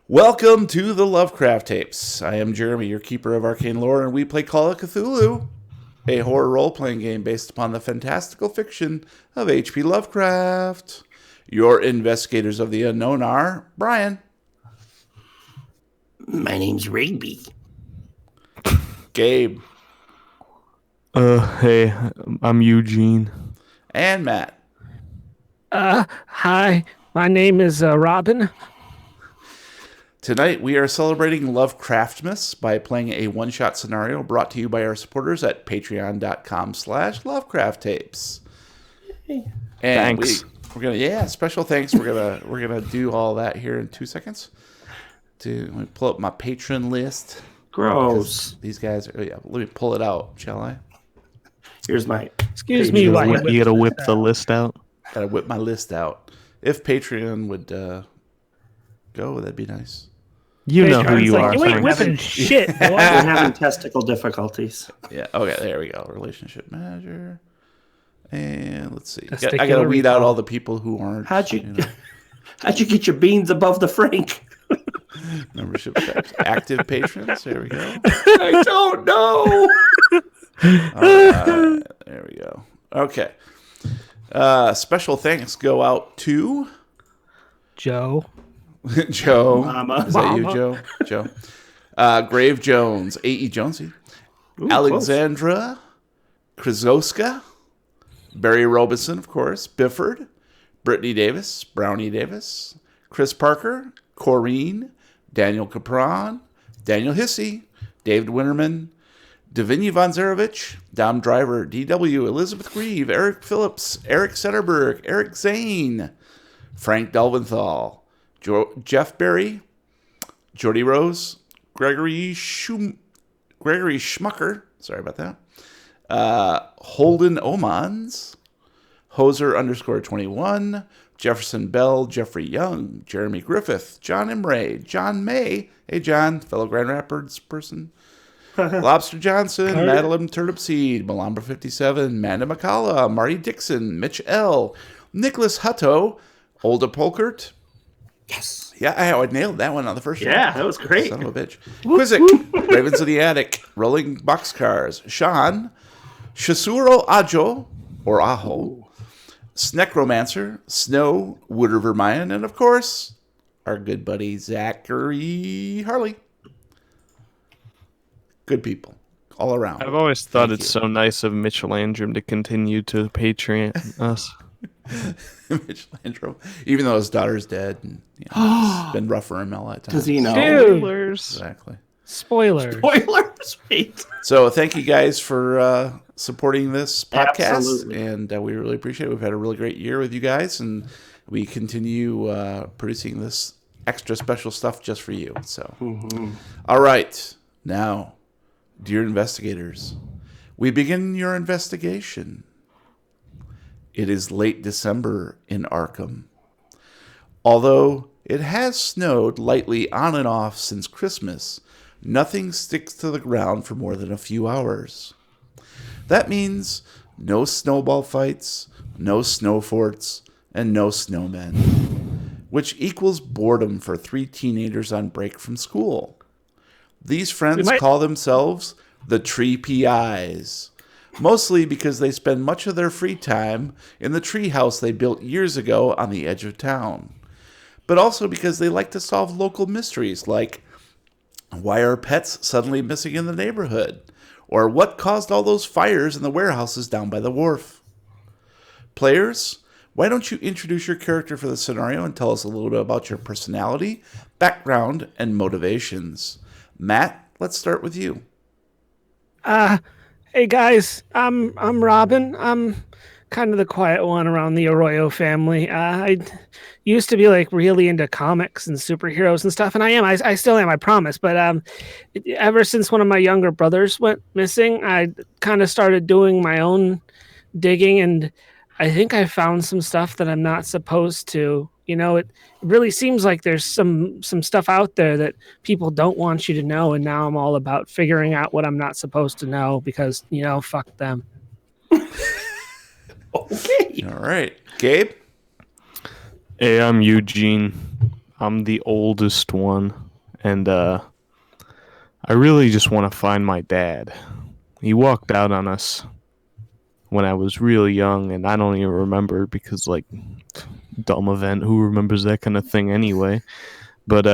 Welcome to the Lovecraft tapes. I am Jeremy, your keeper of arcane lore, and we play Call of Cthulhu, a horror role-playing game based upon the fantastical fiction of H.P. Lovecraft. Your investigators of the unknown are Brian. My name's Rigby. Gabe. Hey, I'm Eugene. And Matt. Hi, my name is Robin. Tonight we are celebrating Lovecraftmas by playing a one-shot scenario brought to you by our supporters at patreon.com/lovecrafttapes. And Thanks. we're gonna special thanks. We're gonna do all that here in 2 seconds. Let me pull up my patron list. Gross. These guys let me pull it out, shall I? Here's my. Excuse me, while You gotta whip the list out. Gotta whip my list out. If Patreon would go, that'd be nice. You know who you are. You ain't thanks. whipping shit, boy. We're having testicle difficulties. Yeah. Okay. There we go. Relationship manager. And let's see. I Testicular gotta weed out recall. all the people who aren't. How'd you get your beans above the Frank? Membership types. Active patrons. There we go. I don't know. All right. There we go. Okay. Special thanks go out to Joe. Joe. Mama. Is that you, Joe? Joe. Grave Jones. A.E. Jonesy. Alexandra Krzyzowska. Barry Robinson, of course. Bifford. Brittany Davis. Brownie Davis. Chris Parker. Corrine. Daniel Capron. Daniel Hissey. David Winterman. Davinia Von Zarovich, Dom Driver, DW, Elizabeth Grieve, Eric Phillips, Eric Setterberg, Eric Zane, Frank Delventhal, Jeff Berry, Jordy Rose, Gregory Schmucker, sorry about that, Holden Omans, Hoser_21, Jefferson Bell, Jeffrey Young, Jeremy Griffith, John Imray, John May, hey John, fellow Grand Rapids person, Lobster Johnson, Madeline Turnipseed, Malambra 57, Amanda McCullough, Marty Dixon, Mitch L., Nicholas Hutto, Olda Polkert. Yes. Yeah, I nailed that one on the first one. Yeah, that was great. Son of a bitch. Quizzic, Ravens of the Attic, Rolling Boxcars, Sean, Shasuro Ajo, or Aho, Sneckromancer, Snow, Woodard Vermayan, and of course, our good buddy Zachary Harley. Good people all around. I've always thought Thank it's you. so nice of Mitch Landrum to continue to Patreon us. Mitch Landrum, even though his daughter's dead, and it's been rough for him all that time. Does he know? Dude. Exactly. Spoiler. Spoilers. Wait. So thank you guys for supporting this podcast, Absolutely. and we really appreciate it. We've had a really great year with you guys, and we continue producing this extra special stuff just for you. So, All right, now, dear investigators, we begin your investigation. It is late December in Arkham. Although it has snowed lightly on and off since Christmas, nothing sticks to the ground for more than a few hours. That means no snowball fights, no snow forts, and no snowmen, which equals boredom for 3 teenagers on break from school. These friends call themselves the Tree PIs, mostly because they spend much of their free time in the tree house they built years ago on the edge of town, but also because they like to solve local mysteries like why are pets suddenly missing in the neighborhood, or what caused all those fires in the warehouses down by the wharf. Players, why don't you introduce your character for the scenario and tell us a little bit about your personality, background, and motivations. Matt, let's start with you. Hey guys, I'm Robin. I'm kind of the quiet one around the Arroyo family. I used to be like really into comics and superheroes and stuff, and I still am, I promise. But ever since one of my younger brothers went missing, I kind of started doing my own digging, and I think I found some stuff that I'm not supposed to. You know, it really seems like there's some stuff out there that people don't want you to know, and now I'm all about figuring out what I'm not supposed to know because, you know, fuck them. Okay. All right. Gabe? Hey, I'm Eugene. I'm the oldest one, and I really just want to find my dad. He walked out on us when I was really young, and I don't even remember because, like, dumb event. Who remembers that kind of thing anyway? But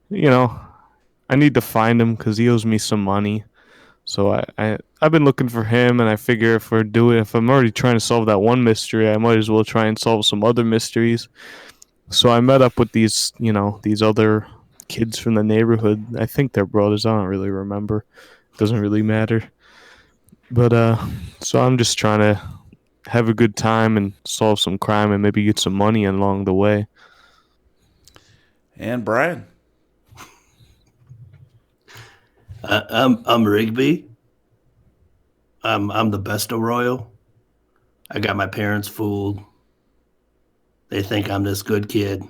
you know, I need to find him because he owes me some money. So I've been looking for him, and I figure if I'm already trying to solve that one mystery, I might as well try and solve some other mysteries. So I met up with these other kids from the neighborhood. I think they're brothers. I don't really remember. Doesn't really matter. But so I'm just trying to have a good time and solve some crime and maybe get some money along the way. And Brian. I'm Rigby. I'm the best Arroyo. I got my parents fooled. They think I'm this good kid, a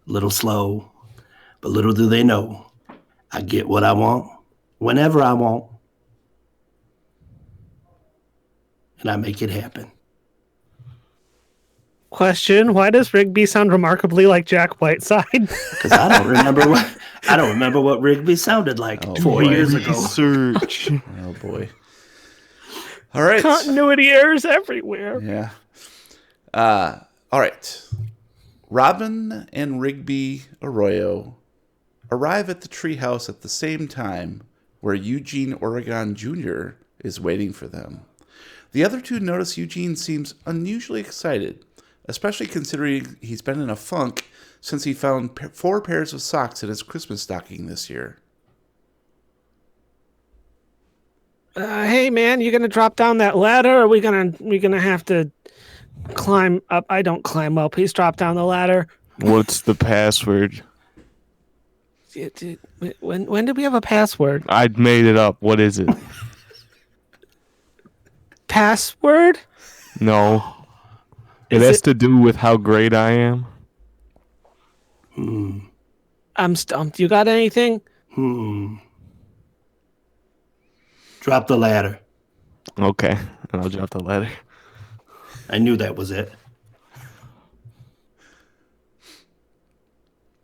little slow, but little do they know, I get what I want, whenever I want, and I make it happen. Question: why does Rigby sound remarkably like Jack Whiteside? Because I don't remember what Rigby sounded like 4 years ago. Research. Oh, boy. All right. Continuity errors everywhere. Yeah. All right. Robin and Rigby Arroyo arrive at the treehouse at the same time where Eugene Oregon Jr. is waiting for them. The other two notice Eugene seems unusually excited, especially considering he's been in a funk since he found 4 pairs of socks in his Christmas stocking this year. Hey man, you gonna drop down that ladder? Or are we gonna have to climb up? I don't climb up. Please drop down the ladder. What's the password? When did we have a password? I made it up. What is it? Password? No. It Is has it- to do with how great I am. I'm stumped. You got anything? Drop the ladder. Okay, and I'll drop the letter. I knew that was it.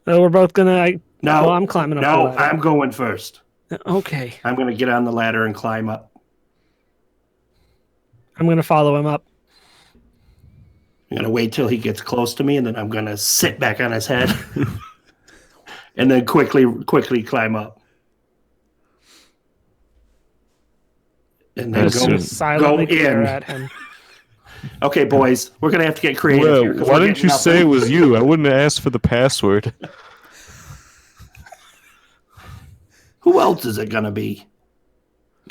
We're both gonna. No, well, I'm climbing up the No, ladder. I'm going first. Okay, I'm going to get on the ladder and climb up. I'm gonna follow him up. I'm going to wait till he gets close to me, and then I'm going to sit back on his head and then quickly climb up. And then That's go it. Silently glare in. at him. Okay, boys, we're going to have to get creative Well, here. 'cause why we're didn't getting you say it nothing. was you? I wouldn't have asked for the password. Who else is it going to be?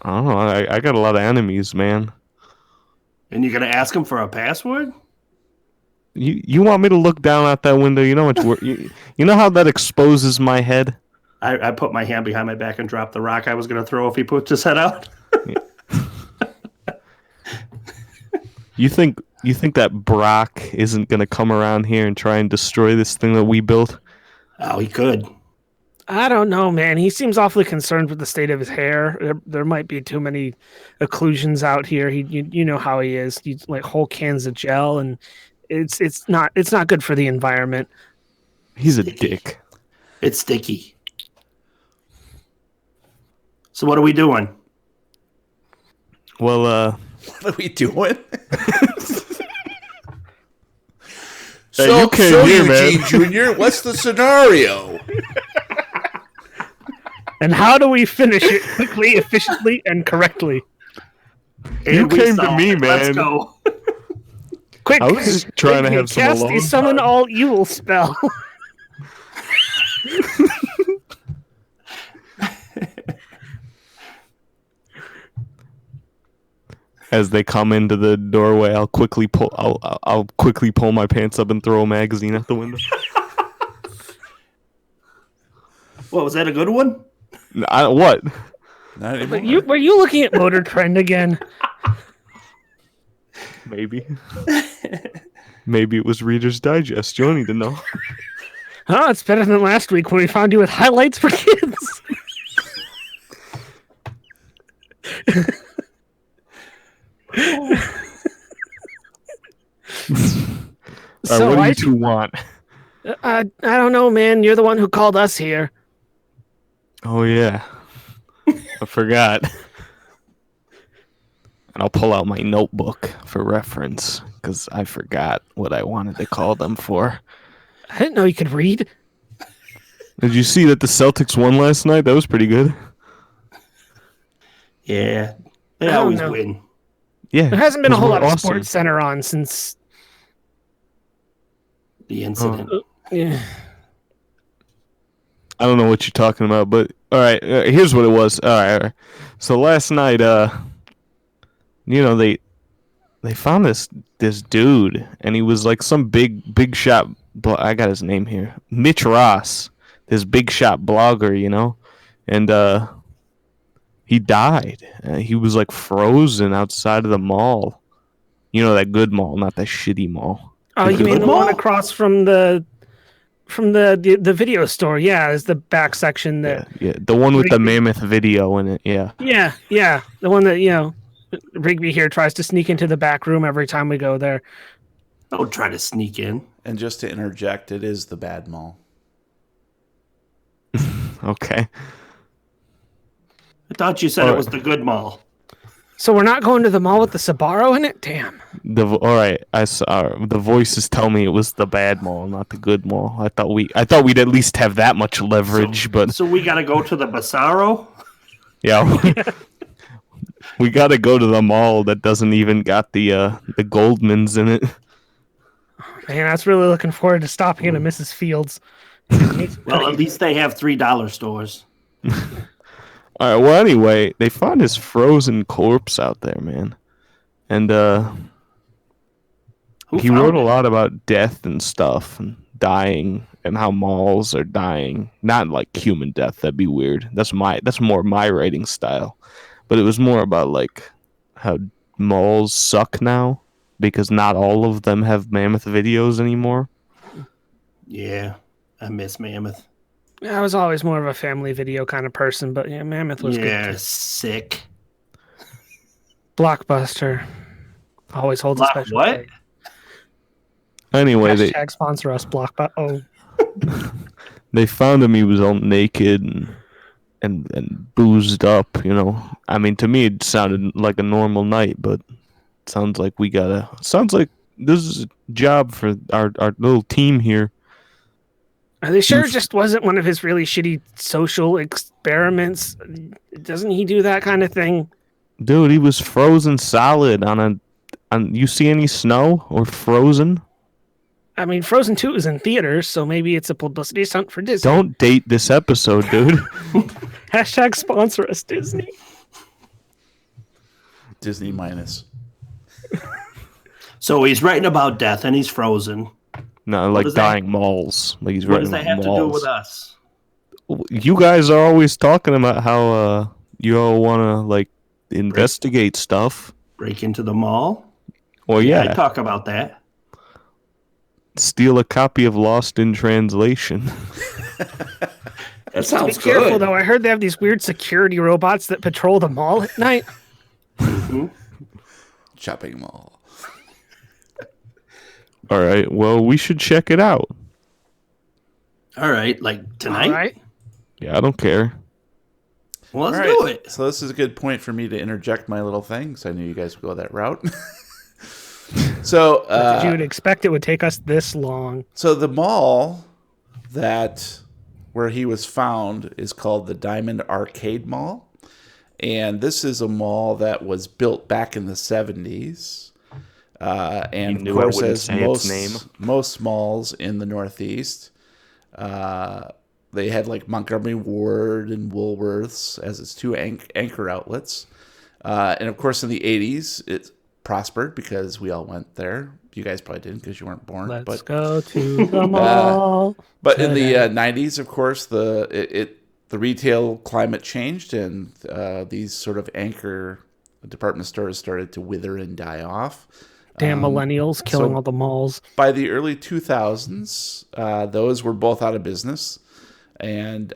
I don't know. I got a lot of enemies, man. And you're going to ask him for a password? You want me to look down out that window? You know how much work. You know how that exposes my head. I put my hand behind my back and dropped the rock I was going to throw if he puts his head out. You think that Brock isn't gonna come around here and try and destroy this thing that we built? Oh, he could. I don't know, man. He seems awfully concerned with the state of his hair. There might be too many occlusions out here. You know how he is. He like whole cans of gel, and it's not good for the environment. He's a dick. It's sticky. So what are we doing? Well, What are we doing? Hey, you came here, man. Eugene Jr., what's the scenario? And how do we finish it quickly, efficiently, and correctly? You And we came to solved me, it. Let's man. go. Quick! I was just trying to have some cast alone the summon all evil spell. as they come into the doorway, I'll quickly pull my pants up and throw a magazine out the window. What, was that a good one? What? Not anymore. Were you looking at Motor Trend again? Maybe. Maybe it was Reader's Digest. You don't need to know. Oh, it's better than last week when we found you with highlights for kids. What do you two want? I don't know, man. You're the one who called us here. Oh, yeah. I forgot. And I'll pull out my notebook for reference, because I forgot what I wanted to call them for. I didn't know you could read. Did you see that the Celtics won last night? That was pretty good. Yeah, they I don't always know. win. Yeah. There hasn't been a 'cause whole we're lot of awesome. Sports Center on since. The incident. Yeah. I don't know what you're talking about, but all right, here's what it was. All right. So last night, they found this dude, and he was like some big shot. I got his name here, Mitch Ross, this big shot blogger, and he died. He was like frozen outside of the mall. You know, that good mall, not that shitty mall. Oh, The you good mean the mall. one across from the video store? Yeah, is the back section that. Yeah, the one with the Rigby. mammoth video in it. Yeah. Yeah, the one that Rigby here tries to sneak into the back room every time we go there. Don't try to sneak in. And just to interject, it is the bad mall. Okay. I thought you said it was the good mall. So we're not going to the mall with the Sbarro in it? Damn. All right. I saw the voices tell me it was the bad mall, not the good mall. I thought we'd at least have that much leverage, but So we got to go to the Bassaro? yeah, we got to go to the mall that doesn't even got the Goldmans in it. Man, I was really looking forward to stopping into Mrs. Fields. Well, at least they have $3 stores. All right. Well, anyway, they found his frozen corpse out there, man, and Who he found wrote a it? lot about death and stuff and dying and how malls are dying. Not like human death. That'd be weird. That's more my writing style. But it was more about like how malls suck now because not all of them have mammoth videos anymore. Yeah, I miss Mammoth. I was always more of a family video kind of person, but yeah, Mammoth was Yeah, good. sick. Blockbuster always holds a special What? place. Anyway, Hashtag sponsor us, Blockbuster. Oh, they found him. He was all naked and boozed up. I mean, to me, it sounded like a normal night, but it sounds like Sounds like this is a job for our little team here. are they sure it just wasn't one of his really shitty social experiments? Doesn't he do that kind of thing? Dude, he was frozen solid on you see any snow or Frozen? I mean, Frozen 2 is in theaters, so maybe it's a publicity stunt for Disney. Don't date this episode, dude. Hashtag sponsor us, Disney. Disney minus. So he's writing about death and he's frozen. No, like does that- dying malls. Like he's What writing does that about have to do malls. with us? You guys are always talking about how you all want to like investigate stuff. Break into the mall? Well, I yeah, talk about that. steal a copy of Lost in Translation. That sounds Be careful, good. though. I heard they have these weird security robots that patrol the mall at night. Shopping mall. All right, well, we should check it out. All right, like tonight? All right. Yeah, I don't care. Well, let's All do right, it. So this is a good point for me to interject my little thing, because I knew you guys would go that route. So, Did you expect it would take us this long? so the mall where he was found is called the Diamond Arcade Mall, and this is a mall that was built back in the 70s. And knew of I course, wouldn't as say its name. most malls in the Northeast, they had like Montgomery Ward and Woolworths as its two anchor outlets. And of course, in the 80s, it prospered because we all went there. You guys probably didn't because you weren't born. Let's go to the mall. But in the 90s, of course, the retail climate changed, and these sort of anchor department stores started to wither and die off. Damn millennials killing all the malls. By the early 2000s, those were both out of business. And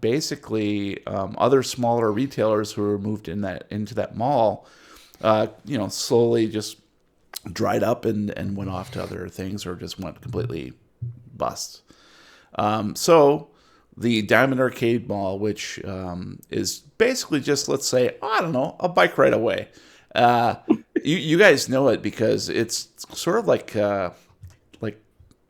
basically, other smaller retailers who were moved into that mall, slowly just dried up and went off to other things, or just went completely bust. So the Diamond Arcade Mall, which is basically just, let's say, I don't know, a bike ride away. You guys know it because it's sort of like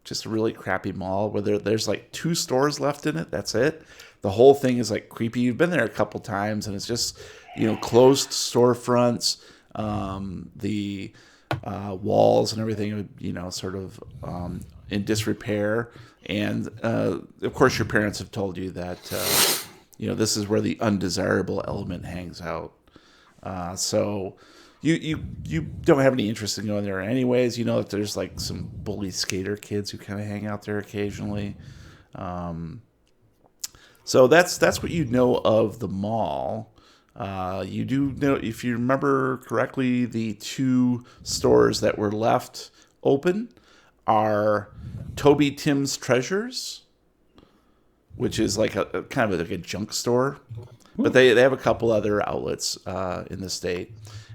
just a really crappy mall where there's like 2 stores left in it. That's it. The whole thing is like creepy. You've been there a couple times, and it's just, closed storefronts. The walls and everything, sort of in disrepair. And of course, your parents have told you that this is where the undesirable element hangs out. So you don't have any interest in going there anyways. You know that there's like some bully skater kids who kind of hang out there occasionally. So that's what you know of the mall. You do know, if you remember correctly, the 2 stores that were left open are Toby Tim's Treasures, which is like a kind of like a junk store, but they have a couple other outlets in the state,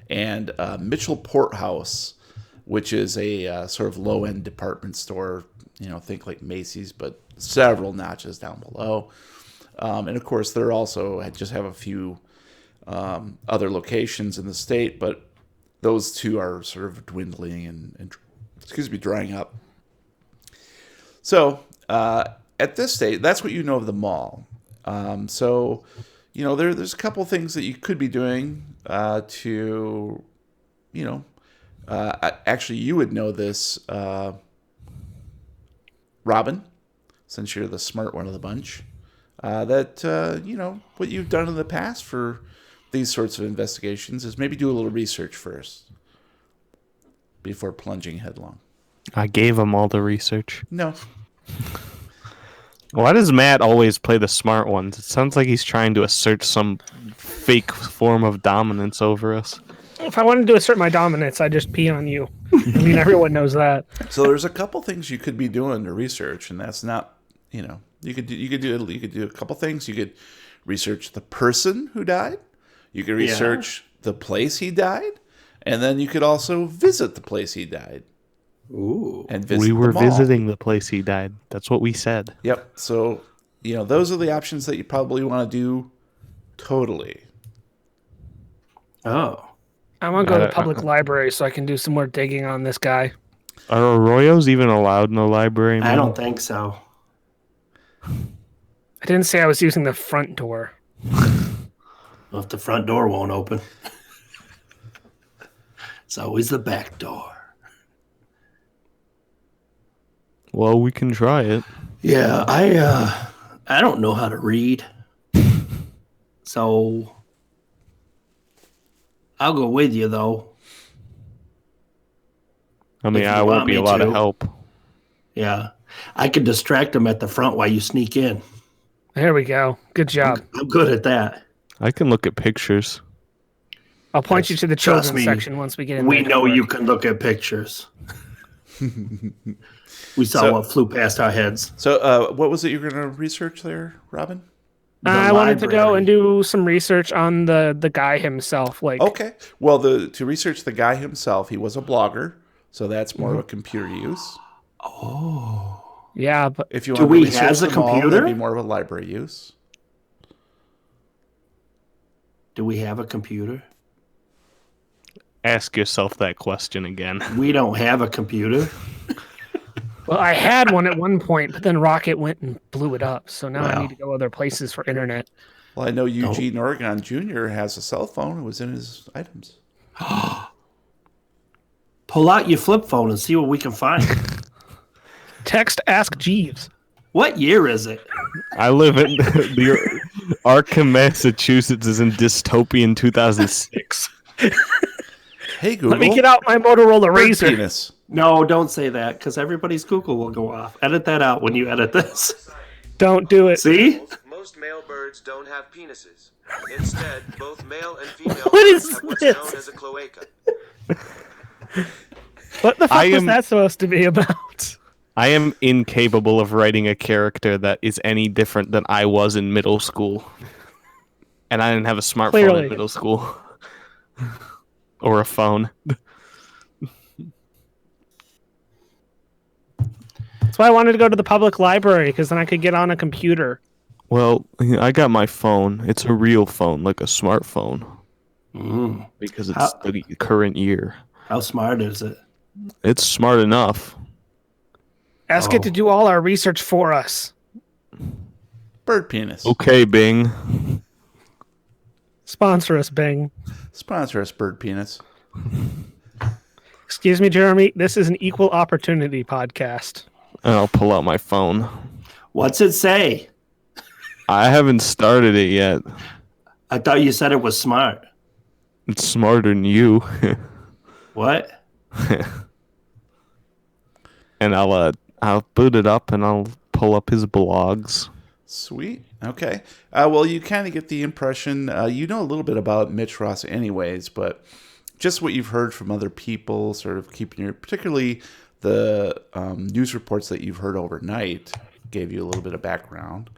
and Mitchell Porthouse, which is a sort of low end department store. Think like Macy's, but several notches down below. And of course, they're also just have a few other locations in the state, but those 2 are sort of dwindling and drying up. So at this stage, that's what you know of the mall. So there's a couple things that you could be doing to, actually you would know this, Robin, since you're the smart one of the bunch. That what you've done in the past for these sorts of investigations is maybe do a little research first before plunging headlong. I gave him all the research. No. Why does Matt always play the smart ones? It sounds like he's trying to assert some fake form of dominance over us. If I wanted to assert my dominance, I'd just pee on you. I mean, everyone knows that. So there's a couple things you could be doing to research, and that's not, you could do a couple things. You could research the person who died. You could research the place he died, and then you could also visit the place he died. Ooh. And visit we were the mall. visiting the place he died. That's what we said. Yep. So, those are the options that you probably want to do totally. Oh. I want to go to the public library so I can do some more digging on this guy. Are Arroyos even allowed in the library? I don't think so. I didn't say I was using the front door. Well, if the front door won't open, it's always the back door. Well, we can try it. Yeah, I don't know how to read, so I'll go with you though. I mean, If you I won't want be a me lot to. of help. Yeah, I could distract them at the front while you sneak in. There we go. Good job. I'm good at that. I can look at pictures. I'll point you to the Trust children's me, section once we get in We there. know you can look at pictures. We saw what flew past our heads. So, what was it you were going to research there, Robin? I wanted to go library. and do some research on the guy himself. Okay. Well, to research the guy himself, he was a blogger, so that's more of a computer use. Oh. Yeah, but If you Do want we to research have the them all, computer? that'd be more of a library use. Do we have a computer? Ask yourself that question again. We don't have a computer. well, I had one at one point, but then Rocket went and blew it up. So now I Wow. need to go other places for internet. Well, I know Eugene Oregon Jr. has a cell phone. It was in his items. Pull out your flip phone and see what we can find. Text Ask Jeeves. What year is it? I live in the Arkham, Massachusetts is in dystopian 2006. Hey, Google. Let me get out my Motorola Bird Razr. penis. No, don't say that, because everybody's Google will go off. Edit that out when you edit this. Don't do it. See? Most male birds don't have penises. Instead, both male and female What is birds have what's this? known as a cloaca. What the fuck I was am- that supposed to be about? I am incapable of writing a character that is any different than I was in middle school. And I didn't have a smartphone Clearly. in middle school. Or a phone. That's why I wanted to go to the public library, because then I could get on a computer. Well, I got my phone. It's a real phone, like a smartphone, because it's How- the current year. How smart is it? It's smart enough. Ask it to do all our research for us. Bird penis. Okay, Bing. Sponsor us, Bing. Sponsor us, bird penis. Excuse me, Jeremy. This is an equal opportunity podcast. And I'll pull out my phone. What's it say? I haven't started it yet. I thought you said it was smart. It's smarter than you. What? And I'll boot it up and I'll pull up his blogs. Sweet. Okay. Well, you kind of get the impression, you know a little bit about Mitch Ross anyways, but just what you've heard from other people, sort of keeping your, particularly the news reports that you've heard overnight, gave you a little bit of background.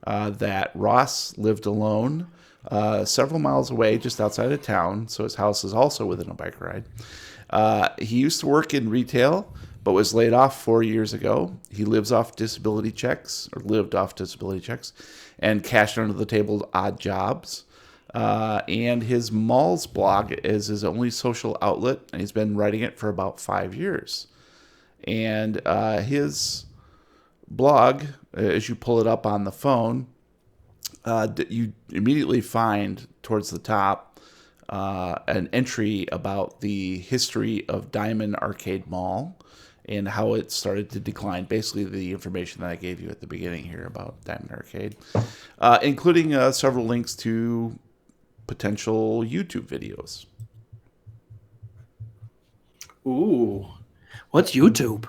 That Ross lived alone several miles away, just outside of town, so his house is also within a bike ride. He used to work in retail, but was laid off 4 years ago. He lives off disability checks, or lived off disability checks, and cashed under the table odd jobs. And his Malls blog is his only social outlet, and he's been writing it for about 5 years. And his blog, as you pull it up on the phone, you immediately find towards the top an entry about the history of Diamond Arcade Mall and how it started to decline. Basically, the information that I gave you at the beginning here about Diamond Arcade, including several links to potential YouTube videos. Ooh. What's YouTube?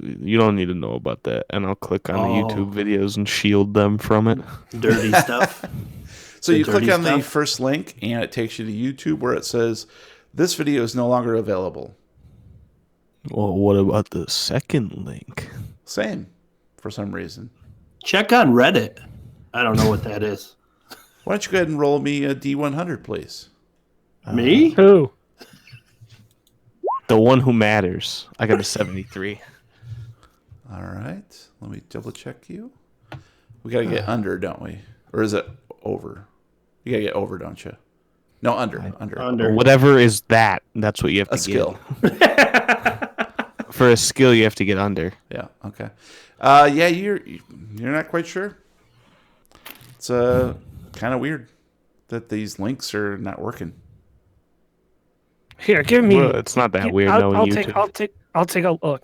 You don't need to know about that. And I'll click on the Oh. YouTube videos and shield them from it. Dirty stuff. So The you click dirty on the stuff? first link, and it takes you to YouTube where it says, this video is no longer available. Well, what about the second link? Same, for some reason. Check on Reddit. I don't know what that is. Why don't you go ahead and roll me a D100, please? Me? Who? The one who matters. I got a 73. All right. Let me double check you. We got to get under, don't we? Or is it over? You got to get over, don't you? No, under. Under. Whatever is that, that's what you have to A skill. get. For a skill, you have to get under. Yeah, okay. Yeah, you're not quite sure. It's kind of weird that these links are not working. Here, give me. Well, it's not that weird knowing I'll YouTube. I'll take a look.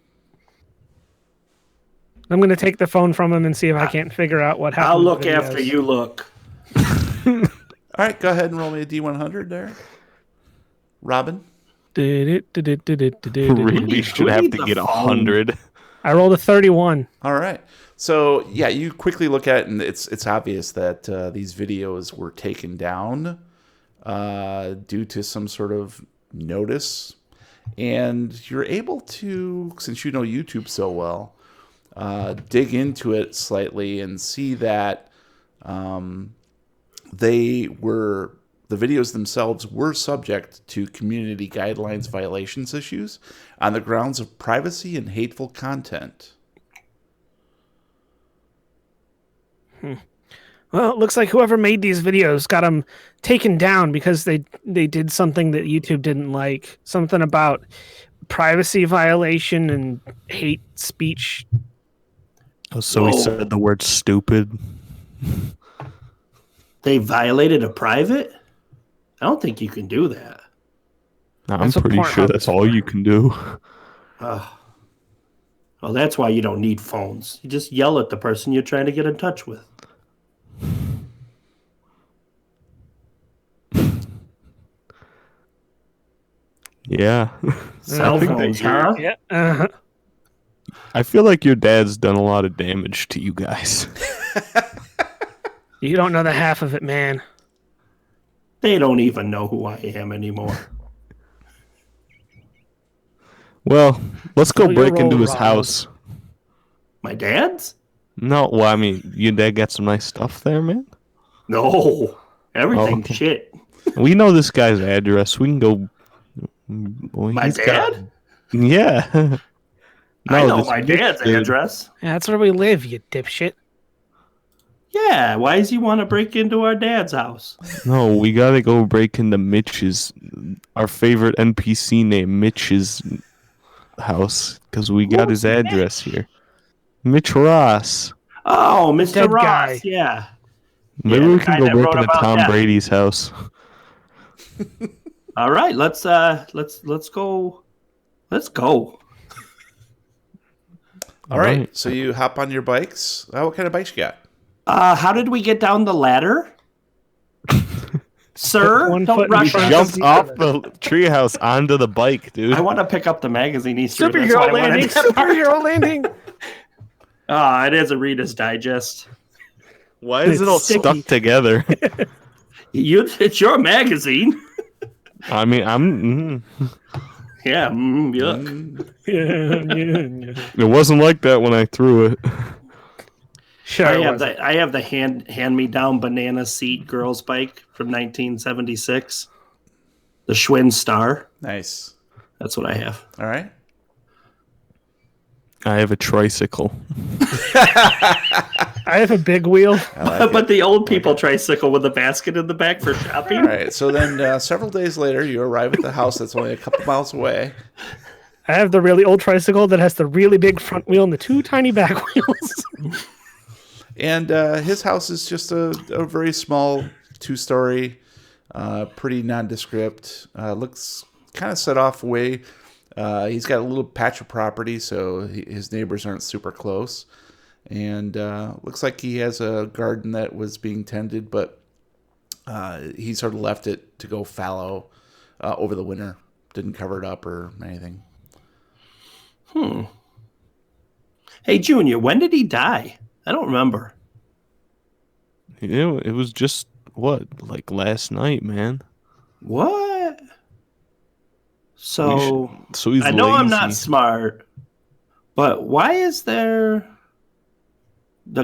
I'm gonna take the phone from him and see if I can't figure out what happened. I'll to the look after videos. you look. All right, go ahead and roll me a D100 there. Robin? Really should Who have needs to a get phone? 100. I rolled a 31. All right. So, yeah, you quickly look at it, and it's obvious that these videos were taken down due to some sort of notice. And you're able to, since you know YouTube so well, dig into it slightly and see that the videos themselves were subject to community guidelines violations issues on the grounds of privacy and hateful content. Well, it looks like whoever made these videos got them taken down because they did something that YouTube didn't like. Something about privacy violation and hate speech. Oh, so he Whoa. said the word stupid. They violated a private? I don't think you can do that. No, I'm That's what pretty sure Pornhub that's is all for. you can do. Well, that's why you don't need phones. You just yell at the person you're trying to get in touch with. Yeah. Cell phones, huh? Yeah. Uh-huh. I feel like your dad's done a lot of damage to you guys. You don't know the half of it, man. They don't even know who I am anymore. Well, let's go Well, you're break into his wrong. house. My dad's? No, well, I mean, your dad got some nice stuff there, man. No. Everything's okay. shit. We know this guy's address. We can go. Well, My he's got- dad? Yeah. I know this my Mitch dad's dude. address. Yeah, that's where we live, you dipshit. Yeah, why does he want to break into our dad's house? No, we gotta go break into Mitch's, our favorite NPC named Mitch's house, because we got his Who's address here. Mitch Ross. Oh, Mr. Dead Ross. guy. Yeah. Maybe Yeah, we the can guy go that break wrote into about Tom death. Brady's house. All right, let's go. Let's go. All right. So you hop on your bikes. What kind of bikes you got? How did we get down the ladder? Sir, One don't foot in rush front us. Jumped off the treehouse onto the bike, dude. I want to pick up the magazine Easter. That's why Superhero I wanted landing. that part. Superhero landing. It is a Reader's Digest. Why is it all Sticky. stuck together? It's your magazine. I mean, Yeah, yuck. Yeah. it wasn't like that when I threw it. Sure. I have the hand me down banana seat girls bike from 1976. The Schwinn Star. Nice. That's what I have. All right. I have a tricycle. I have a big wheel. But the old people tricycle with a basket in the back for shopping. All right. So then several days later, you arrive at the house that's only a couple miles away. I have the really old tricycle that has the really big front wheel and the two tiny back wheels. And his house is just a very small 2-story, pretty nondescript. Looks kind of set off away. He's got a little patch of property, so his neighbors aren't super close. And looks like he has a garden that was being tended, but he sort of left it to go fallow over the winter. Didn't cover it up or anything. Hey, Junior, when did he die? I don't remember. It was just like last night, man. What? So He's I know I'm lazy. not smart, but why is the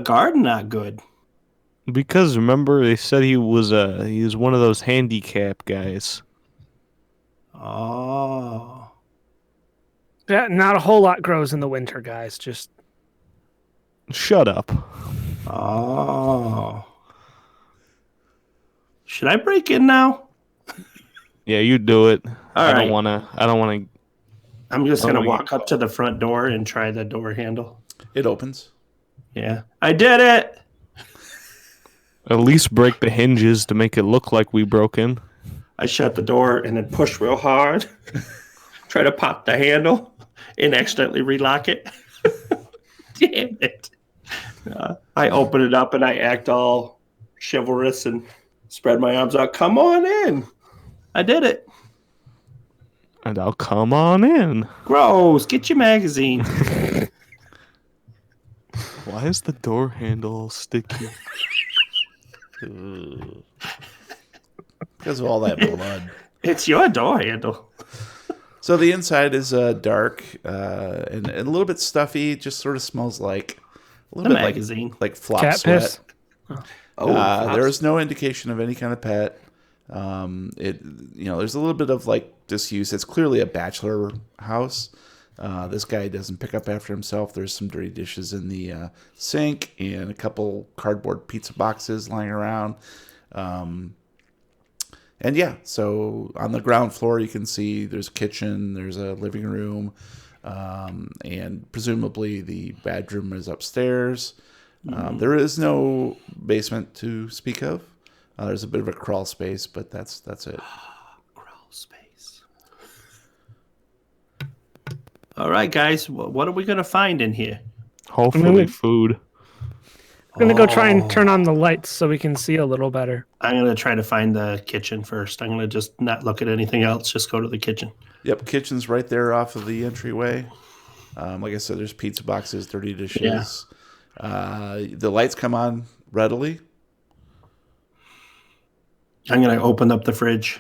garden not good? Because remember they said he was one of those handicap guys. Oh. Yeah, not a whole lot grows in the winter, guys. Just Shut up. Oh. Should I break in now? Yeah, you do it. All I right. don't wanna. I'm just going to we walk up to the front door and try the door handle. It opens. Yeah. I did it. At least break the hinges to make it look like we broke in. I shut the door and then push real hard. Try to pop the handle and accidentally relock it. Damn it. I open it up and I act all chivalrous and spread my arms out. Come on in. I did it. And I'll come on in. Gross. Get your magazine. Why is the door handle all sticky? Because of all that blood. It's your door handle. So the inside is dark and a little bit stuffy. It just sort of smells like a little The bit magazine. like flop cat sweat. piss. There is no indication of any kind of pet. There's a little bit of like disuse. It's clearly a bachelor house. This guy doesn't pick up after himself. There's some dirty dishes in the sink and a couple cardboard pizza boxes lying around. And yeah, so on the ground floor, you can see there's a kitchen, there's a living room, and presumably the bedroom is upstairs. There is no basement to speak of. There's a bit of a crawl space, but that's it. Crawl space. All right, guys. What are we going to find in here? Hopefully food. I'm gonna go try and turn on the lights so we can see a little better. I'm going to try to find the kitchen first. I'm going to just not look at anything else. Just go to the kitchen. Yep, kitchen's right there off of the entryway. Like I said, there's pizza boxes, dirty dishes. The lights come on readily. I'm going to open up the fridge.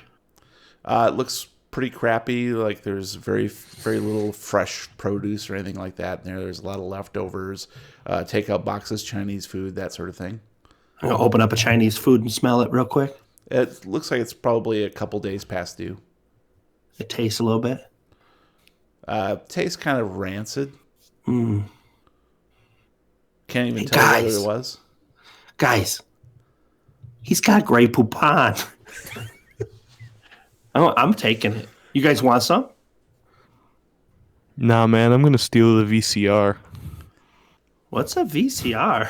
It looks pretty crappy. Like there's very, very little fresh produce or anything like that in there. There's a lot of leftovers, takeout boxes, Chinese food, that sort of thing. I'm going to open up a Chinese food and smell it real quick. It looks like it's probably a couple days past due. It tastes a little bit. Tastes kind of rancid. Mm. Can't even Hey, tell whether guys. it was. Guys, he's got Grey Poupon. I'm taking it. You guys want some? Nah, man, I'm gonna steal the VCR. What's a VCR?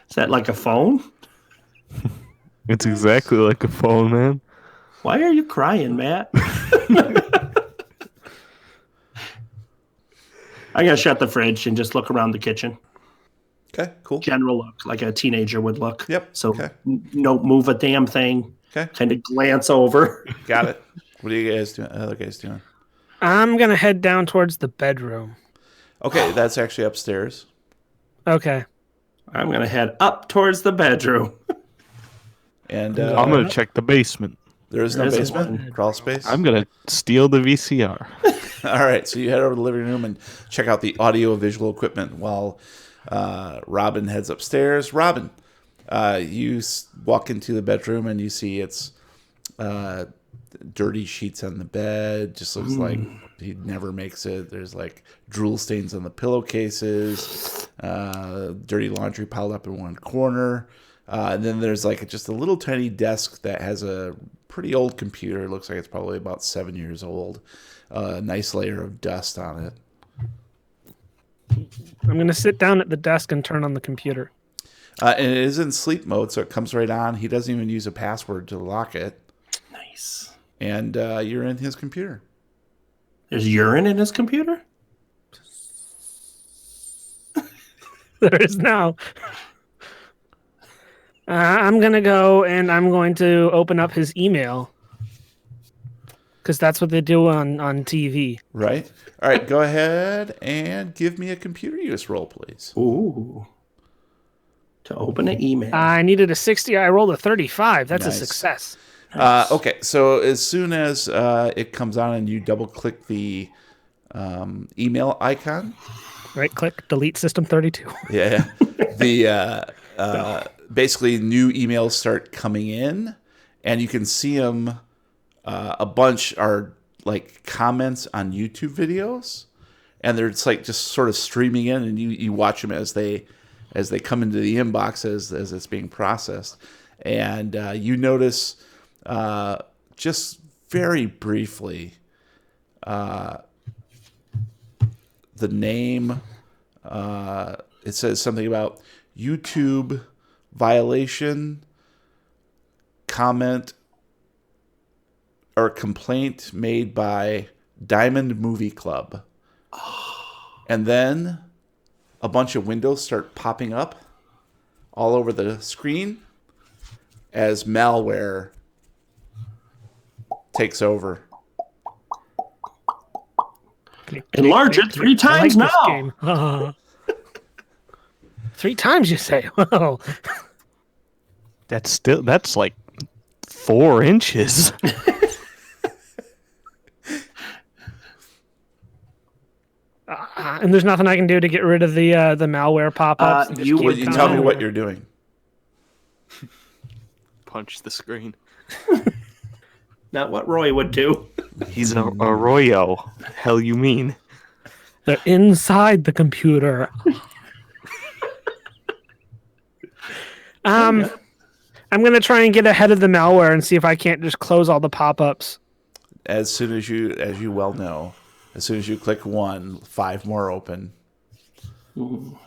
Is that like a phone? It's exactly like a phone, man. Why are you crying, Matt? I'm going to shut the fridge and just look around the kitchen. Okay, cool. General look, like a teenager would look. Yep, So okay. don't move a damn thing. Okay, Kind of glance over. got it. What are you guys doing? Other guys doing? I'm gonna head down towards the bedroom. Okay, that's actually upstairs. Okay. I'm going to head up towards the bedroom. And I'm gonna check the basement. there is no There isn't basement, one. crawl space. I'm gonna steal the VCR. All right, so you head over to the living room and check out the audio-visual equipment while Robin heads upstairs. Robin, you walk into the bedroom and you see it's dirty sheets on the bed. Just looks like he never makes it. There's like drool stains on the pillowcases, dirty laundry piled up in one corner. And then there's like just a little tiny desk that has a pretty old computer. It looks like it's probably about 7 years old. A nice layer of dust on it. I'm gonna sit down at the desk and turn on the computer. And it is in sleep mode, so it comes right on. He doesn't even use a password to lock it. Nice. And you're in his computer. There's urine in his computer? There is now. I'm gonna go and I'm going to open up his email because that's what they do on TV. Right? All right, go ahead and give me a computer use roll, please. Ooh. To open an email. I needed a 60. I rolled a 35. That's Nice. a success. Okay, so as soon as it comes on and you double click the email icon, Right click, delete system 32. yeah, the basically new emails start coming in, and you can see them. A bunch are like comments on YouTube videos, and they're like just sort of streaming in, and you watch them as they come into the inbox as it's being processed, and you notice just very briefly the name. It says something about YouTube violation, comment or complaint made by Diamond Movie Club. And then a bunch of windows start popping up all over the screen as malware takes over. Enlarge it 3 times I like this now. game. 3 times, you say? Whoa. That's like 4 inches. And there's nothing I can do to get rid of the malware pop-ups. and just you keep would- You coming tell me on? what you're doing. Punch the screen. Not what Roy would do. He's a Arroyo. Hell, you mean? They're inside the computer. I'm gonna try and get ahead of the malware and see if I can't just close all the pop-ups. As soon as you well know, as soon as you click one, 5 more open. Ooh.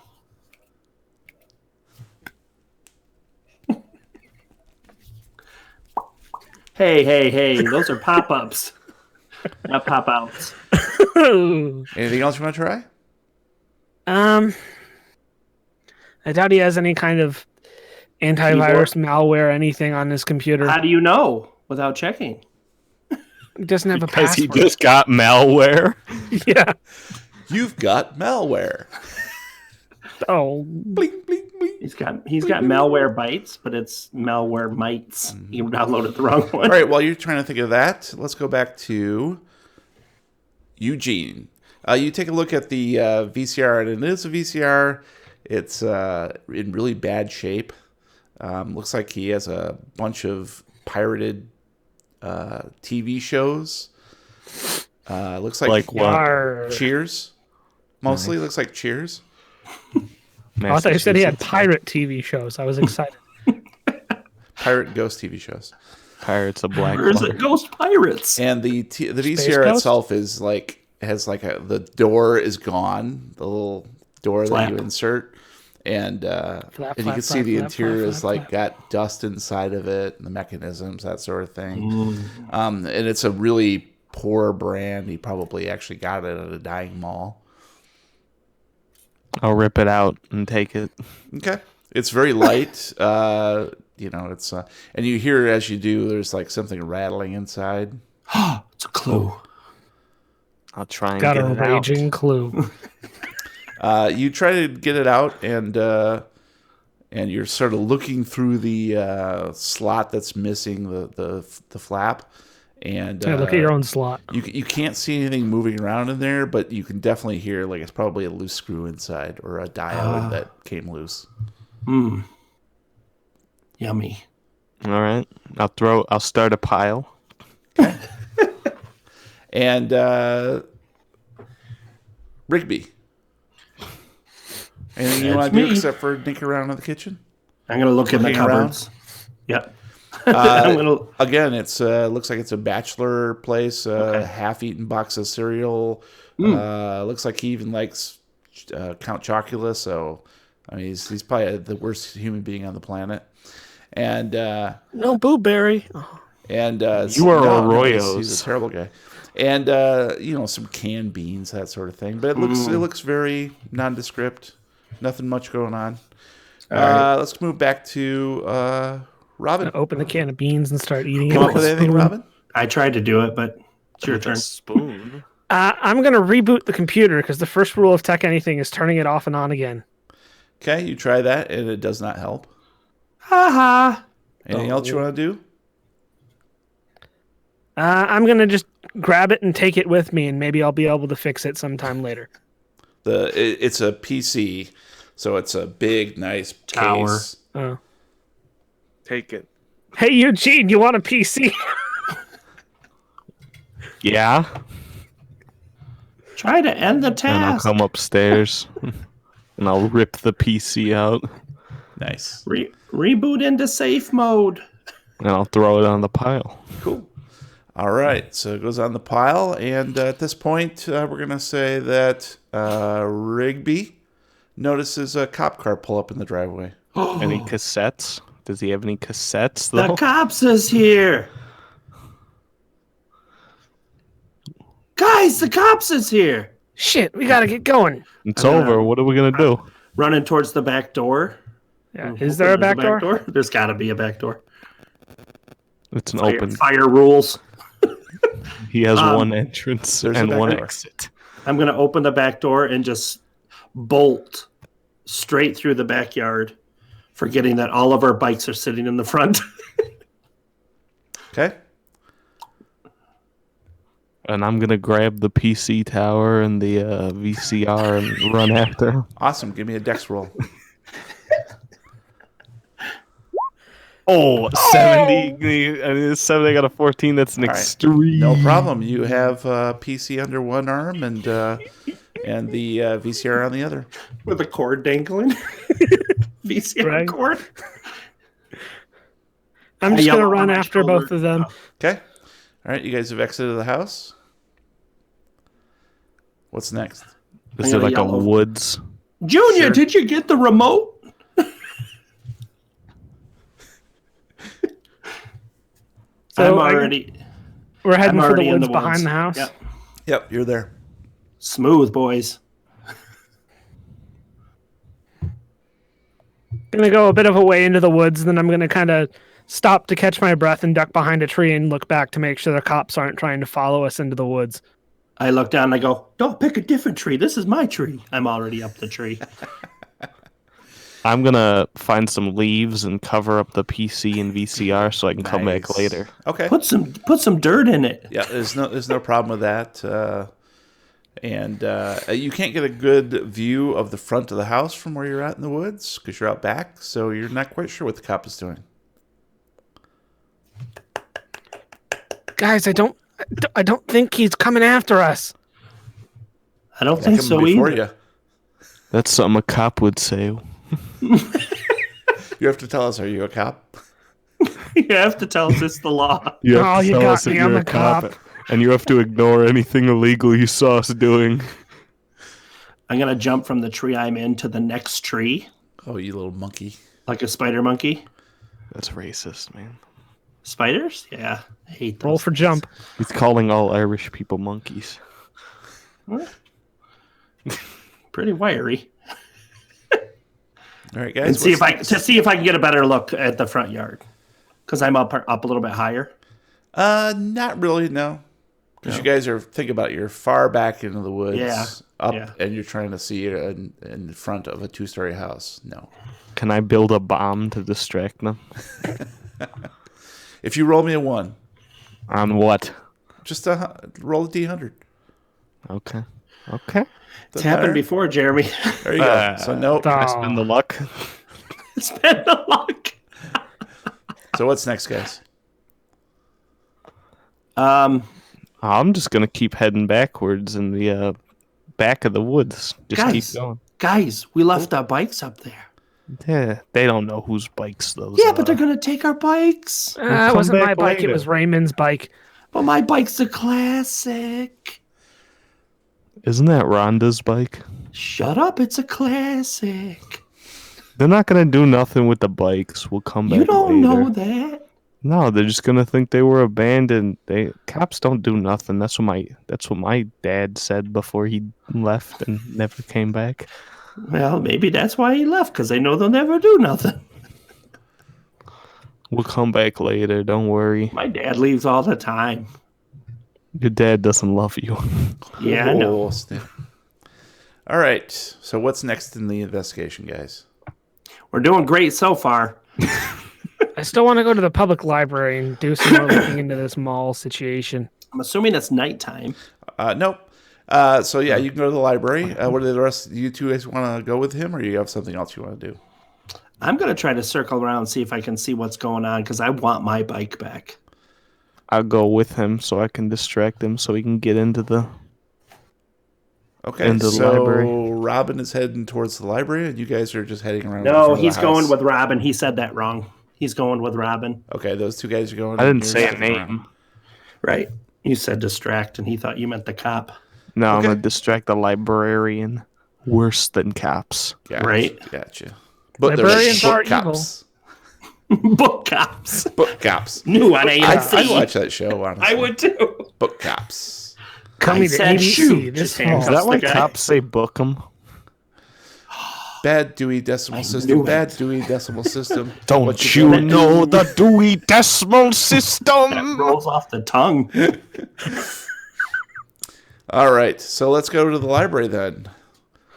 Hey, those are pop-ups, not pop-outs. Anything else you want to try? I doubt he has any kind of antivirus malware, anything on his computer. How do you know without checking? He doesn't have a Because he password. just got malware. Yeah. You've got malware. Oh, Bling, bling, bling. He's got malware bites, but it's malware mites. You downloaded the wrong one. All right, while you're trying to think of that, let's go back to Eugene. You take a look at the VCR, and it is a VCR. It's in really bad shape. Looks like he has a bunch of pirated TV shows. Looks like Like what? Arr. Cheers. Mostly looks like Cheers. I thought you said he had pirate TV shows. I was excited. Pirate and ghost TV shows. Pirates of Black Or is Water. it Ghost Pirates? And the VCR Ghost? itself is like the door is gone, the little door that you Flap. insert, and Flap, and you can flap, see the flap, interior flap, is flap, like flap. got dust inside of it, and the mechanisms, that sort of thing. And it's a really poor brand. He probably actually got it at a dying mall. I'll rip it out and take it. Okay, it's very light. It's and you hear as you do, there's like something rattling inside. It's a clue. I'll try and Got get a it raging clue. You try to get it out, and you're sort of looking through the slot that's missing the flap, and Yeah, look at your own slot. You can't see anything moving around in there, but you can definitely hear like it's probably a loose screw inside or a diode that came loose. Yummy. out. All right. I'll start a pile. And Rigby, anything you That's want to do me. except for dink around in the kitchen? I'm gonna look in the Looking around? cupboards. Yep. I'm gonna. Again, it's looks like it's a bachelor place. Half-eaten box of cereal. Looks like he even likes Count Chocula. So, I mean, he's probably the worst human being on the planet. And No blueberry. and You are no, Arroyos. he's a terrible guy. And some canned beans, that sort of thing. But it looks very nondescript. Nothing much going on. right. Let's move back to Robin. Open the can of beans and start eating Come it. up with anything, Robin? I tried to do it, but it's your turn. Spoon. I'm going to reboot the computer because the first rule of tech anything is turning it off and on again. Okay, you try that, and it does not help. Haha. Anything else you want to do? I'm going to just grab it and take it with me, and maybe I'll be able to fix it sometime later. It's a PC, so it's a big, nice Tower. case. Oh. Take it. Hey, Eugene, you want a PC? Yeah. Try to end the And I'll task. come upstairs and I'll rip the PC out Nice. Reboot into safe mode. and I'll throw it on the pile. Cool. All right, so it goes on the pile, and at this point, we're going to say that Rigby notices a cop car pull up in the driveway. Any cassettes? Does he have any cassettes, The though? cops is here. Guys, the cops is here. Shit, we got to get going. It's over. What are we going to do? Running towards the back door. Yeah. Is there a There's back door? There's got to be a back door. It's an open. Fire rules. He has one entrance there's a and back one door. exit. I'm going to open the back door and just bolt straight through the backyard, forgetting that all of our bikes are sitting in the front. Okay? And I'm going to grab the PC tower and the VCR and run after him. Awesome. Give me a dex roll. Oh, 70. I mean, 70. I got a 14. That's an right. extreme. No problem. You have PC under one arm and the VCR on the other. With a cord dangling. VCR Right. cord. I'm I just yell going to over run my after shoulder. both of them. Okay? All right, you guys have exited the house. What's next? Is I'm it like a gonna yell. woods? Junior, Sure. did you get the remote? So I'm already We're heading I'm for the already in woods the behind woods. the house. Yep. Yep, you're there. Smooth, boys. Gonna go a bit of a way into the woods, then I'm gonna kind of stop to catch my breath and duck behind a tree and look back to make sure the cops aren't trying to follow us into the woods. I look down and I go, don't pick a different tree. This is my tree. I'm already up the tree. I'm going to find some leaves and cover up the PC and VCR so I can come back Nice. later. Okay. Put some dirt in it. Yeah, there's no problem with that. And you can't get a good view of the front of the house from where you're at in the woods because you're out back, so you're not quite sure what the cop is doing. Guys, I don't think he's coming after us. I don't That think come so before either. you. That's something a cop would say. You have to tell us, are you a cop? You have to tell us it's the law. You have Oh, to you tell got us that me, you're I'm a a cop, cop. and you have to ignore anything illegal you saw us doing. I'm going to jump from the tree I'm in to the next tree Oh, you little monkey. like a spider monkey. That's racist, man. Spiders? Yeah. I hate those. Roll for jump. He's calling all Irish people monkeys. Pretty wiry. All right, guys. And see if I can get a better look at the front yard. Because I'm up a little bit higher. Not really, no. Because you guys think about it, you're far back into the woods, and you're trying to see it in front of a 2-story house. No. Can I build a bomb to distract them? If you roll me a 1, On what? just roll a D100. Okay. It's happened before, Jeremy. There you go. So no. Can I spend the luck? It's been the luck. So what's next, guys? I'm just gonna keep heading backwards in the back of the woods. Just Guys. keep going. Guys, we left our bikes up there. Yeah, they don't know whose bikes those Yeah, are. but they're going to take our bikes. It come wasn't my back bike. later. It was Raymond's bike. But my bike's a classic. Isn't that Rhonda's bike? Shut up, it's a classic. They're not gonna do nothing with the bikes. We'll come back You don't later. know that. No, they're just gonna think they were abandoned. Cops don't do nothing. That's what my dad said before he left and never came back. Well, maybe that's why he left, because they know they'll never do nothing. We'll come back later. Don't worry. My dad leaves all the time. Your dad doesn't love you. Yeah, I know. Oh, snap. All right. So what's next in the investigation, guys? We're doing great so far. I still want to go to the public library and do some more looking into this mall situation. I'm assuming it's nighttime. Nope. So yeah, you can go to the library. What do the rest of you two guys want to go with him, or you have something else you want to do? I'm going to try to circle around and see if I can see what's going on, because I want my bike back. I'll go with him so I can distract him so he can get into the. Okay, Into the so library. Robin is heading towards the library, and you guys are just heading around. in No, front of the he's going house. with Robin. He said that wrong. He's going with Robin. Okay, those two guys are going. I and didn't you're say a sticking name. around. Right. You said distract, and he thought you meant the cop. No, I'm Okay. gonna distract the librarian. Worse than cops. Gotcha, Right. Gotcha. But Librarians they're are book cops. Book cops. Book cops. New on AMC. I'd watch that show, honestly. I would too. Book cops. Coming to said ABC shoot, this just fall. handcuffs. Is that why the guy. cops say book 'em? Bad Dewey Decimal knew System. it. Bad Dewey Decimal System. Don't What you gonna do? know the Dewey Decimal That System? rolls off the tongue. All right, so let's go to the library then.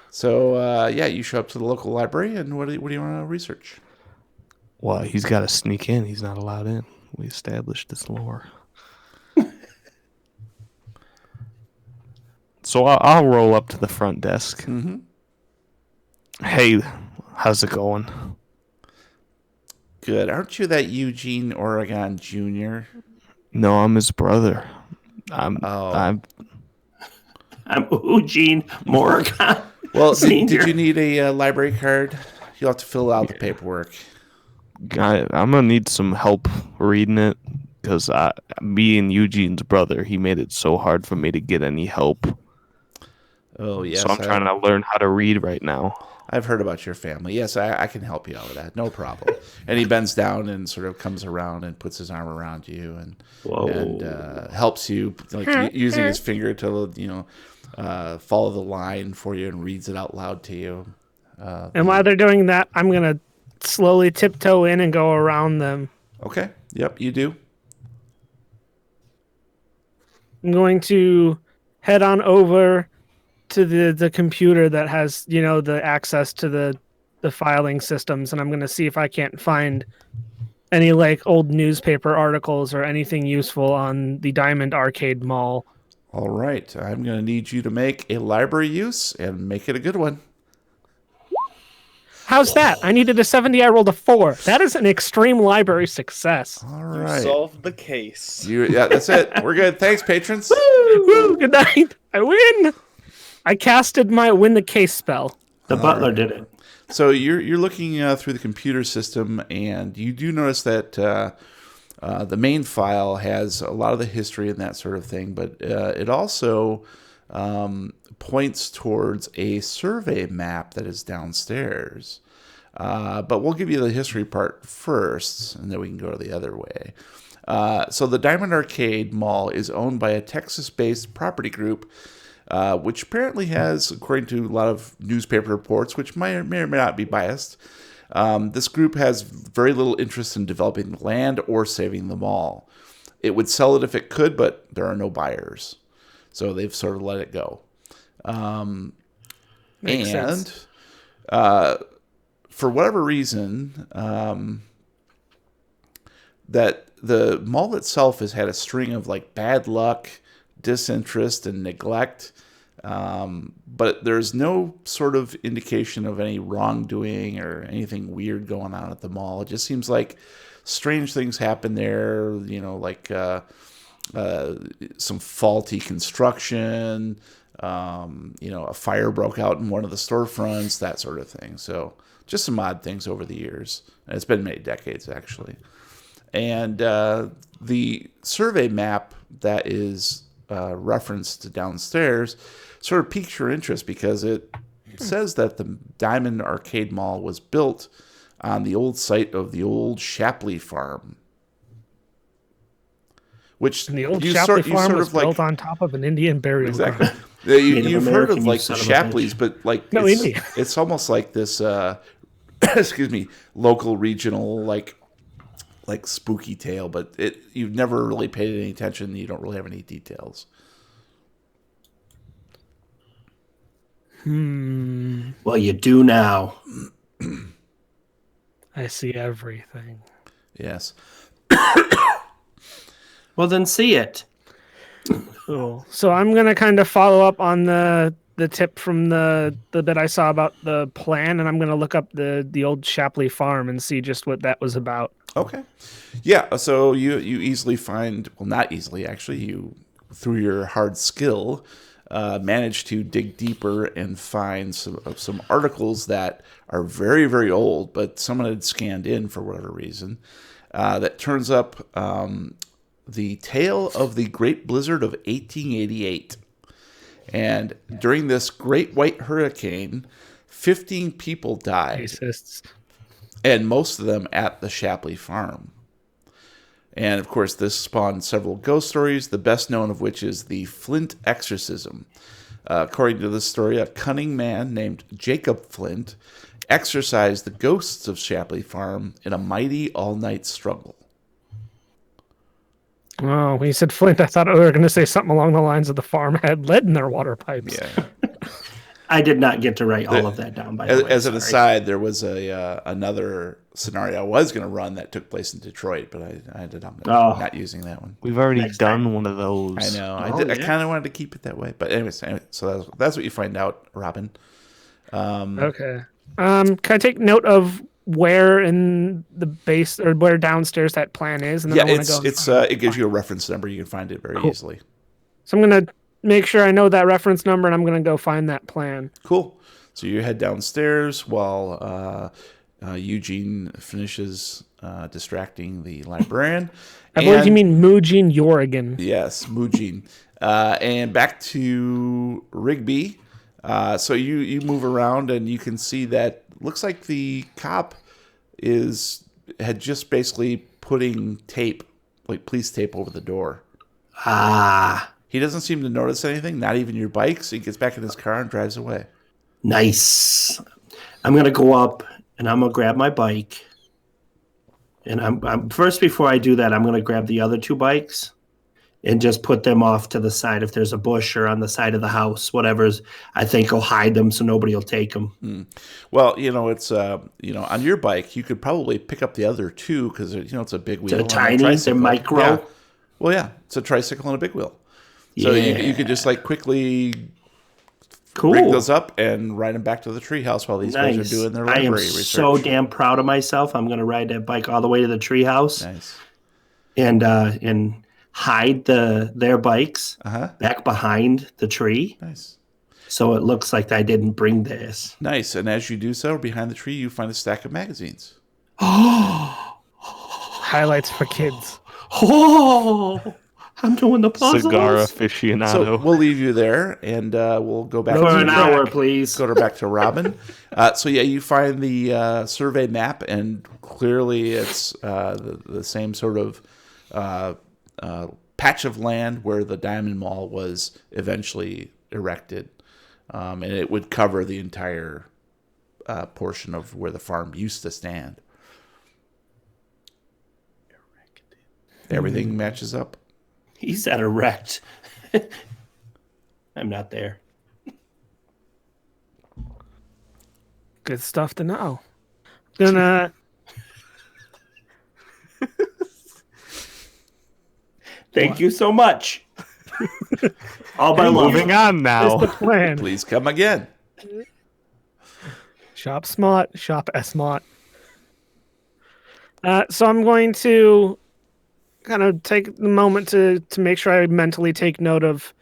So yeah, you show up to the local library, and what do you want to research? Well, he's got to sneak in. He's not allowed in. We established this lore. So I'll roll up to the front desk. Mm-hmm. Hey, how's it going? Good. Aren't you that Eugene Oregon Jr.? No, I'm his brother. I'm I'm Eugene Morgan. Well, Senior. did you need a library card? You'll have to fill out the paperwork. I'm gonna need some help reading it because me and Eugene's brother, he made it so hard for me to get any help. Oh, yes. So I'm trying to learn how to read right now. I've heard about your family. Yes, I can help you out with that. No problem. And he bends down and sort of comes around and puts his arm around you and helps you, like using his finger to, follow the line for you and reads it out loud to you. And while they're doing that, I'm going to slowly tiptoe in and go around them. Okay. Yep, you do. I'm going to head on over to the computer that has, the access to the filing systems, and I'm going to see if I can't find any old newspaper articles or anything useful on the Diamond Arcade Mall. All right. I'm going to need you to make a library use and make it a good one. How's that? I needed a 70. I rolled a 4. That is an extreme library success. All right. Solved the case. Yeah, that's it. We're good. Thanks, patrons. Woo! Good night. I win. I casted my win the case spell. The butler did it. So you're looking through the computer system, and you do notice that the main file has a lot of the history and that sort of thing, but it also points towards a survey map that is downstairs. But we'll give you the history part first, and then we can go the other way. So the Diamond Arcade Mall is owned by a Texas-based property group, which apparently has, according to a lot of newspaper reports, which may or may not be biased, this group has very little interest in developing the land or saving the mall. It would sell it if it could, but there are no buyers. So they've sort of let it go. Makes sense. For whatever reason, that the mall itself has had a string of like bad luck, disinterest, and neglect. But there's no sort of indication of any wrongdoing or anything weird going on at the mall. It just seems like strange things happen there, like some faulty construction, a fire broke out in one of the storefronts, that sort of thing. So just some odd things over the years. And it's been many decades, actually. And the survey map that is referenced downstairs sort of piques your interest because it says that the Diamond Arcade Mall was built on the old site of the old Shapley Farm. Which And the old Shapley farm was built on top of an Indian burial ground. Exactly. You've heard of like the Shapleys, but like No, India. It's almost like this excuse me, local regional like spooky tale, but you've never really paid any attention. You don't really have any details. Well, you do now. I see everything. Yes. Well, then see it. Cool. So I'm gonna kind of follow up on the tip from the bit I saw about the plan, and I'm gonna look up the old Shapley farm and see just what that was about. Okay. Yeah, so you easily find, well, not easily, actually, you, through your hard skill, manage to dig deeper and find some articles that are very, very old, but someone had scanned in for whatever reason, that turns up the tale of the Great Blizzard of 1888. And during this Great White Hurricane, 15 people died. Racists. And most of them at the Shapley farm. And of course, this spawned several ghost stories, the best known of which is the Flint exorcism. According to this story, a cunning man named Jacob Flint exorcised the ghosts of Shapley farm in a mighty all-night struggle. Oh, when you said Flint, I thought we were going to say something along the lines of the farm had lead in their water pipes. Yeah. I did not get to write all of that down, by the way. As an aside, there was another scenario I was going to run that took place in Detroit, but I ended up not using that one. We've already done one of those. I know. Oh, I kind of wanted to keep it that way. But anyways, so that's what you find out, Robin. Okay. Can I take note of where in the base or where downstairs that plan is? And then Yeah, I wanna go it gives you a reference number. You can find it very easily. So I'm going to make sure I know that reference number, and I'm going to go find that plan. Cool. So you head downstairs while Eugene finishes distracting the librarian. I believe you mean Moogene Yorrigan. Yes, Moogene. And back to Rigby. So you move around and you can see that looks like the cop had just basically putting tape, like police tape, over the door. He doesn't seem to notice anything, not even your bikes. He gets back in his car and drives away. Nice. I'm going to go up and I'm going to grab my bike. And I'm first, before I do that, I'm going to grab the other two bikes and just put them off to the side. If there's a bush or on the side of the house, whatever's, I think I'll hide them so nobody will take them. Well, it's on your bike, you could probably pick up the other two because it's a big wheel. They're tiny, they're micro. Yeah. Well, yeah, it's a tricycle and a big wheel. So you could just like quickly rig those up and ride them back to the treehouse while these guys are doing their library research. I am so damn proud of myself. I'm going to ride that bike all the way to the treehouse. Nice. And hide their bikes back behind the tree. Nice. So it looks like I didn't bring this. Nice. And as you do so, behind the tree, you find a stack of magazines. Highlights for kids. Oh, I'm doing the puzzles. Cigar So aficionado. we'll leave you there, and we'll go back For to an hour, please. Go back to Robin. So yeah, you find the survey map, and clearly it's the same sort of patch of land where the Diamond Mall was eventually erected, and it would cover the entire portion of where the farm used to stand. Everything matches up. He said erect. I'm not there. Good stuff to know. Gonna Thank you so much. All by love. Moving on That's the now. plan. Please come again. Shop smart, shop smart. So I'm going to kind of take the moment to make sure I mentally take note of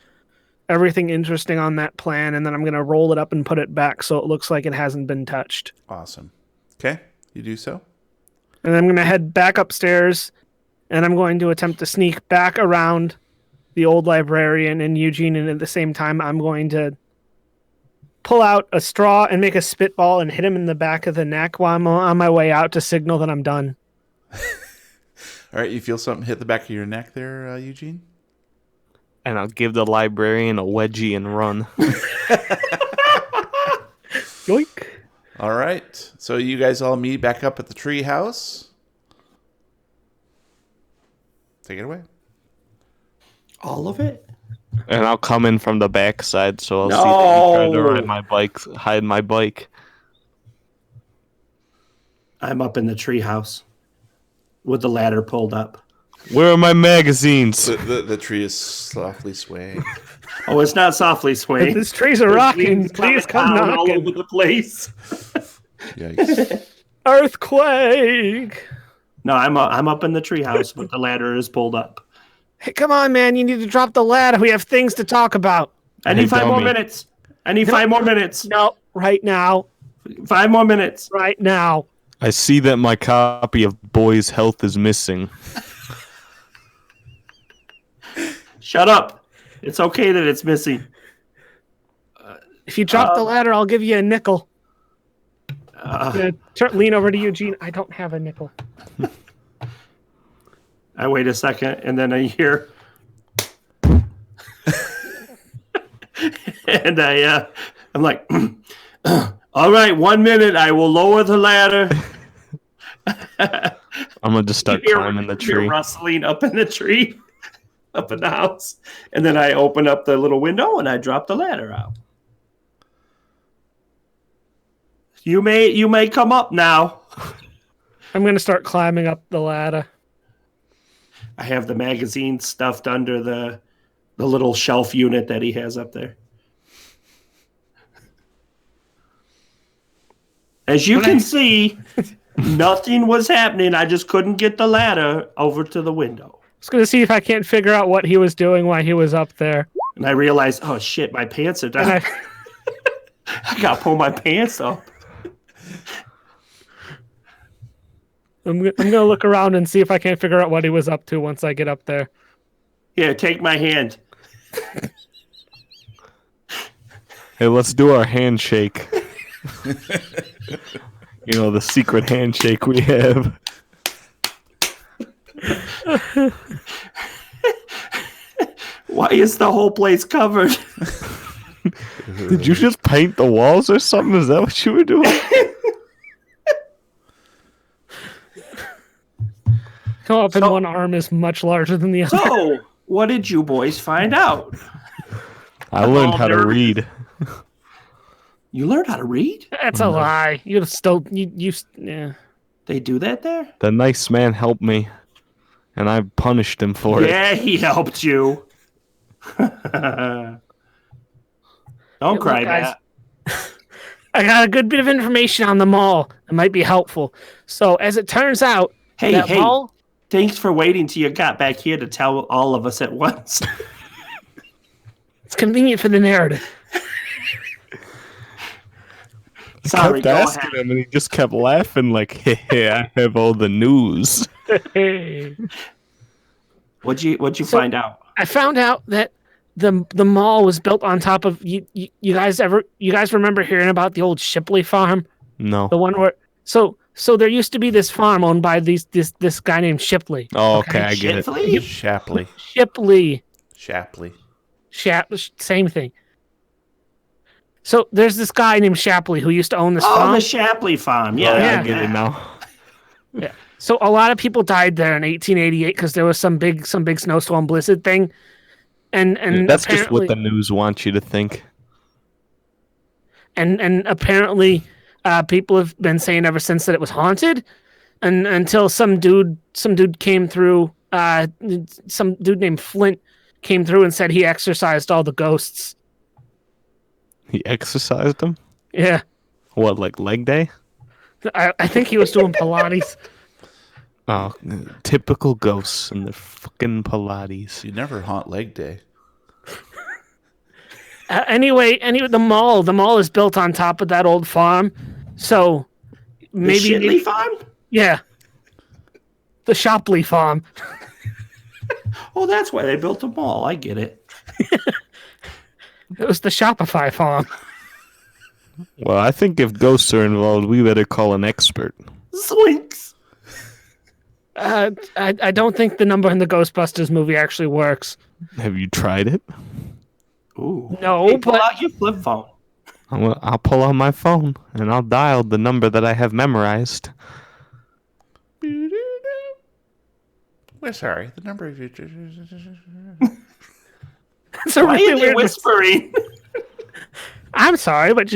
everything interesting on that plan, and then I'm going to roll it up and put it back so it looks like it hasn't been touched. Awesome. Okay, you do so. And then I'm going to head back upstairs, and I'm going to attempt to sneak back around the old librarian and Eugene, and at the same time, I'm going to pull out a straw and make a spitball and hit him in the back of the neck while I'm on my way out to signal that I'm done. All right, you feel something hit the back of your neck there, Eugene? And I'll give the librarian a wedgie and run. Yoink. All right, so you guys all meet back up at the tree house. Take it away. All of it? And I'll come in from the backside, so I'll see that you tried to ride my bike, hide my bike. I'm up in the treehouse with the ladder pulled up. Where are my magazines? The tree is softly swaying. Oh, it's not softly swaying. This trees are rocking. Leaves Please come coming down all knocking. over the place. Yikes. Earthquake. No, I'm up in the treehouse, but the ladder is pulled up. Hey, come on, man. You need to drop the ladder. We have things to talk about. I need Hey, 5 more dummy. minutes. I need 5 more minutes. No, right now. 5 more minutes. Right now. I see that my copy of Boy's Health is missing. Shut up. It's okay that it's missing. If you drop the ladder, I'll give you a nickel. Lean over to Eugene. I don't have a nickel. I wait a second, and then I hear, and I'm like, all right, 1 minute. I will lower the ladder. I'm gonna just start climbing the You're tree. rustling up in the tree, up in the house, and then I open up the little window and I drop the ladder out. You may come up now. I'm going to start climbing up the ladder. I have the magazine stuffed under the little shelf unit that he has up there. As you can see, nothing was happening. I just couldn't get the ladder over to the window. I was going to see if I can't figure out what he was doing while he was up there. And I realized, oh shit, my pants are down. And I got to pull my pants up. I'm going to look around and see if I can't figure out what he was up to once I get up there. Here, take my hand. Hey, let's do our handshake. You know, the secret handshake we have. Why is the whole place covered? Did you just paint the walls or something? Is that what you were doing? Come up and one arm is much larger than the other. So, what did you boys find out? I learned all how to nervous. read. You learned how to read? That's a lie. You still, yeah. They do that there? The nice man helped me, and I punished him for it. Yeah, he helped you. Don't cry, look, guys. Matt. I got a good bit of information on the mall that might be helpful. So, as it turns out, Hey, that mall, thanks for waiting till you got back here to tell all of us at once. it's convenient for the narrative. Sorry, kept go asking ahead. him, and he just kept laughing like, "Hey, I have all the news." What'd you So- find out? I found out that the mall was built on top of you guys remember hearing about the old Shipley farm? No. The one where so there used to be this farm owned by this guy named Shipley. Oh, okay, I get it. Shipley? Shapley. Shipley. Same thing. So there's this guy named Shapley who used to own this Oh, farm. the Shapley farm. Yeah, Yeah, I get it now. Yeah. So a lot of people died there in 1888 because there was some big snowstorm blizzard thing, and That's just what apparently- the news wants you to think. and apparently people have been saying ever since that it was haunted, and until some dude came through, some dude named Flint came through and said he exorcised all the ghosts. He exercised him. Yeah, What, like leg day? I think he was doing Pilates. Oh, typical ghosts and their fucking Pilates. You never haunt leg day. Anyway, the mall is built on top of that old farm, so the maybe Shipley farm. yeah, the Shopley farm. Oh, that's why they built a mall. I get it. It was the Shopify farm. Well, I think if ghosts are involved, we better call an expert. Swinks. I don't think the number in the Ghostbusters movie actually works. Have you tried it? Ooh. No, Hey, pull but out your flip phone. I'll pull out my phone and I'll dial the number that I have memorized. We're sorry. The number of you. it's a Why really are they weird. whispering? I'm sorry, but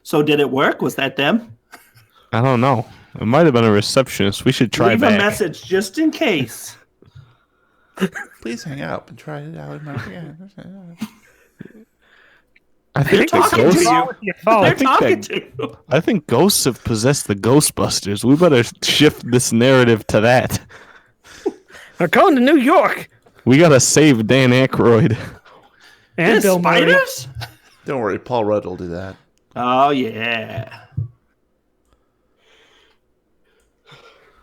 So did it work? Was that them? I don't know. It might have been a receptionist. We should try Leave back. a message just in case. Please hang up and try it out. I think the talking to ghosts. you. Oh, They're think talking that- to you. I think ghosts have possessed the Ghostbusters. We better shift this narrative to that. we're going to New York. We gotta save Dan Aykroyd. And There's Bill Murray. spiders? Don't worry, Paul Rudd will do that. Oh, yeah.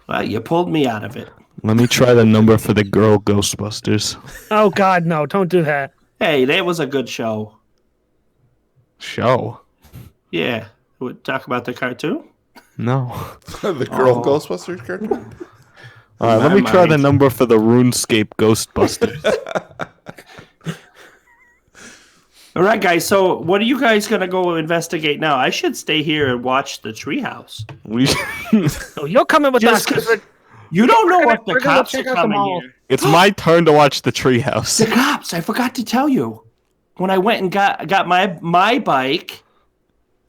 Well, you pulled me out of it. Let me try the number for the girl Ghostbusters. Oh God, no! Don't do that. Hey, that was a good show. Show? Yeah. We'll talk about the cartoon? No. The girl Ghostbusters cartoon? All right, let My me try the mind. number for the RuneScape Ghostbusters. All right, guys. So, what are you guys going to go investigate now? I should stay here and watch the treehouse. we So you're coming with Just us because 'cause you don't know what the we're gonna cops check are out the coming mall. here. It's my turn to watch the treehouse. The cops. I forgot to tell you. When I went and got my bike,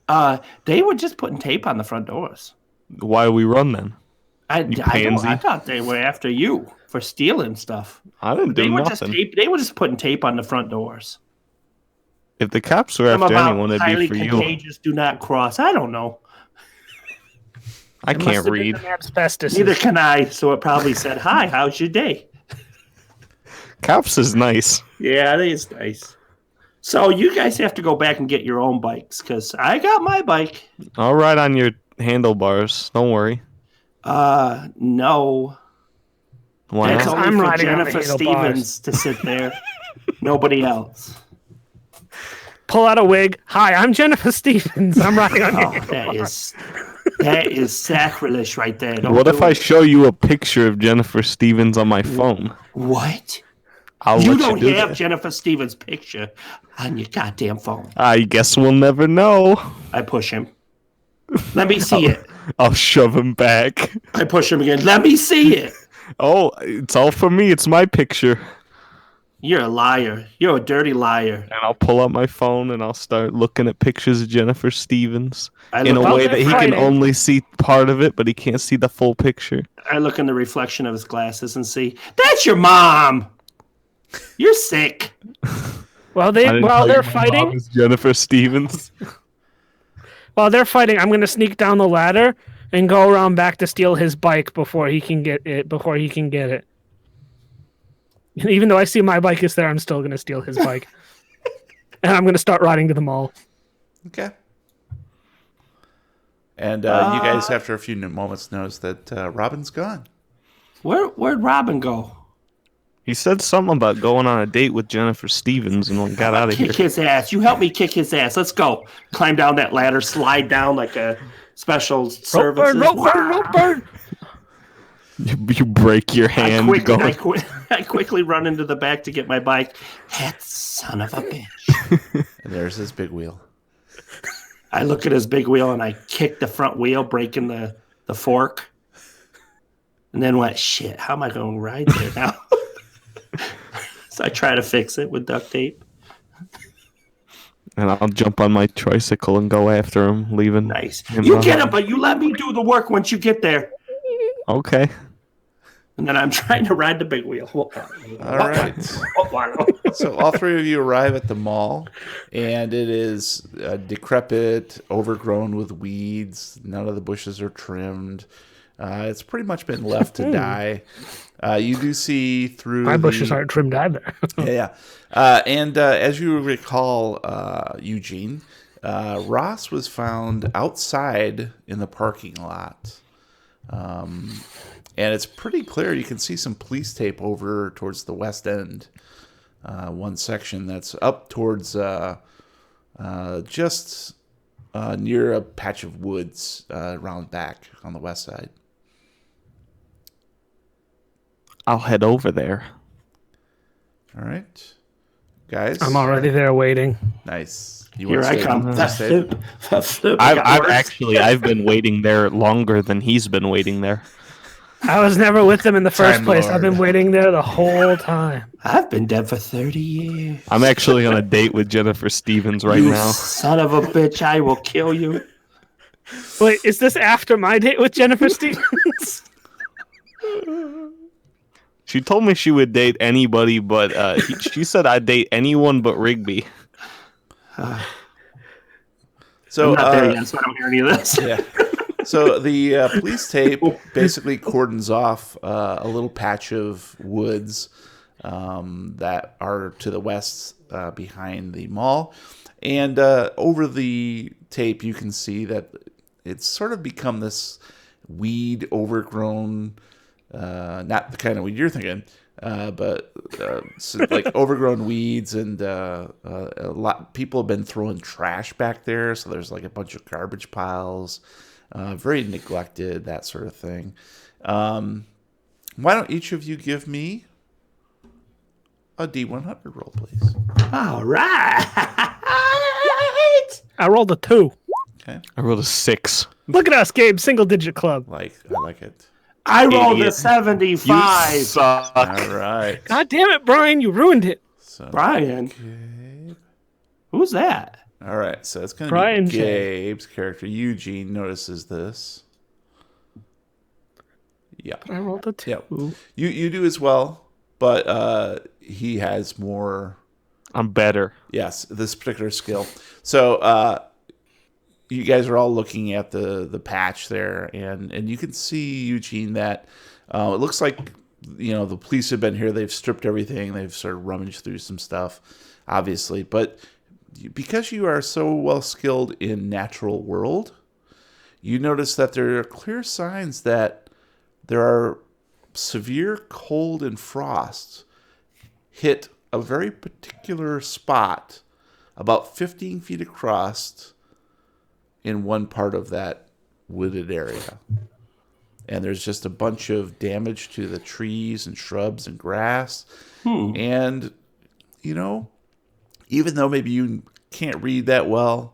they were just putting tape on the front doors. Why we run then? I pansy. thought they were after you for stealing stuff. I didn't do They were nothing. they were just putting tape on the front doors. If the cops were Some after about anyone, it'd highly be for you. contagious, do not cross. I don't know. I It must can't have been read. the asbestos. Neither can I. So it probably said, "Hi, how's your day?" Cops is nice. Yeah, I think it's nice. So you guys have to go back and get your own bikes because I got my bike. I'll ride on your handlebars. Don't worry. No. Why That's not? only I'm for riding on the Jennifer handlebars. Stevens to sit there. Nobody else. Pull out a wig. Hi, I'm Jennifer Stevens. I'm riding on Oh, your that is sacrilege right there. Don't What do if I it. show you a picture of Jennifer Stevens on my phone? What? I'll You let don't do have that. Jennifer Stevens' picture on your goddamn phone. I guess we'll never know. I push him. Let me see it. I'll shove him back. I push him again. Let me see it. Oh, it's all for me. It's my picture. You're a liar. You're a dirty liar. And I'll pull out my phone and I'll start looking at pictures of Jennifer Stevens I in a look, way that he can fighting. only see part of it, but he can't see the full picture. I look in the reflection of his glasses and see, that's your mom. You're sick. While I didn't tell they're you my mom fighting, is Jennifer Stevens. I'm gonna sneak down the ladder and go around back to steal his bike before he can get it. Even though I see my bike is there, I'm still gonna steal his bike. And I'm going to start riding to the mall. Okay. And you guys, after a few moments, notice that Robin's gone. Where'd Robin go? He said something about going on a date with Jennifer Stevens and got out of here. Kick his ass. You help me kick his ass. Let's go. Climb down that ladder, slide down like a special service. Rope burn. You break your hand. I quickly run into the back to get my bike. That son of a bitch. And there's his big wheel. I look at his big wheel and I kick the front wheel, breaking the fork. And then went, shit, how am I going to ride there now? So I try to fix it with duct tape. And I'll jump on my tricycle and go after him, leaving. Nice. You get him, but you let me do the work once you get there. Okay. And then I'm trying to ride the big wheel. All right. So all three of you arrive at the mall, and it is decrepit, overgrown with weeds. None of the bushes are trimmed. It's pretty much been left to die. You do see through My bushes aren't trimmed either. Yeah. And as you recall, Eugene, Ross was found outside in the parking lot. And it's pretty clear. You can see some police tape over towards the west end. One section that's up towards just near a patch of woods around back on the west side. I'll head over there. All right. Guys. I'm already there waiting. Nice. Here I come. I've been waiting there longer than he's been waiting there. I was never with them in the first Time place. Lord. I've been waiting there the whole time. I've been dead for 30 years. I'm actually on a date with Jennifer Stevens right You now. son of a bitch, I will kill you. Wait, is this after my date with Jennifer Stevens? She told me she would date anybody, but she said I'd date anyone but Rigby. So, I'm not there yet, so I don't hear any of this. yeah. So the police tape basically cordons off a little patch of woods that are to the west behind the mall. And over the tape, you can see that it's sort of become this weed overgrown, not the kind of weed you're thinking, but like overgrown weeds, and a lot people have been throwing trash back there. So there's like a bunch of garbage piles. Very neglected, that sort of thing. Why don't each of you give me a D100 roll, please? All right. I rolled a 2. Okay. I rolled a 6. Look at us, Gabe. Single digit club. I like it. I rolled a Idiot. 75. You suck. All right. God damn it, Brian. You ruined it. So, Brian. Gabe. Who's that? All right, so it's going to Brian be J. Gabe's character. Eugene notices this. Yeah. I rolled a 2. Yeah. You do as well, but he has more. I'm better. Yes, this particular skill. So you guys are all looking at the patch there, and you can see, Eugene, that it looks like the police have been here. They've stripped everything. They've sort of rummaged through some stuff, obviously, but because you are so well skilled in natural world, you notice that there are clear signs that there are severe cold and frost hit a very particular spot about 15 feet across in one part of that wooded area. And there's just a bunch of damage to the trees and shrubs and grass. And, even though maybe you can't read that well,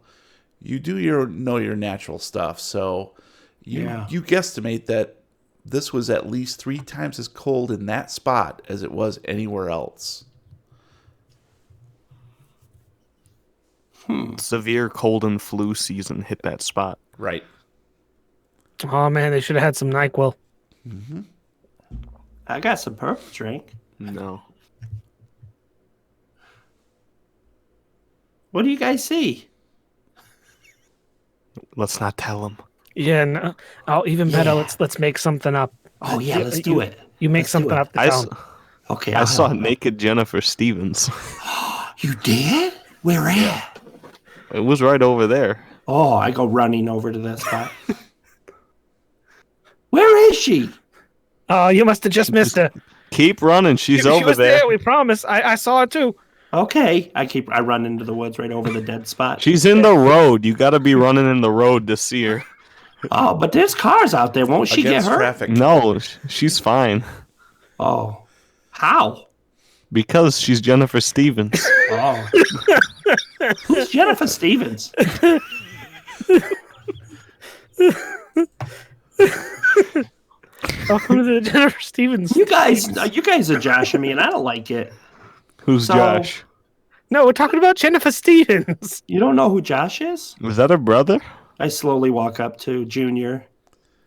you do know your natural stuff. So you guesstimate that this was at least 3 times as cold in that spot as it was anywhere else. Severe cold and flu season hit that spot. Right. Oh, man. They should have had some NyQuil. I got some purple drink. No. What do you guys see? Let's not tell him. Yeah, no. Oh, even better. Let's make something up. Oh, yeah, let's do it. You make Let's do something it. up. To tell 'em. Okay. I saw naked Jennifer Stevens. You did? Where at? It was right over there. Oh, I go running over to that spot. Where is she? Oh, you must have just missed her. Keep running. She's She over was there. there. We promise. I saw her too. Okay, I run into the woods right over the dead spot. She's in the road. You got to be running in the road to see her. Oh, but there's cars out there. Won't she get Against hurt? traffic. No, she's fine Oh, how? because she's Jennifer Stevens. Oh, who's Jennifer Stevens? Welcome to the Jennifer Stevens. You guys are joshing me, and I don't like it. Who's So- Josh? No, we're talking about Jennifer Stevens. You don't know who Josh is? Was that her brother? I slowly walk up to Junior.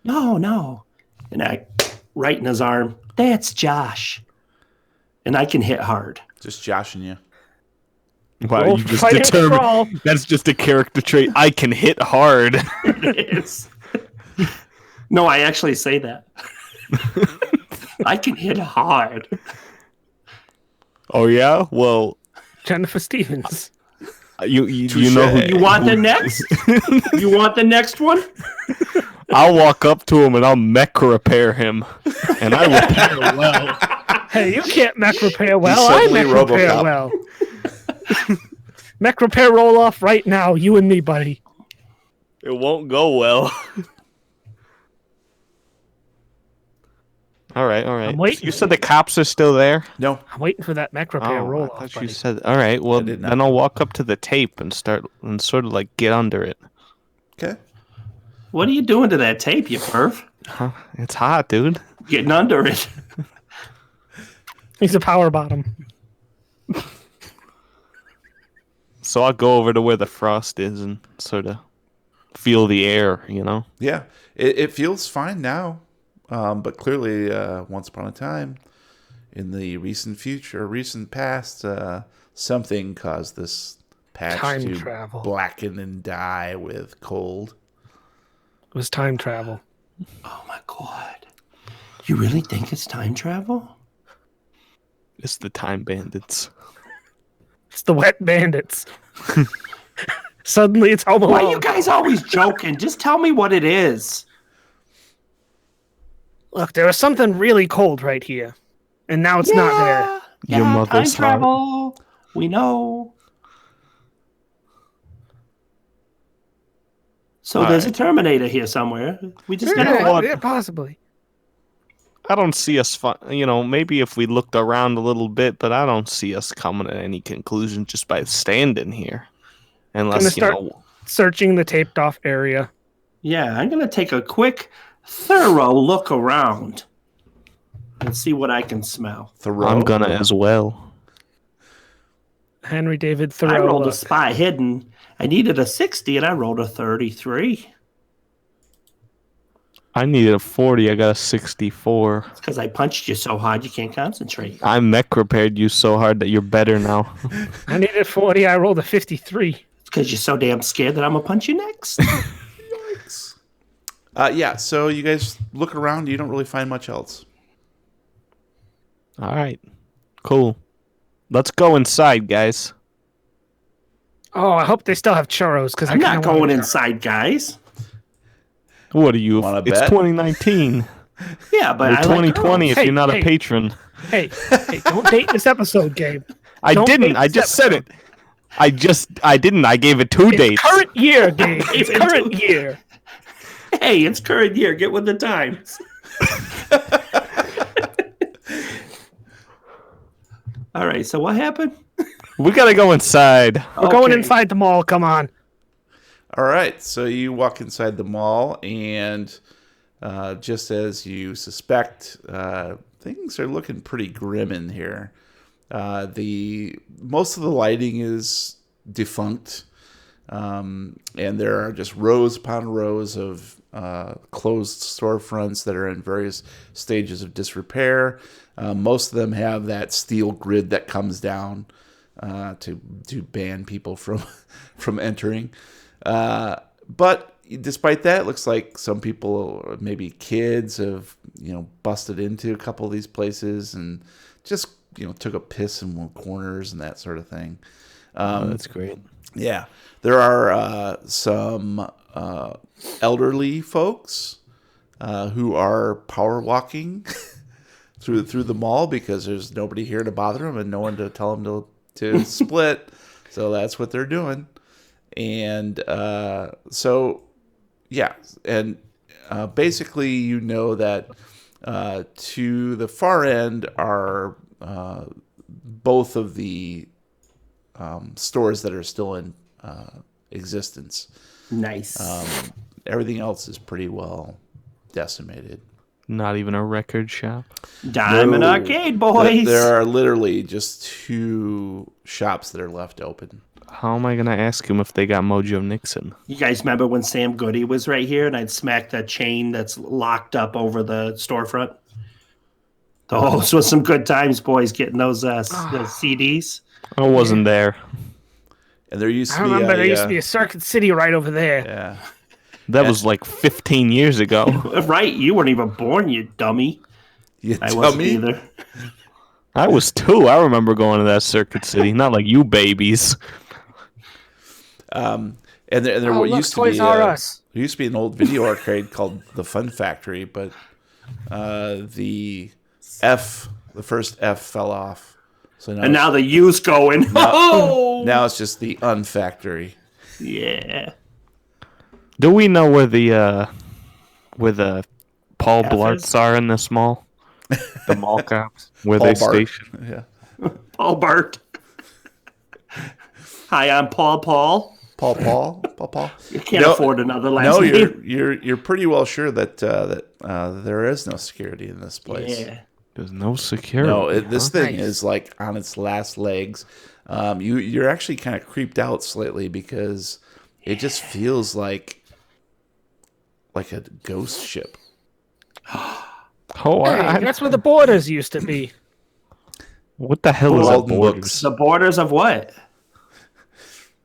No. And I right in his arm. That's Josh. And I can hit hard. Just joshing you. Wow, Roll you just fight and crawl. determined that's just a character trait. I can hit hard. It is. No, I actually say that. I can hit hard. Oh yeah? Well, Jennifer Stevens. you know who You want the next? You want the next one? I'll walk up to him and I'll mech repair him. And I repair well. Hey, you can't mech repair well. I suddenly mech repair RoboCop. well. Mech repair roll off right now. You and me, buddy. It won't go well. All right. I'm waiting. You said the cops are still there? No. I'm waiting for that mech repair Oh, roll I off, thought you buddy. said. All right. Well, I did not. then I'll walk up to the tape and start and sort of like get under it. Okay. What are you doing to that tape, you perv? Huh? It's hot, dude. Getting under it. He's a power bottom. So I'll go over to where the frost is and sort of feel the air. Yeah. It feels fine now. But clearly, once upon a time, in the recent past, something caused this patch Time to travel. blacken and die with cold. It was time travel. Oh my god. You really think it's time travel? It's the time bandits. It's the wet bandits. Suddenly it's Home Why Alone. are you guys always joking? Just tell me what it is. Look, there was something really cold right here. And now it's not there. Your time mother's heart. travel. We know. So there's a Terminator here somewhere. We just know what? Yeah, possibly. I don't see us, maybe if we looked around a little bit, but I don't see us coming to any conclusion just by standing here. Unless, start- Searching the taped off area. Yeah, I'm gonna take a quick, thorough look around and see what I can smell. Thoreau. I'm gonna as well. Henry David I Thoreau. rolled a look. spy hidden. I needed a 60 and I rolled a 33. I needed a 40. I got a 64. It's because I punched you so hard you can't concentrate. I mech repaired you so hard that you're better now. I needed 40. I rolled a 53. It's because you're so damn scared that I'm gonna punch you next. Yeah, so you guys look around. You don't really find much else. All right. Cool. Let's go inside, guys. Oh, I hope they still have churros because I'm not going inside, guys. What are you? Wanna It's bet? 2019 Yeah, but or I like 2020 girls. if you're not Hey, a patron. Hey, don't date this episode, Gabe. I Don't didn't. date I this just said it. episode. I didn't. I gave it 2 It's dates. current year, Gabe. It's Even current two- year. Hey, it's current year. Get with the times. All right, so what happened? We gotta go inside. We're going Okay. inside the mall. Come on. All right, so you walk inside the mall, and just as you suspect, things are looking pretty grim in here. Most of the lighting is defunct, and there are just rows upon rows of closed storefronts that are in various stages of disrepair. Most of them have that steel grid that comes down to ban people from entering. But despite that, it looks like some people, maybe kids, have busted into a couple of these places and just took a piss in corners and that sort of thing. That's great. Yeah, there are some elderly folks who are power walking through the mall because there's nobody here to bother them and no one to tell them to split. So that's what they're doing. And so, yeah, and basically, you know that to the far end are both of the stores that are still in existence. Nice. Everything else is pretty well decimated. Not even a record shop. Diamond No. Arcade, boys. There are literally just 2 shops that are left open. How am I gonna ask him if they got Mojo Nixon? You guys remember when Sam Goody was right here and I'd smack that chain that's locked up over the storefront? Those were some good times, boys, getting those CDs. I wasn't there. And there used to I be remember there used to be a Circuit City right over there. yeah. That was like 15 years ago. Right, you weren't even born, you dummy. You I tell wasn't me. either. I was 2. I remember going to that Circuit City. Not like you babies. And there Oh, what look, used to Toys be R Us. there used to be an old video arcade called the Fun Factory, but the first F fell off. So And now the U's going. Oh! now it's just the Unfactory. Yeah. Do we know where the Paul F Blarts is? are in this mall? The mall cops? Where Paul they Bart. station? Yeah. Paul Bart. Hi, I'm Paul. Paul. You can't No, afford another last No, name. you're pretty well sure that there is no security in this place. Yeah. There's no security. No, this huh? thing Nice. is like on its last legs. You're actually kind of creeped out slightly because it just feels like a ghost ship. Oh, Hey, that's where the borders used to be. what the hell is that Walden borders? Books. The borders of what?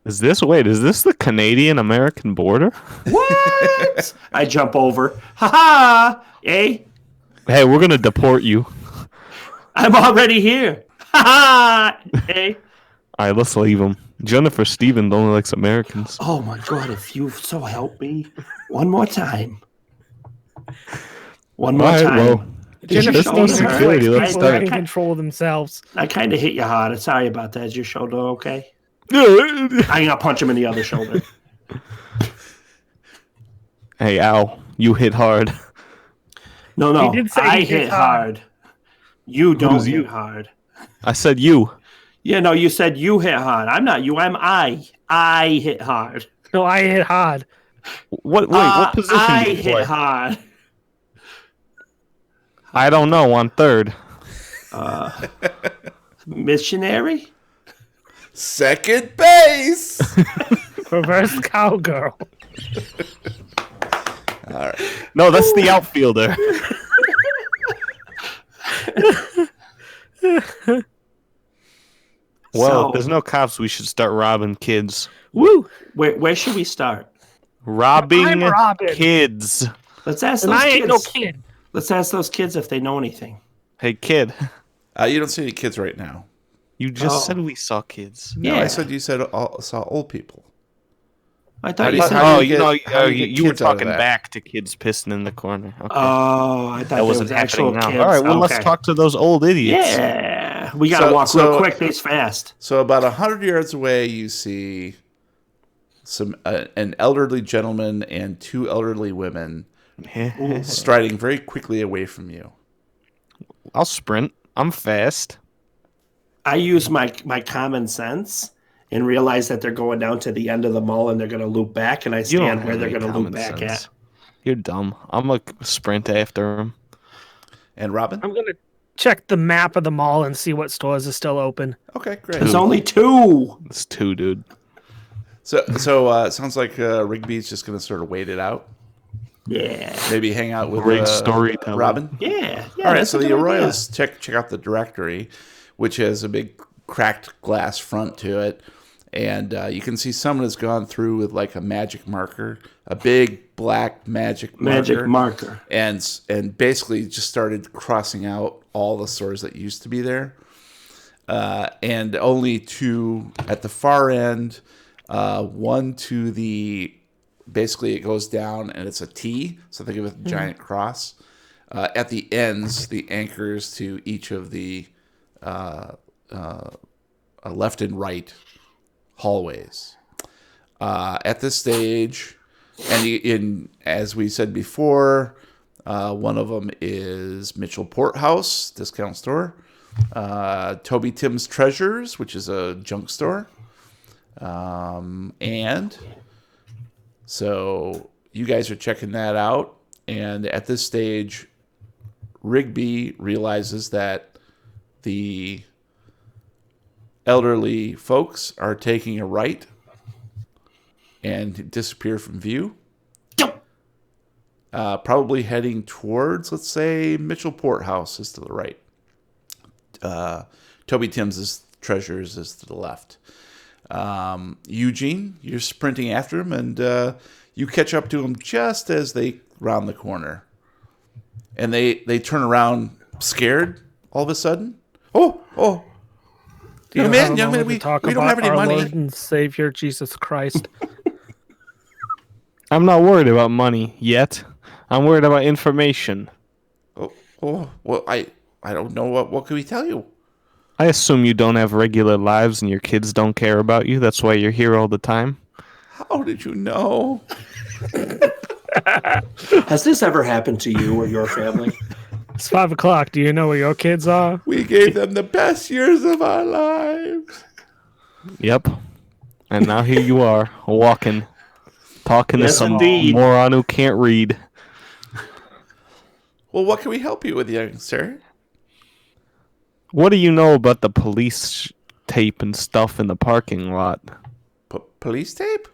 Is this the Canadian-American border? What? I jump over. Ha ha! Eh? Hey, we're gonna deport you. I'm already here. Ha ha! Eh? All right, let's leave him. Jennifer Stevens only likes Americans. Oh my god, if you so help me. One more time. One more All right, time. well, Jennifer there's no Stevens security. likes Let's people that start. can control themselves. I kind of hit you hard. Sorry about that. Is your shoulder okay? I'm gonna punch him in the other shoulder. Hey, ow! You hit hard. No. He did say I he hit hit hard. You don't Who's hit you? hard. I said you. Yeah, no, you said you hit hard. I'm not you. I'm I. I hit hard. No, I hit hard. What? Wait, what position I do you hit play? hard. I don't know. On third. Missionary? Second base. Reverse cowgirl. All right. No, that's the outfielder. Well, So- if there's no cops, we should start robbing kids. Woo! Where should we start? Robbing I'm Robin. kids. Let's ask And those I ain't kids. no kid. Let's ask those kids if they know anything. Hey, kid. You don't see any kids right now. You just Oh. said we saw kids. No, Yeah. I said you saw old people. I How thought do you you- said. how Oh, do you get- how do you get you were kids out of talking that? back to kids pissing in the corner. Okay. Oh, I thought that there wasn't was actual happening now. kids. All right, well, let's Okay. talk to those old idiots. Yeah, we gotta So- walk so- real quick. These fast. So about 100 yards away, you see an elderly gentleman and 2 elderly women striding very quickly away from you. I'll sprint. I'm fast. I use my common sense and realize that they're going down to the end of the mall and they're gonna loop back, and I You don't stand have where they're any gonna common loop back sense. at. You're dumb. I'm gonna sprint after him. And Robin? I'm gonna check the map of the mall and see what stores are still open. Okay, great. There's only 2. It's 2, dude. So it sounds like Rigby's just going to sort of wait it out. Yeah, Maybe hang out with Great storytelling. Robin. yeah. All right, that's so a the good idea. Arroyos check out the directory, which has a big cracked glass front to it, and you can see someone has gone through with like a magic marker, a big black magic marker. and basically just started crossing out all the stores that used to be there. and only two at the far end. One to the, basically it goes down and it's a T, so think of it with a giant cross. At the ends, the anchors to each of the left and right hallways. At this stage, and as we said before, one of them is Mitchell Porthouse discount store, Toby Tim's Treasures, which is a junk store, and so you guys are checking that out. And at this stage, Rigby realizes that the elderly folks are taking a right and disappear from view. Probably heading towards, let's say, Mitchell Porthouse is to the right. Toby Tim's Treasures is to the left. Eugene, you're sprinting after him, and you catch up to him just as they round the corner. And they turn around scared all of a sudden. Oh. Young man, we don't have any money. Lord and Savior Jesus Christ. I'm not worried about money yet. I'm worried about information. Well, I don't know. What can we tell you? I assume you don't have regular lives and your kids don't care about you. That's why you're here all the time. How did you know? Has this ever happened to you or your family? It's 5 o'clock. Do you know where your kids are? We gave them the best years of our lives. Yep. And now here you are, walking, talking to Yes, some indeed. moron who can't read. Well, what can we help you with, young sir? What do you know about the police tape and stuff in the parking lot? Police tape?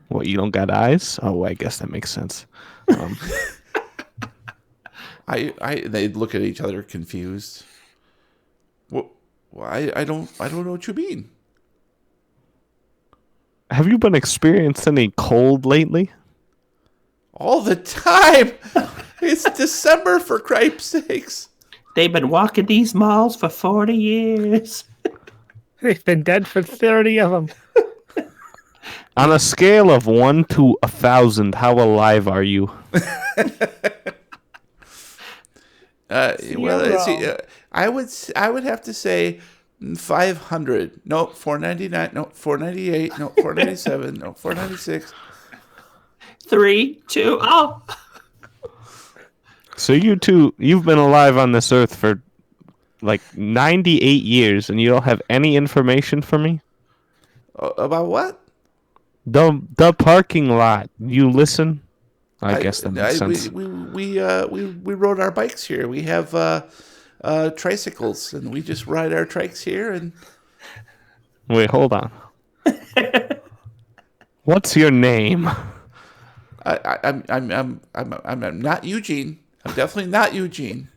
What, you don't got eyes? Oh, I guess that makes sense. They look at each other confused. Well, I don't know what you mean. Have you been experiencing any cold lately? All the time. It's December, for cripe's sakes. They've been walking these malls for 40 years. They've been dead for 30 of them. On a scale of 1 to 1,000, how alive are you? I would have to say 500. No, 499. No, 498. No, 497. No, 496. 3, 2, oh. So you two, you've been alive on this earth for like 98 years, and you don't have any information for me? About what? The parking lot. You listen? I guess that makes sense. We rode our bikes here. We have tricycles, and we just ride our trikes here. And Wait, hold on. What's your name? I'm not Eugene. I'm definitely not Eugene.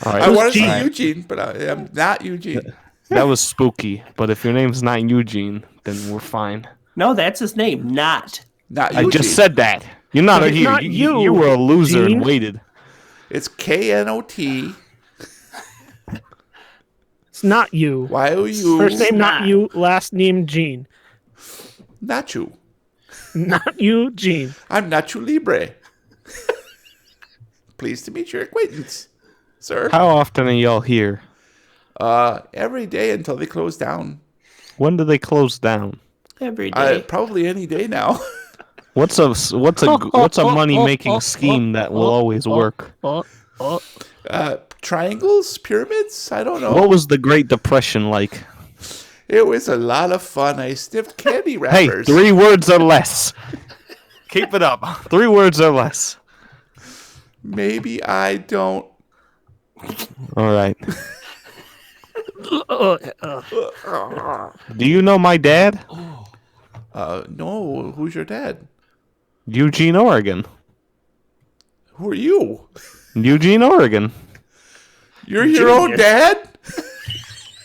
All right, I want to say Eugene, but I am not Eugene. that was spooky. But if your name's not Eugene, then we're fine. No, that's his name, not. Not I Eugene. just said that. You're not It's here. not You were a loser Gene. and waited. It's Knot. It's not you. You? First name not you, last name Gene. Not you. Not you, Gene. I'm Nacho Libre. Pleased to meet your acquaintance, sir. How often are y'all here? Every day until they close down. When do they close down? Every day. Probably any day now. What's a money making scheme that will always work? Triangles, pyramids. I don't know. What was the Great Depression like? It was a lot of fun. I sniffed candy Hey, wrappers. 3 words or less. Keep it up. 3 words or less. Maybe I don't. All right. Do you know my dad? No. Who's your dad? Eugene, Oregon. Who are you? Eugene, Oregon. You're your own dad?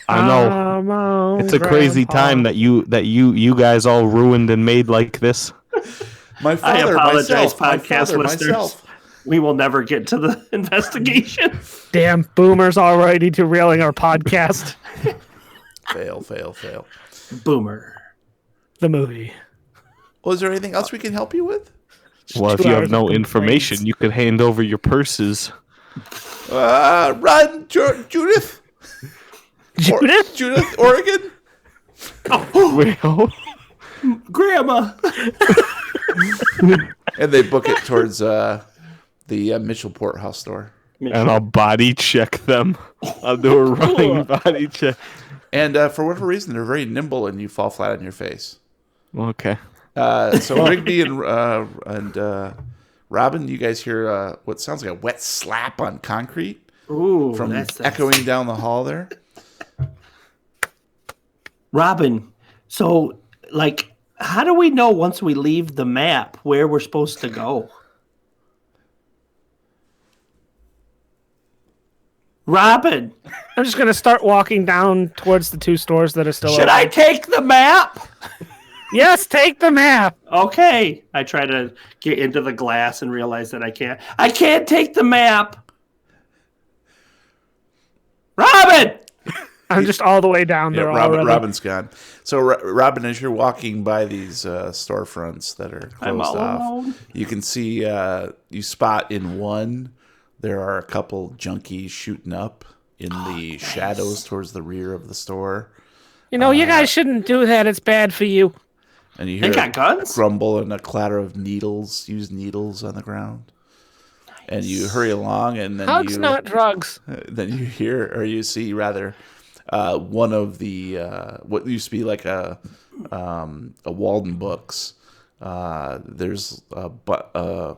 I know. It's a crazy time that you guys all ruined and made like this. My father, apologize, myself. My podcast father, listeners. myself. We will never get to the investigation. Damn boomers already derailing our podcast. Fail. Boomer. The movie. Well, is there anything else we can help you with? Well, if 2 you have hours no of information, complaints. you could hand over your purses. Run, Judith. Judith? Judith, Oregon. Well, Grandma. And they book it towards the Mitchellport House store. and I'll body check them. I'll do a running body check. And for whatever reason, they're very nimble, and you fall flat on your face. Okay. So Rigby and Robin, you guys hear what sounds like a wet slap on concrete Ooh, from that's echoing down the hall there. Robin, so, like, how do we know once we leave the map where we're supposed to go? Robin, I'm just gonna start walking down towards the 2 stores that are still should open. I take the map? Yes, take the map. Okay. I try to get into the glass and realize that I can't. I can't take the map. Robin! I'm just all the way down Yeah, there already. Robin's gone. So, Robin, as you're walking by these storefronts that are I'm closed all off, alone. you can see you spot in one there are a couple junkies shooting up in the shadows towards the rear of the store, You know, you guys shouldn't do that. It's bad for you. and you They hear got a guns? grumble and a clatter of used needles on the ground. And you hurry along, and then Hugs, not drugs. then you hear, or you see rather, one of the what used to be like a Walden Books. There's a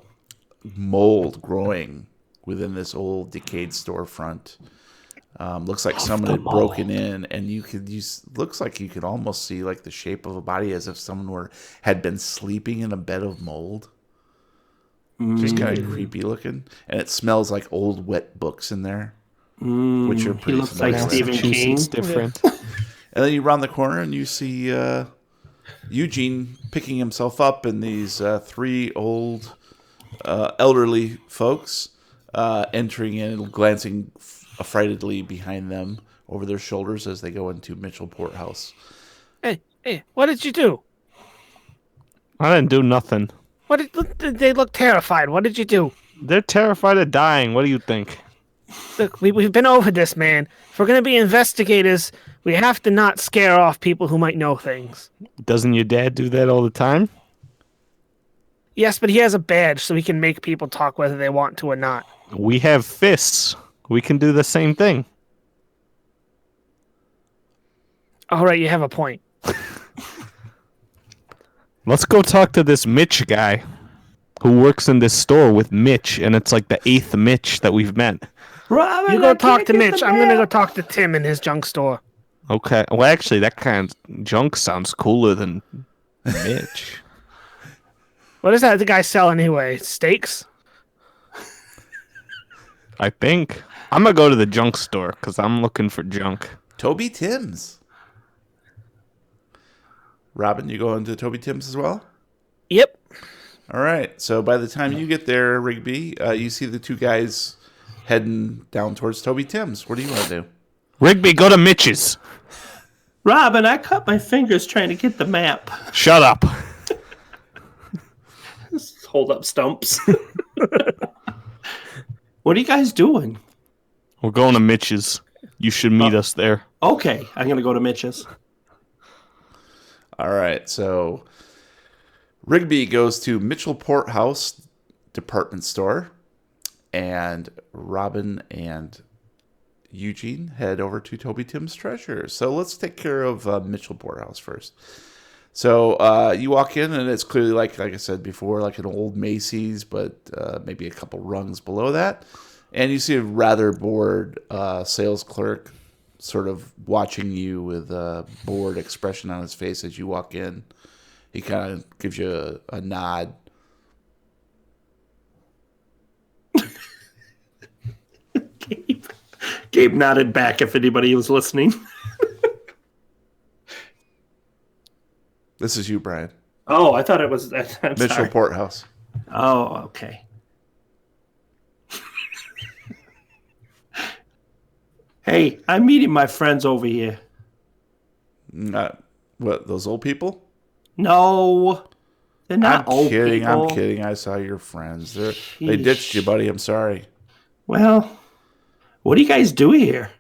mold growing within this old decayed storefront. Looks like someone had broken in, and looks like you could almost see like the shape of a body, as if someone had been sleeping in a bed of mold. Just kind of creepy looking, and it smells like old wet books in there, which are He pretty looks like familiar. Stephen King. Massachusetts different. And then you round the corner and you see Eugene picking himself up, and these 3 old elderly folks entering in and glancing affrightedly behind them over their shoulders as they go into Mitchellport House. Hey, what did you do? I didn't do nothing. They look terrified. What did you do? They're terrified of dying. What do you think? Look, we've been over this, man. If we're gonna be investigators, we have to not scare off people who might know things. Doesn't your dad do that all the time? Yes, but he has a badge, so he can make people talk whether they want to or not. We have fists. We can do the same thing. All right, you have a point. Let's go talk to this Mitch guy who works in this store with Mitch, and it's like the 8th Mitch that we've met. Robin, You I go talk can't to get Mitch. the I'm gonna go map. talk to Tim in his junk store. Okay. Well, actually, that kind of junk sounds cooler than Mitch. What does that the guy sell anyway? Steaks? I think. I'm going to go to the junk store because I'm looking for junk. Toby Timms. Robin, you go into Toby Timms as well? Yep. All right. So by the time you get there, Rigby, you see the 2 guys heading down towards Toby Timms. What do you want to do? Rigby, go to Mitch's. Robin, I cut my fingers trying to get the map. Shut up. Just hold up stumps. What are you guys doing? We're going to Mitch's. You should meet us there. Okay, I'm going to go to Mitch's. All right. So Rigby goes to Mitchellport House department store, and Robin and Eugene head over to Toby Tim's Treasure. So let's take care of Mitchellport House first. So you walk in, and it's clearly like I said before, like an old Macy's, but maybe a couple rungs below that. And you see a rather bored sales clerk sort of watching you with a bored expression on his face as you walk in. He kind of gives you a nod. Gabe nodded back if anybody was listening. This is you, Brian. Oh, I thought it was... I'm sorry. Mitchellport House. Oh, okay. Hey, I'm meeting my friends over here. What, those old people? No, they're not I'm old kidding. people. I'm kidding. I saw your friends. They ditched you, buddy. I'm sorry. Well, what do you guys do here?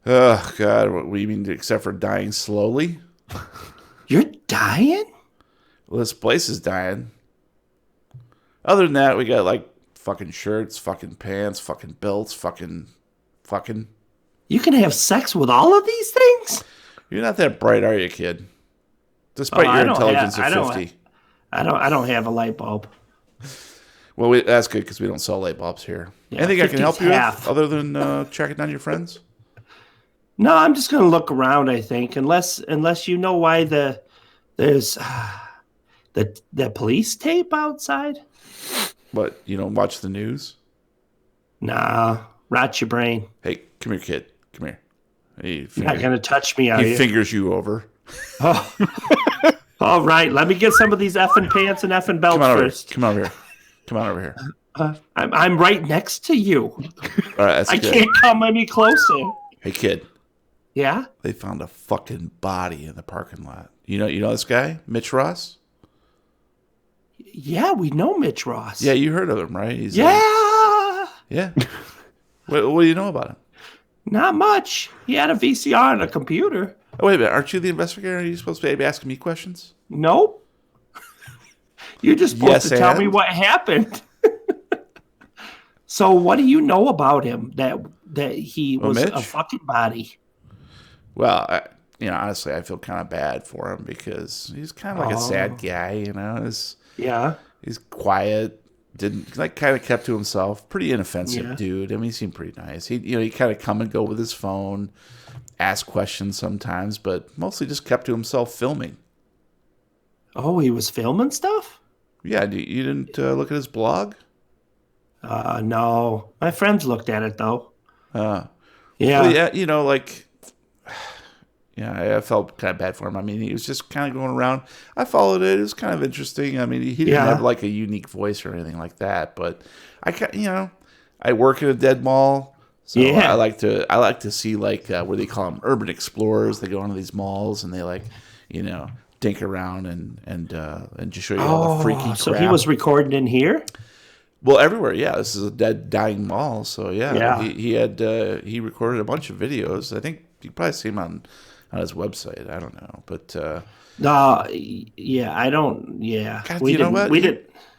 Oh, God. What do you mean, except for dying slowly? You're dying? Well, this place is dying. Other than that, we got like fucking shirts, fucking pants, fucking belts, fucking. You can have sex with all of these things? You're not that bright, are you, kid? Despite your intelligence of 50. I don't have a light bulb. Well, that's good because we don't sell light bulbs here. Yeah, Anything I can help you half. with other than tracking down your friends? No, I'm just gonna look around. I think unless you know why there's the police tape outside. What, you don't watch the news? Nah, rot your brain. Hey, come here, kid. Come here. You're not gonna touch me, are he you? fingers you over. Oh. All right, let me get some of these effing pants and effing belts first. Come on over here. Come on over here. I'm right next to you. All right, that's I good. can't come any closer. Hey, kid. Yeah? They found a fucking body in the parking lot. You know this guy, Mitch Ross? Yeah, we know Mitch Ross. Yeah, you heard of him, right? Yeah. What do you know about him? Not much. He had a VCR and a computer. Oh, wait a minute. Aren't you the investigator? Are you supposed to be asking me questions? Nope. You're just supposed to tell me what happened. So what do you know about him that he was Mitch? a fucking body? Well, honestly, I feel kind of bad for him because he's kind of like a sad guy, Yeah. He's quiet, kind of kept to himself. Pretty inoffensive dude. I mean, he seemed pretty nice. He kind of come and go with his phone, ask questions sometimes, but mostly just kept to himself filming. Oh, he was filming stuff? Yeah, you didn't look at his blog? No. My friends looked at it, though. Yeah. Yeah. Well, I felt kind of bad for him. I mean, he was just kind of going around. I followed it. It was kind of interesting. I mean, he didn't have like a unique voice or anything like that. But I work at a dead mall, so I like to see like what they call them, urban explorers. They go into these malls and they dink around and just show you all the freaky crap. So he was recording in here? Well, everywhere. Yeah, this is a dying mall. So he recorded a bunch of videos. I think you probably see him on his website. I don't know, but I don't. Yeah, God, you know what?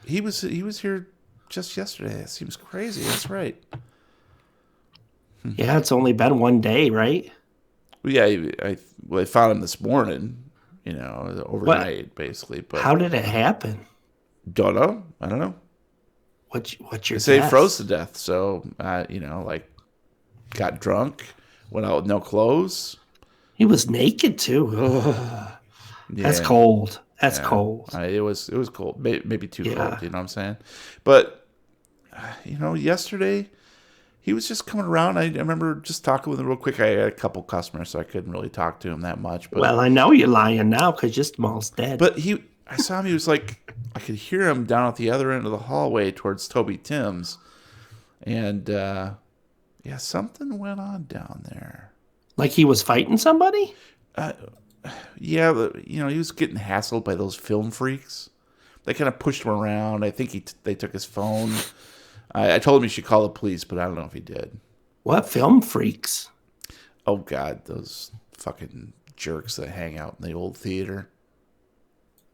He was here just yesterday. That seems crazy. That's right. Yeah, it's only been one day, right? Well, yeah, I found him this morning. Overnight, basically. But how did it happen? Don't know. I don't know. What's your? They say he guess? froze to death. So got drunk, went out with no clothes. He was naked too. Yeah. That's cold. That's cold. It was cold. Maybe too cold. You know what I'm saying? But yesterday he was just coming around. I remember just talking with him real quick. I had a couple customers, so I couldn't really talk to him that much. But, well, I know you're lying now because your mall's dead. But I saw him. He was like, I could hear him down at the other end of the hallway towards Toby Tim's, and something went on down there. Like he was fighting somebody? He was getting hassled by those film freaks. They kind of pushed him around. I think they took his phone. I told him he should call the police, but I don't know if he did. What film freaks? Oh, God, those fucking jerks that hang out in the old theater.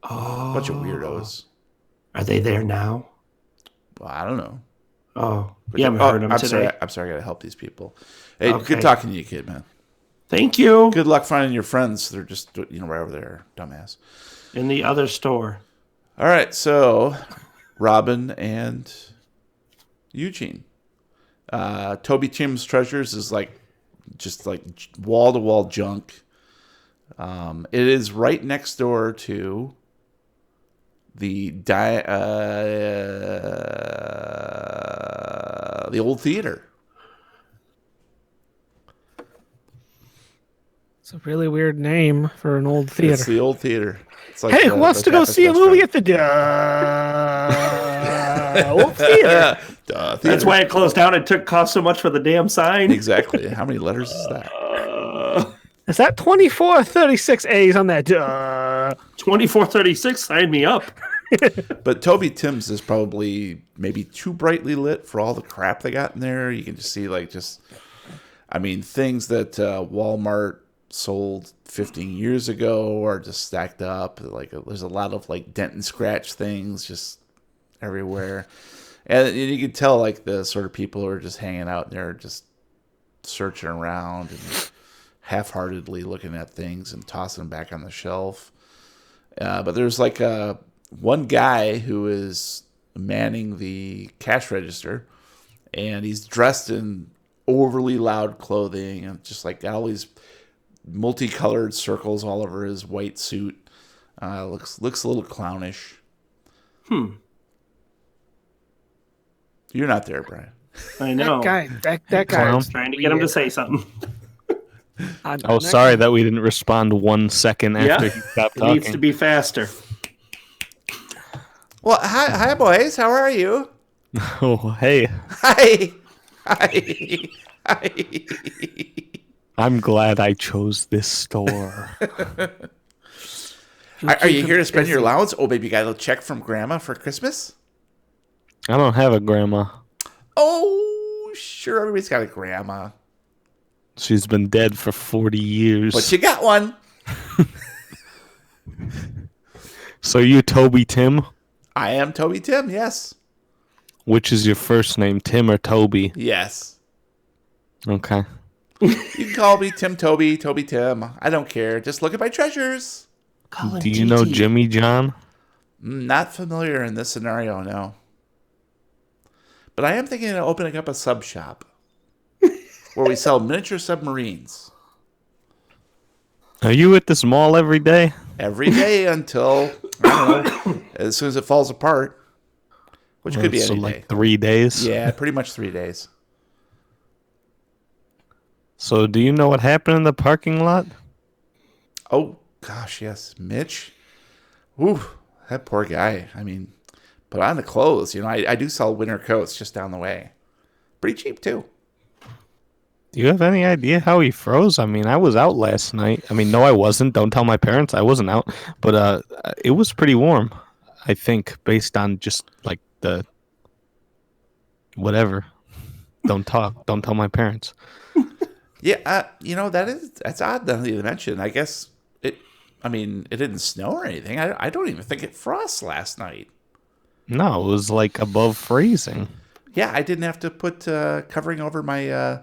Oh. Bunch of weirdos. Are they there now? Well, I don't know. Oh, you haven't heard them today? I'm sorry, I got to help these people. Hey, Okay. Good talking to you, kid, man. Thank you. Good luck finding your friends. They're just, right over there, dumbass. In the other store. All right, so Robin and Eugene. Toby Tim's Treasures is just wall-to-wall junk. It is right next door to the old theater. It's a really weird name for an old theater. It's the old theater. It's Hey, who wants to go see a movie at the Theater. Duh, That's theater. why it closed down. It cost so much for the damn sign. Exactly. How many letters is that? Is that 24 36 A's on that? 2436, sign me up. But Toby Tim's is probably maybe too brightly lit for all the crap they got in there. You can just see things that Walmart sold 15 years ago are just stacked up. There's a lot of dent and scratch things just everywhere. And you can tell the sort of people who are just hanging out there just searching around and half-heartedly looking at things and tossing them back on the shelf. But there's one guy who is manning the cash register, and he's dressed in overly loud clothing and just got all these multicolored circles all over his white suit. Looks a little clownish. You're not there, Brian. I know. That guy. Clown. I was trying to get him to say something. Oh, sorry that we didn't respond 1 second after he stopped It talking. needs to be faster. Well, hi, boys. How are you? Oh, hey. Hi. I'm glad I chose this store. Are you here to spend your allowance? Oh, baby, you got a check from Grandma for Christmas? I don't have a grandma. Oh, sure. Everybody's got a grandma. She's been dead for 40 years. But you got one. So you Toby Tim? I am Toby Tim, yes. Which is your first name, Tim or Toby? Yes. Okay. You can call me Tim Toby, Toby Tim. I don't care. Just look at my treasures. Do you know Jimmy John? Not familiar in this scenario, no. But I am thinking of opening up a sub shop where we sell miniature submarines. Are you at this mall every day? Every day until, I don't know, as soon as it falls apart. Which could be any day. 3 days? Yeah, pretty much 3 days. So do you know what happened in the parking lot? Oh, gosh, yes. Mitch. Ooh, that poor guy. Put on the clothes. I do sell winter coats just down the way. Pretty cheap, too. Do you have any idea how he froze? I was out last night. No, I wasn't. Don't tell my parents. I wasn't out. But it was pretty warm, I think, based on just the whatever. Don't talk. Don't tell my parents. Yeah, that's odd that you mentioned. I guess it didn't snow or anything. I don't even think it frost last night. No, it was above freezing. Yeah, I didn't have to put covering over my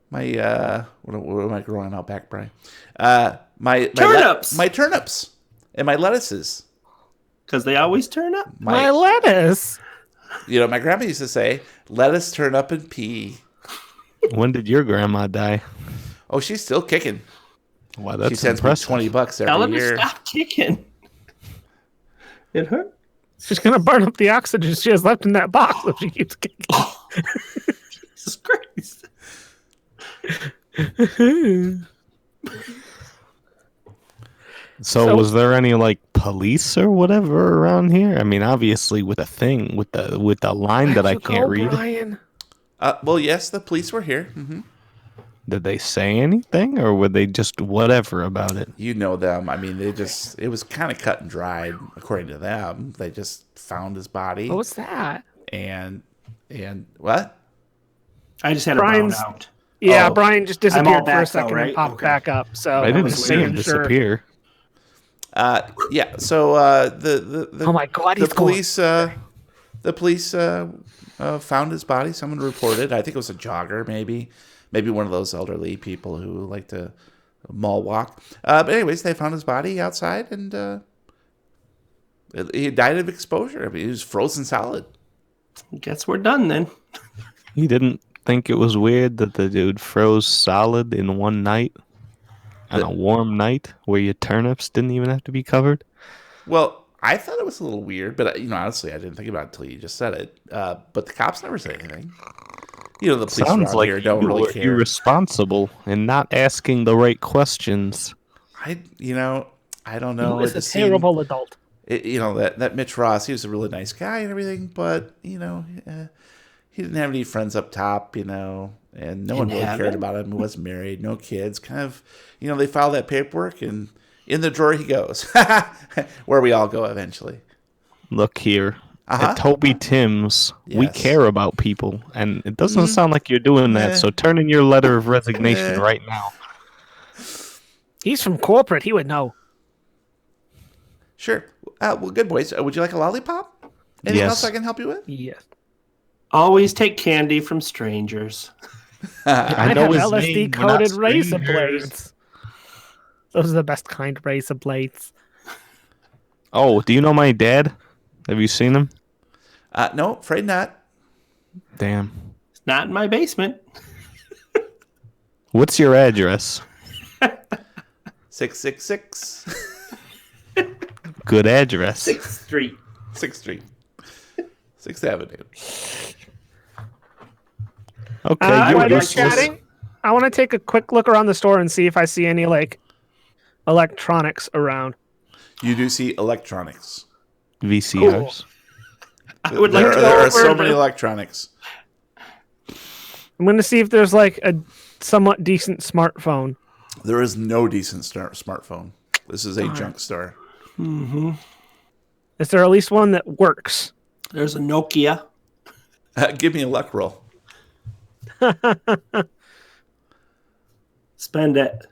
what am I growing out back, Brian? My Turnips. My turnips and my lettuces. Because they always turn up. My lettuce. My grandma used to say, lettuce, turnip, and pea. When did your grandma die? Oh, she's still kicking. Wow, that's she sends impressive. me $20 Tell every him year. to stop kicking. It hurt. She's gonna burn up the oxygen she has left in that box if she keeps kicking. Jesus Christ. So was there any police or whatever around here? Obviously with a thing with the line that I can't read. Brian? Well, yes, the police were here. Mm-hmm. Did they say anything, or were they just whatever about it? You know them. It was kind of cut and dried, according to them. They just found his body. What was that? And what? I just had a brown out. Yeah, Oh. Brian just I'm all disappeared for a back second though, right? and popped Okay. back up. So I didn't was see him making sure. disappear. Yeah. So the Oh my God, the he's going. police found his body. Someone reported. I think it was a jogger, maybe one of those elderly people who like to mall walk. But anyways, they found his body outside, and he died of exposure. He was frozen solid. Guess we're done then. You didn't think it was weird that the dude froze solid in one night? On a warm night where your turnips didn't even have to be covered? Well, I thought it was a little weird, but honestly, I didn't think about it until you just said it. But the cops never said anything. The police Sounds around like here don't you really were care. irresponsible and not asking the right questions. I don't know. He was a terrible adult. that Mitch Ross, he was a really nice guy and everything, but he didn't have any friends up top, and no one really cared about him. He wasn't married, no kids. Kind of, they filed that paperwork, and in the drawer he goes, where we all go eventually. Look here. At Toby Tim's, we Yes. care about people, and it doesn't sound like you're doing that, so turn in your letter of resignation right now. He's from corporate. He would know. Sure. Well, good boys. Would you like a lollipop? Anything else I can help you with? Yes. Always take candy from strangers. I I'd know have his LSD name, we're not coated razor strangers. blades. Those are the best kind of razor blades. Oh, do you know my dad? Have you seen him? No, afraid not. Damn. It's not in my basement. What's your address? 666 Good address. 6th Street. 6th Street. 6th Avenue. Okay, While you're they're useless. chatting, I want to take a quick look around the store and see if I see any electronics around. You do see electronics. VCRs. I would like There to go are over so many the- electronics. I'm going to see if there's a somewhat decent smartphone. There is no decent smartphone. This is a junk store. Is there at least one that works? There's a Nokia. Give me a luck roll. Spend it.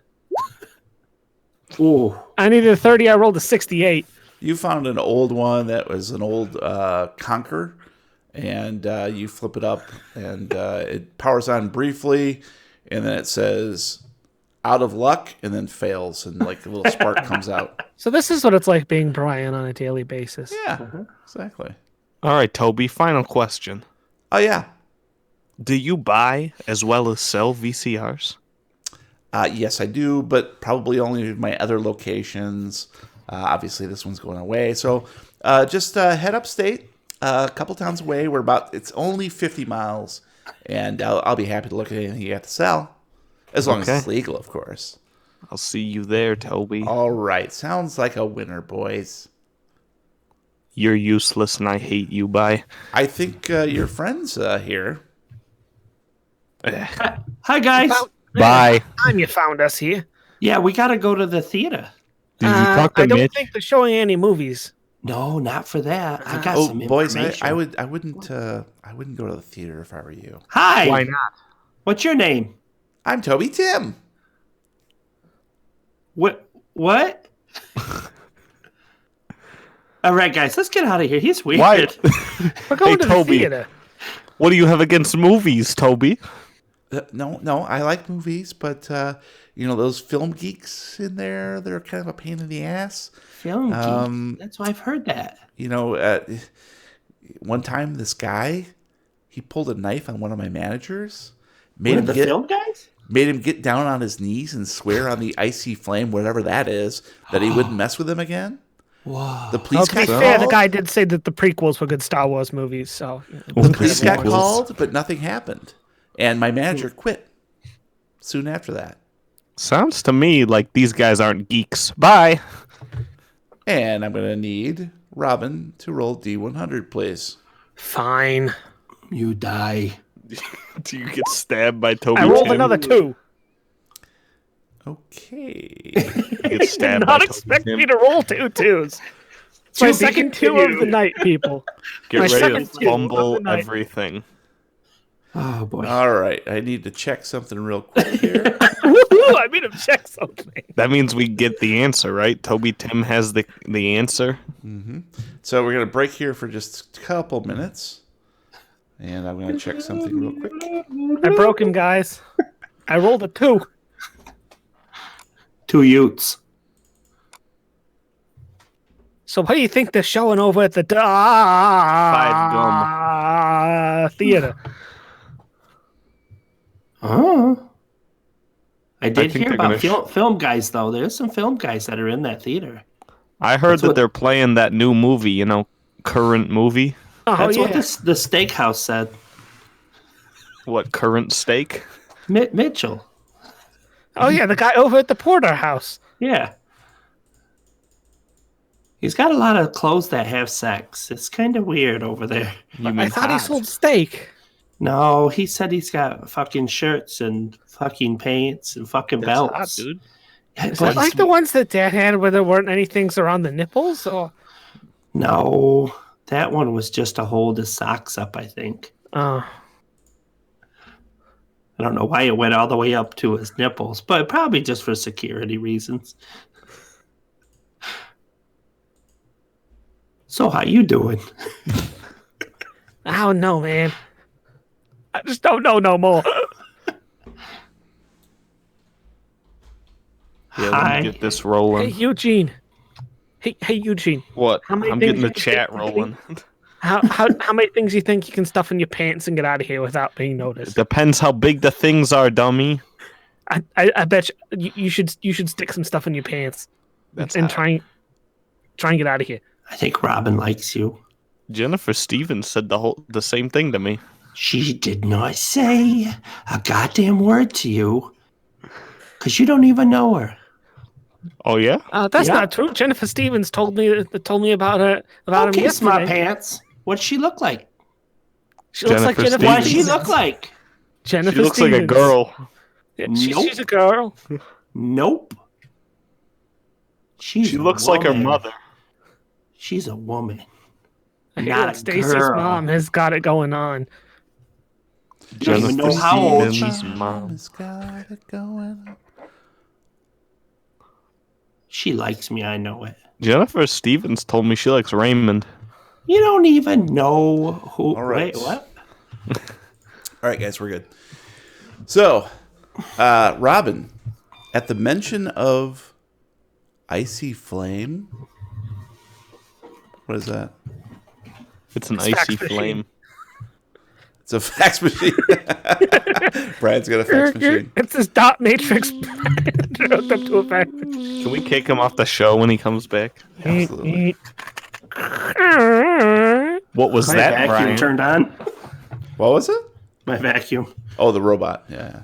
Ooh. I needed a 30. I rolled a 68. You found an old one that was an old Conquer, and you flip it up, and it powers on briefly, and then it says out of luck, and then fails, and like a little spark comes out. So this is what it's like being Brian on a daily basis. Yeah, exactly. All right, Toby, final question. Oh, yeah. Do you buy as well as sell VCRs? Yes, I do, but probably only at my other locations. Obviously, this one's going away. So just head upstate, a couple towns away. It's only 50 miles, and I'll be happy to look at anything you have to sell. As long as it's legal, of course. I'll see you there, Toby. All right. Sounds like a winner, boys. You're useless and I hate you, bye. I think your friend's here. Hi, guys. Bye. Time you found us here. Yeah, we got to go to the theater. Did you talk to I don't Mitch? think they're showing any movies. No, not for that. I got Oh, some boys, information. I wouldn't go to the theater if I were you. Hi. Why not? What's your name? I'm Toby Tim. What? All right, guys, let's get out of here. He's weird. Why? We're going Hey, to Toby. the theater. What do you have against movies, Toby? No, I like movies, but those film geeks in there, they're kind of a pain in the ass. Film geek. That's why I've heard that. One time this guy, he pulled a knife on one of my managers, One of the film guys? made him get down on his knees and swear on the icy flame, whatever that is, that he wouldn't mess with him again. Whoa. The Well, police to be got fair, the called. guy did say that the prequels were good Star Wars movies, so The police got Prequels. called, but nothing happened. And my manager quit soon after that. Sounds to me like these guys aren't geeks. Bye. And I'm going to need Robin to roll D100, please. fine. You die. Do you get stabbed by Toby I rolled Tim? another 2. Okay. You get stabbed Did by not Toby expect Tim? me to roll 2 2s. It's my second 2 of the night, people. Get my ready to second two of fumble the night. everything. Oh, boy. All right. I need to check something real quick here. Woohoo! I made him check something. That means we get the answer, right? Toby Tim has the answer. So we're going to break here for just a couple minutes. And I'm going to check something real quick. I broke him, guys. I rolled a 2. 2 Utes. So what do you think they're showing over at the theater? Oh. I did think hear they're about gonna film guys, though. There's some film guys that are in that theater. I heard That's that what- they're playing that new movie, current movie. Oh, That's yeah. what the steakhouse said. What, current steak? Mitchell. Oh, yeah, the guy over at the Porter house. Yeah. He's got a lot of clothes that have sex. It's kind of weird over there. You I mean thought he hot? sold steak. No, he said he's got fucking shirts and fucking pants and fucking That's hot, belts. dude. Yeah, Is but it like the ones that Dad had where there weren't any things around the nipples? Or No, that one was just to hold his socks up, I think. oh, I don't know why it went all the way up to his nipples, but probably just for security reasons. So how you doing? I don't know, man. I just don't know no more. Yeah, let Hi. me get this Hey, rolling. Eugene. Hey, Eugene. What? How many I'm things getting the you chat think- rolling. How many things you think you can stuff in your pants and get out of here without being It noticed? depends how big the things are, dummy. I bet you should stick some stuff in your pants That's and hot. try and get out of here. I think Robin likes you. Jennifer Stevens said the same thing to me. She did not say a goddamn word to you because you don't even know her. Oh yeah? That's Yeah. not true. Jennifer Stevens told me about him Okay, yesterday. smart pants. What'd she look like? She looks like Jennifer Jennifer What'd she Stevens. look like? Jennifer She looks like a Stevens. girl. Yeah, Nope. she's a girl. Nope. She's She a looks like her woman. mother. She's a woman. I hear Not that a Stacy's girl. mom has got it going on. You don't even know how old Stevens' she- mom. Has got it going up. She likes me, I know it. Jennifer Stevens told me she likes Raymond. You don't even know who. All right. Wait, what? All right, guys, we're good. So, Robin, at the mention of icy flame, what is that? It's an It's fax icy machine. flame. It's a fax machine. Brian's got a fax machine. It's this dot matrix hooked up to a fax machine. Can we kick him off the show when he comes back? Absolutely. What was My that, vacuum Brian? turned on. What was it? My vacuum. Oh, the robot. Yeah.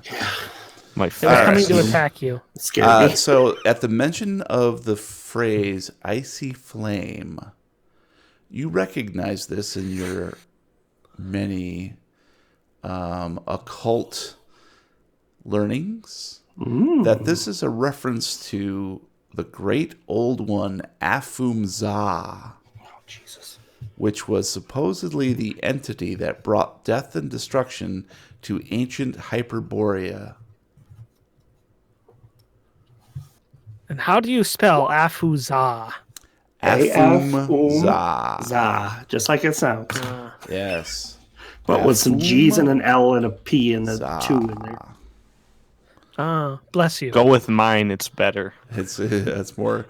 My It was All right. coming to attack you. It scared me. So, at the mention of the phrase icy flame, you recognize this in your many occult learnings, that this is a reference to the great old one, Afum-Za, Jesus. which was supposedly the entity that brought death and destruction to ancient Hyperborea. Oh. And how do you spell Afuzah? Afum-Za. Za, just like it sounds. Yes. But with some G's and an L and a P and a Za. 2 in there. Bless you. Go with mine. It's better. It's more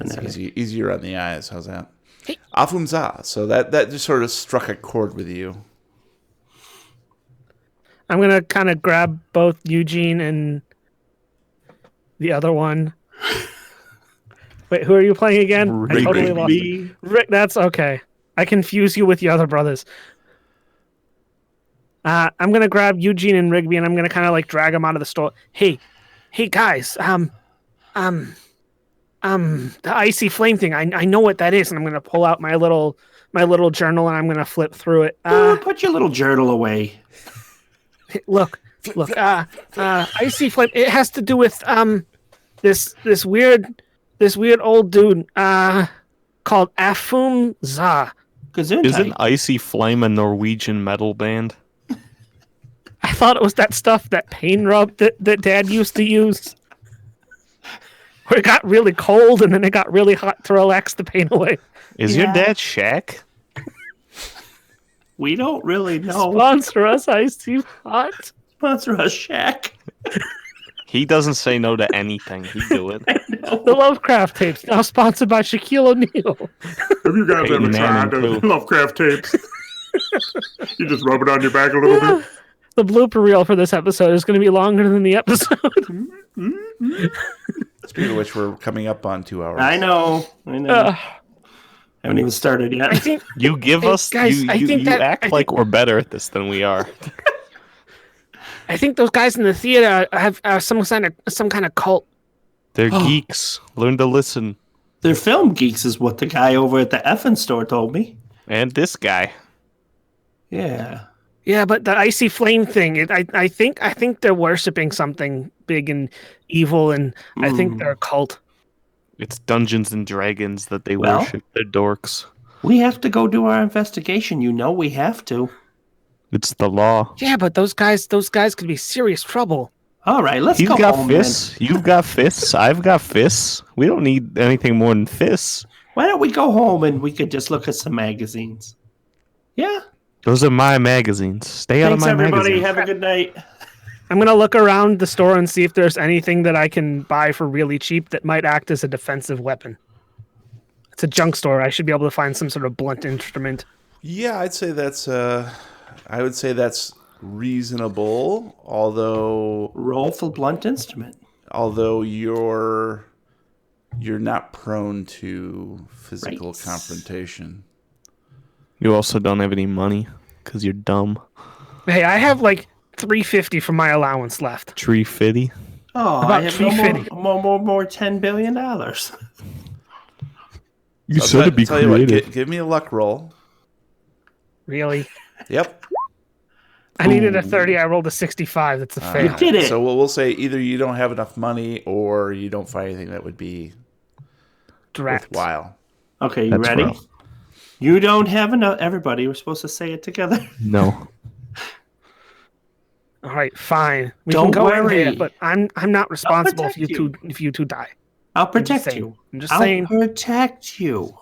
it's easier on the eyes. How's that? Hey. Afum-Za. So that just sort of struck a chord with you. I'm gonna kind of grab both Eugene and the other one. Wait, who are you playing again? I totally lost it. Rick, that's okay. I confuse you with the other brothers. I'm gonna grab Eugene and Rigby, and I'm gonna kind of like drag them out of the store. Hey guys, the icy flame thing. I know what that is, and I'm gonna pull out my little journal, and I'm gonna flip through it. Put your little journal away. Look, icy flame. It has to do with this weird old dude called Afum-Za. Isn't Icy Flame a Norwegian metal band? I thought it was that stuff, that pain rub that Dad used to use. Where it got really cold and then it got really hot to relax the pain away. Is your dad Shaq? We don't really know. Sponsor us, Icy Hot. Sponsor us, Shaq. He doesn't say no to anything. He do it. The Lovecraft tapes, now sponsored by Shaquille O'Neal. Have you guys Peyton ever tried Manning, those too. Lovecraft tapes? You just rub it on your back a little bit. The blooper reel for this episode is going to be longer than the episode. Speaking of which, we're coming up on 2 hours. I know. Haven't even started yet. I think You give Hey, us. guys, you I you, think you that- act I like we're better at this than we are. those guys in the theater have some kind of cult. They're geeks. Learn to listen. They're film geeks, is what the guy over at the effing store told me. And this guy. Yeah. Yeah, but the icy flame thing, I think they're worshiping something big and evil, and I think they're a cult. It's Dungeons and Dragons that they Well- worship. They're dorks. We have to go do our investigation. You know we have to. It's the law. Yeah, but those guys could be serious trouble. All right, let's He's go got home fists. You've got fists. I've got fists. We don't need anything more than fists. then. Why don't we go home and we could just look at some magazines? Yeah. Those are my magazines. Stay out of Thanks, my everybody. magazine. Have a good night. I'm gonna look around the store and see if there's anything that I can buy for really cheap that might act as a defensive weapon. It's a junk store. I should be able to find some sort of blunt instrument. Yeah, I'd say that's. I would say that's reasonable. Although Roll for blunt instrument. you're not prone to physical Right. confrontation. You also don't have any money because you're dumb. Hey, I have like $350 from my allowance left. Tree fitty. Oh, About I have no $350. more $10 billion. You I'll said to be tell you what, creative. give me a luck roll. Really? Yep. I needed a 30. I rolled a 65. That's a fail. You did it. So we'll say either you don't have enough money or you don't find anything that would be Drat. worthwhile. Okay, you That's ready? rough. You don't have enough. Everybody, we're supposed to say it together. No. All right, fine. We Don't can go worry. in there, but I'm not responsible if protect you two die. I'll protect saying. you. I'm just I'll saying. protect you.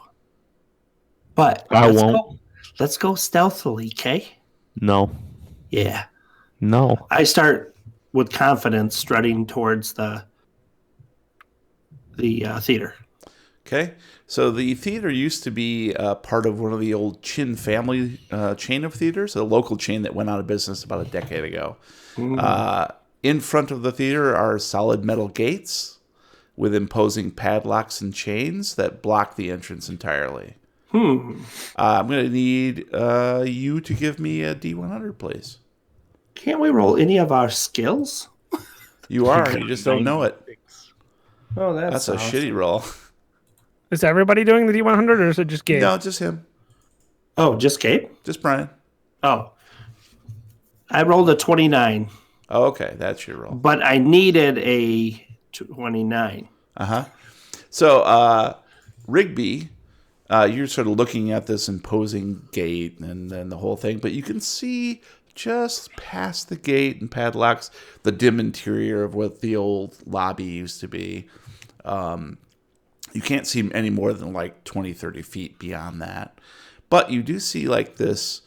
But I let's won't. Go, let's go stealthily, okay? No. Yeah. No. I start with confidence strutting towards the theater. Okay. So the theater used to be part of one of the old Chin family chain of theaters, a local chain that went out of business about a decade ago. In front of the theater are solid metal gates with imposing padlocks and chains that block the entrance entirely. I'm going to need you to give me a D100, please. Can't we roll any of our skills? You are. You just don't know it. Oh, That's a shitty roll. Is everybody doing the D100 or is it just Gabe? No, just him. Oh, just Gabe? Just Brian. Oh. I rolled a 29, Oh, okay. That's your roll. but I needed a 29. So, Rigby, you're sort of looking at this imposing gate and then the whole thing, but you can see just past the gate and padlocks the dim interior of what the old lobby used to be. You can't see any more than like 20, 30 feet beyond that. But you do see like this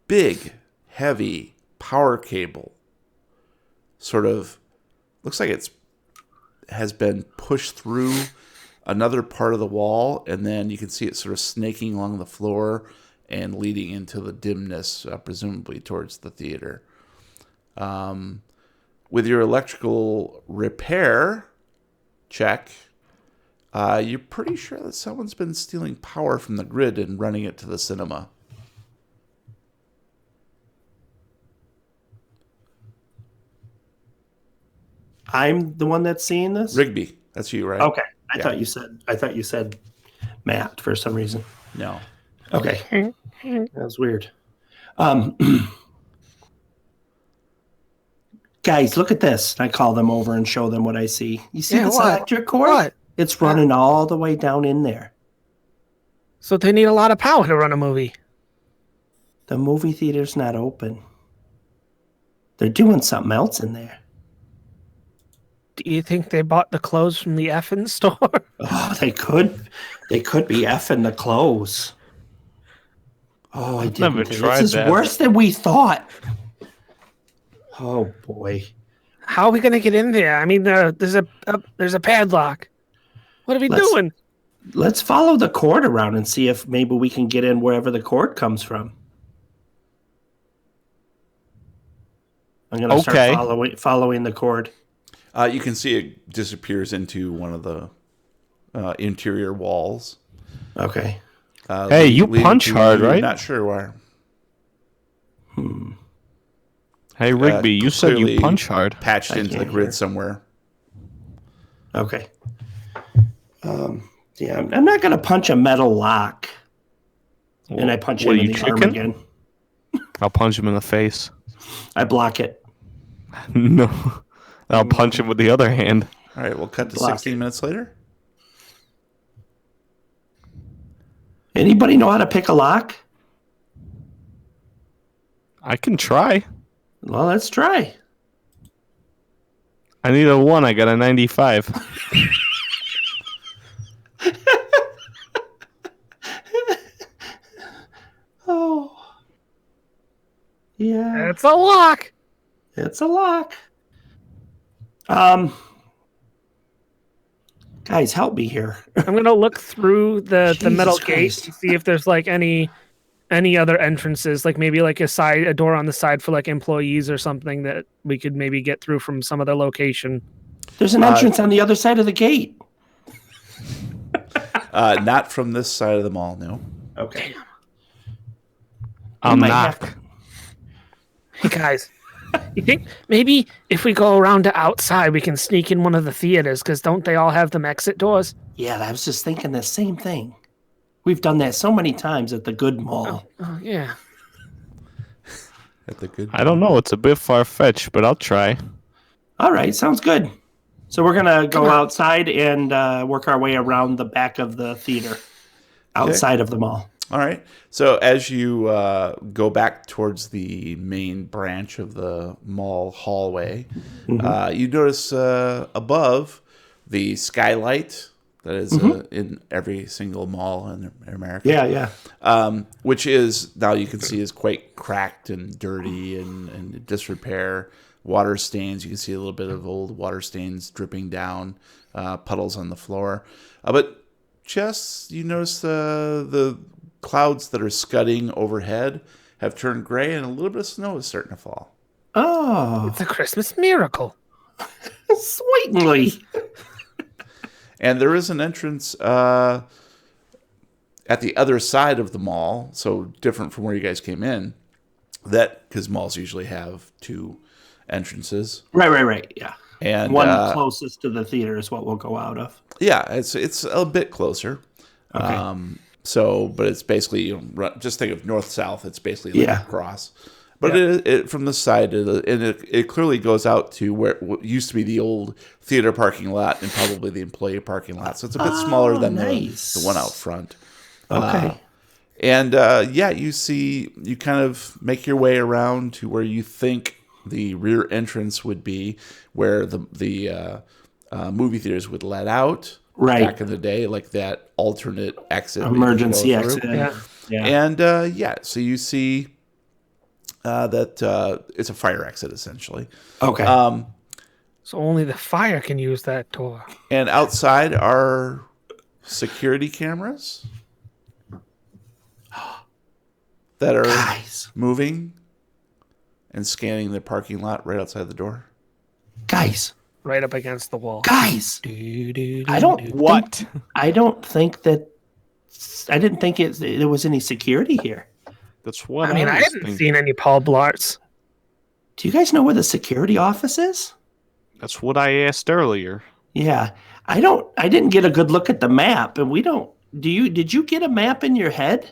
big, heavy power cable sort of looks like has been pushed through another part of the wall, and then you can see it sort of snaking along the floor and leading into the dimness, presumably towards the theater. With your electrical repair check, you're pretty sure that someone's been stealing power from the grid and running it to the cinema. I'm the one that's seeing this? Rigby, that's you, right? Okay. I Yeah. thought you said Matt for some reason. No. Okay. That was weird. Guys, look at this. I call them over and show them what I see. You see Yeah, this what? electric cord? What? It's running all the way down in there. So they need a lot of power to run a movie. The movie theater's not open. They're doing something else in there. Do you think they bought the clothes from the effing store? Oh, they could be effing the clothes. Oh, I didn't. never This tried is that. worse than we thought. Oh boy. How are we gonna get in there? I mean, there's a padlock. What are we doing? Let's follow the cord around and see if maybe we can get in wherever the cord comes from. I'm gonna Okay. start following the cord. You can see it disappears into one of the interior walls. Okay. Hey, you leading punch to- hard, right? Not sure where. Hey, Rigby, you said Clearly you punch hard. Patched into the can't grid hear. somewhere. Okay. Yeah, I'm not going to punch a metal lock. And I punch What, him in you the arm chicken? again. I'll punch him in the face. I block it. No. I'll punch him with the other hand. All right, we'll cut to Block 16 it. minutes later. Anybody know how to pick a lock? I can try. Well, let's try. I need a 1. I got a 95. Oh. Yeah, It's a lock. it's a lock. Guys, help me here. I'm gonna look through the metal Jesus gate Christ. and see if there's like any other entrances, like maybe like a door on the side for like employees or something that we could maybe get through from some other location. There's an entrance on the other side of the gate. Not from this side of the mall, no. Okay. I'll might knock. have Hey guys, you think maybe if we go around to outside, we can sneak in one of the theaters? Because don't they all have them exit doors? Yeah, I was just thinking the same thing. We've done that so many times at the good mall. Oh yeah. At the good. I don't know. It's a bit far-fetched, but I'll try. All right, sounds good. So we're going to go outside and work our way around the back of the theater outside of the mall. All right. So as you go back towards the main branch of the mall hallway, you notice above the skylight that is in every single mall in America. Yeah. Which is, now you can see, is quite cracked and dirty and in disrepair. Water stains. You can see a little bit of old water stains dripping down, puddles on the floor. But just, you notice the clouds that are scudding overhead have turned gray and a little bit of snow is starting to fall. Oh, It's a Christmas miracle. sweetly. And there is an entrance at the other side of the mall, so different from where you guys came in, that because malls usually have 2 entrances. Right. Yeah. And one closest to the theater is what we'll go out of. Yeah, it's a bit closer. Okay. But it's basically, just think of north-south. It's basically like across. But it from the side, it clearly goes out to what used to be the old theater parking lot and probably the employee parking lot. So it's a bit smaller than the one out front. Okay. You kind of make your way around to where you think the rear entrance would be, where the movie theaters would let out. Right. Back in the day, like that alternate exit. Emergency that you could go exit. through. Yeah. And so you see that it's a fire exit, essentially. Okay. So only the fire can use that door. And outside are security cameras that are Guys. moving and scanning the parking lot right outside the door. Guys. Right up against the wall. Guys. I don't think that. I didn't think there was any security here. That's what I mean, I haven't seen any Paul Blarts. Do you guys know where the security office is? That's what I asked earlier. Yeah. I didn't get a good look at the map, and we don't. Did you get a map in your head?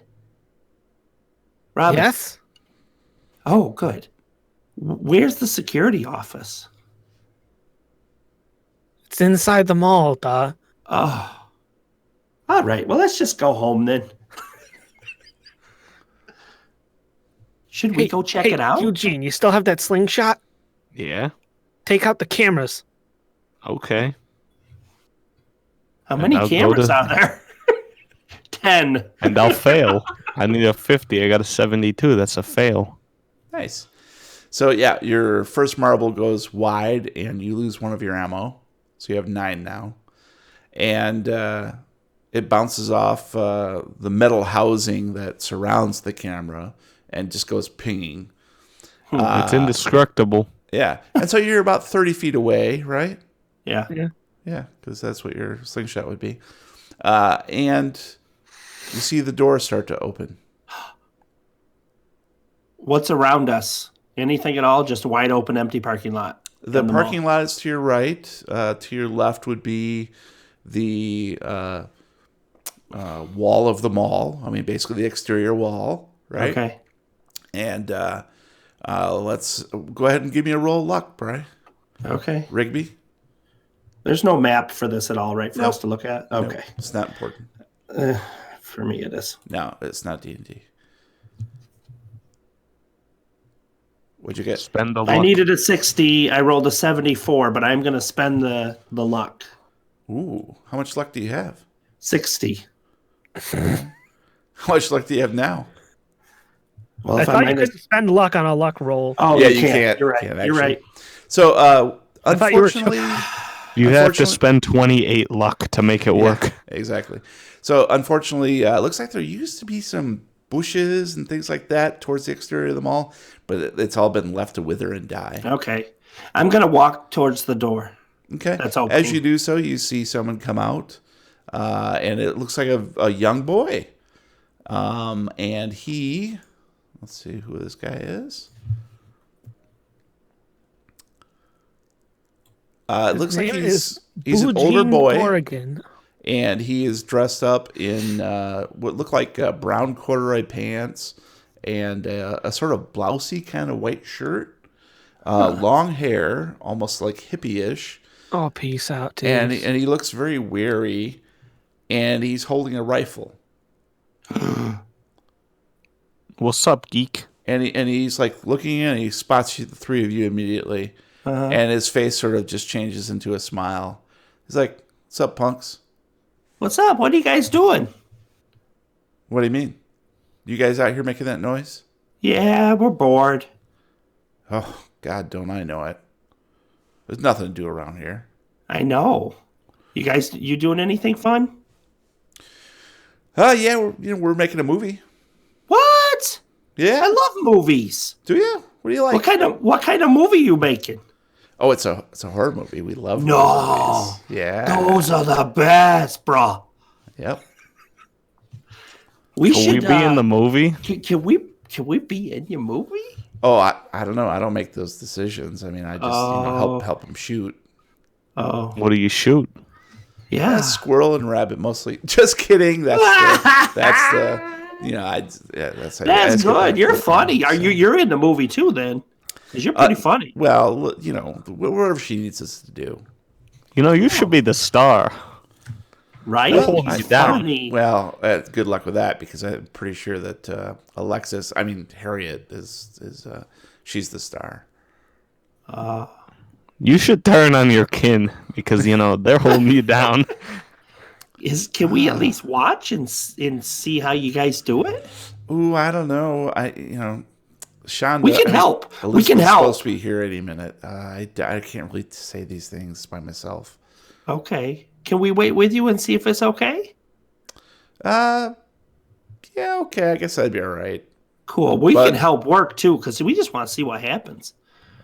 Robin? Yes. Oh, good. Where's the security office? It's inside the mall, duh. Oh. All right. Well, let's just go home then. Should we go check it out? Eugene, you still have that slingshot? Yeah. Take out the cameras. Okay. How many I'll go cameras to- are there? 10. And I'll fail. I need a 50. I got a 72. That's a fail. Nice. So yeah, your first marble goes wide, and you lose one of your ammo. So you have 9 now, and it bounces off the metal housing that surrounds the camera and just goes pinging. It's indestructible. Yeah, and so you're about 30 feet away, right? Yeah. Yeah, because that's what your slingshot would be. And you see the door start to open. What's around us? Anything at all? Just wide open, empty parking lot. The on the parking lot is to your right. To your left would be the wall of the mall. I mean, basically the exterior wall, right? Okay. And let's go ahead and give me a roll of luck, Bri. Okay. Rigby? There's no map for this at all, right, for us to look at? Nope, Okay. it's not important. For me, it is. No, it's not D&D. What'd you get? Spend the luck. I needed a 60. I rolled a 74, but I'm going to spend the luck. Ooh, how much luck do you have? 60. How much luck do you have now? Well, I if thought you minus- could spend luck on a luck roll. Oh, Yeah, you you can't. can't. You're right. Can't, You're actually. right. So, thought you were unfortunately... You have to Unfortunately- spend 28 luck to make it work. Yeah, exactly. So, unfortunately, it looks like there used to be some bushes and things like that towards the exterior of the mall, but it's all been left to wither and die. Okay. I'm going to walk towards the door. Okay. That's all. As you do so, you see someone come out, and it looks like a young boy. And he... Let's see who this guy is. It looks like name he's is an older Boogene boy, Dorrigan. and he is dressed up in what look like brown corduroy pants and a sort of blousey kind of white shirt, long hair, almost like hippie-ish, Oh, peace out, dude. and he looks very weary, and he's holding a rifle, What's up, geek? and he's like looking in, and he spots the three of you immediately. And his face sort of just changes into a smile. He's like, "What's up, punks? What's up? What are you guys doing? What do you mean? You guys out here making that noise?" Yeah, we're bored. Oh, God, don't I know it. There's nothing to do around here. I know. You doing anything fun? Yeah, we're making a movie. What? Yeah. I love movies. Do you? What do you like? What kind of movie you making? Oh, it's a horror movie. We love No. horror movies. Yeah. Those are the best, bro. Yep. We Will should we be in the movie? Can we be in your movie? Oh, I don't know. I don't make those decisions. I mean, I just help them shoot. Oh, What do you shoot? yeah. A squirrel and rabbit mostly. Just kidding. That's that's That's good. that You're quick, funny. so. You're in the movie too then? Because you're pretty funny. Well, whatever she needs us to do. You know, you should be the star. Right? holding you down. Funny. Well, good luck with that, because I'm pretty sure that Harriet is she's the star. You should turn on your kin because, they're holding you down. Can we at least watch and see how you guys do it? Ooh, I don't know. Shonda. We can help. We Elizabeth's can help. supposed to be here any minute. I can't really say these things by myself. Okay. Can we wait with you and see if it's okay? Yeah, okay. I guess that'd be all right. Cool. We But- can help work too because we just want to see what happens.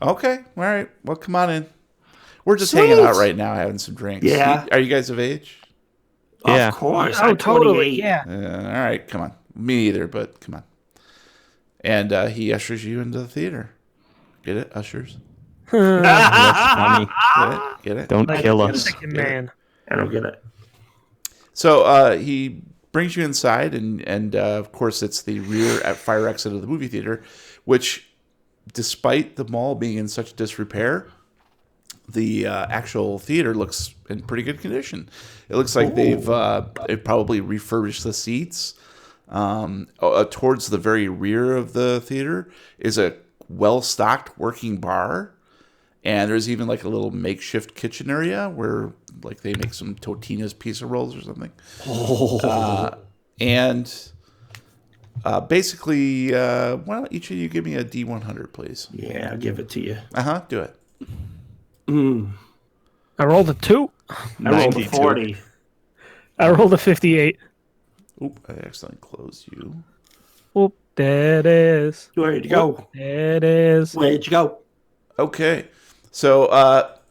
Okay, all right. Well, come on in. We're just Sweet. hanging out right now, having some drinks. Yeah. Are you guys of age? Yeah. Of course. Oh, I'm totally. 28. Yeah. All right, come on. Me either, but come on. And he ushers you into the theater. Get it, ushers? That's funny. Get it? Don't kill us. Second man. I don't get it. So he brings you inside, and of course it's the rear fire exit of the movie theater, which, despite the mall being in such disrepair, the actual theater looks in pretty good condition. It looks like they've probably refurbished the seats. Towards the very rear of the theater is a well-stocked working bar, and there's even like a little makeshift kitchen area where like they make some Totino's pizza rolls or something. Basically, why don't each of you give me a D100, please? Yeah, I'll give it to you. Do it. I rolled a 2. I rolled a 92. 40. I rolled a 58. Oop, I accidentally closed you. Whoop, there it is. Where'd you go? There it is. Where'd you go? Okay. So,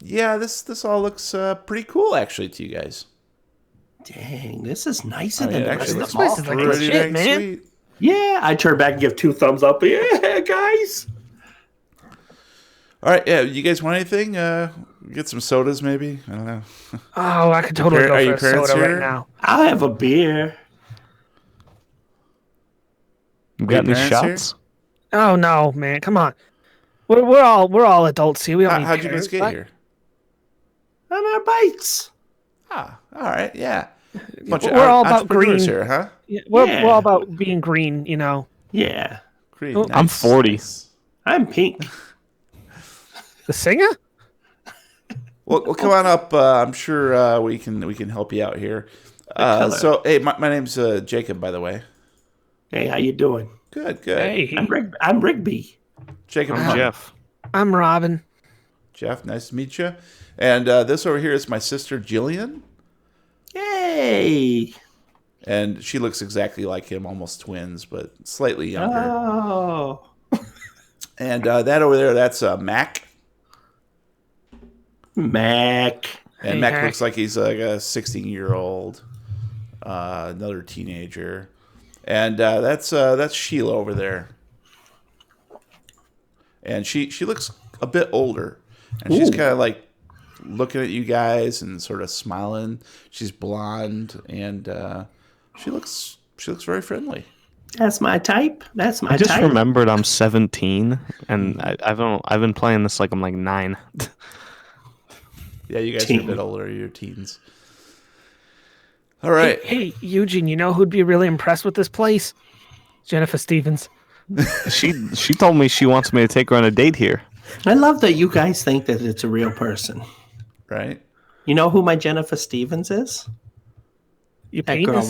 this all looks pretty cool, actually, to you guys. Dang, this is nicer I mean, than the it rest actually of looks the mall. place is like pretty shit, dang man. sweet. Yeah, I turn back and give 2 thumbs up. Yeah, guys. All right, yeah. You guys want anything? Get some sodas, maybe. I don't know. Oh, I could totally Are go your for a parents soda here? right now. I'll have a beer. You Are got your any parents shots? Oh no, man, come on. We're all adults here. We don't need How'd you guys parents. get What? here? On our bikes. Ah, all right, yeah. Bunch We're all of about entrepreneurs green. here, huh? Yeah, we're Yeah. all about being green, you know. Yeah. Great. Oh, I'm nice, 40. nice. I'm pink. The singer? Well, come on up. I'm sure we can help you out here. color? So, hey, my name's Jacob, by the way. Hey, how you doing? Good, good. Hey, I'm Rigby. Jacob, I'm hi. Jeff. I'm Robin. Jeff, nice to meet you. And this over here is my sister Jillian, Yay! and she looks exactly like him, almost twins, but slightly younger. Oh. And that over there, that's Mac. Mac. And Hey, Mac Mac. looks like he's like a 16-year-old, another teenager. And that's Sheila over there. And she looks a bit older. And she's Ooh. kind of like looking at you guys and sort of smiling. She's blonde and she looks very friendly. That's my type. That's my I just type. remembered I'm 17, and I've been playing this like I'm like 9. Yeah, you guys are a Teen. bit older. You're teens. All right. Hey, Eugene, you know who'd be really impressed with this place? Jennifer Stevens. She told me she wants me to take her on a date here. I love that you guys think that it's a real person. Right. You know who my Jennifer Stevens is? You That penis?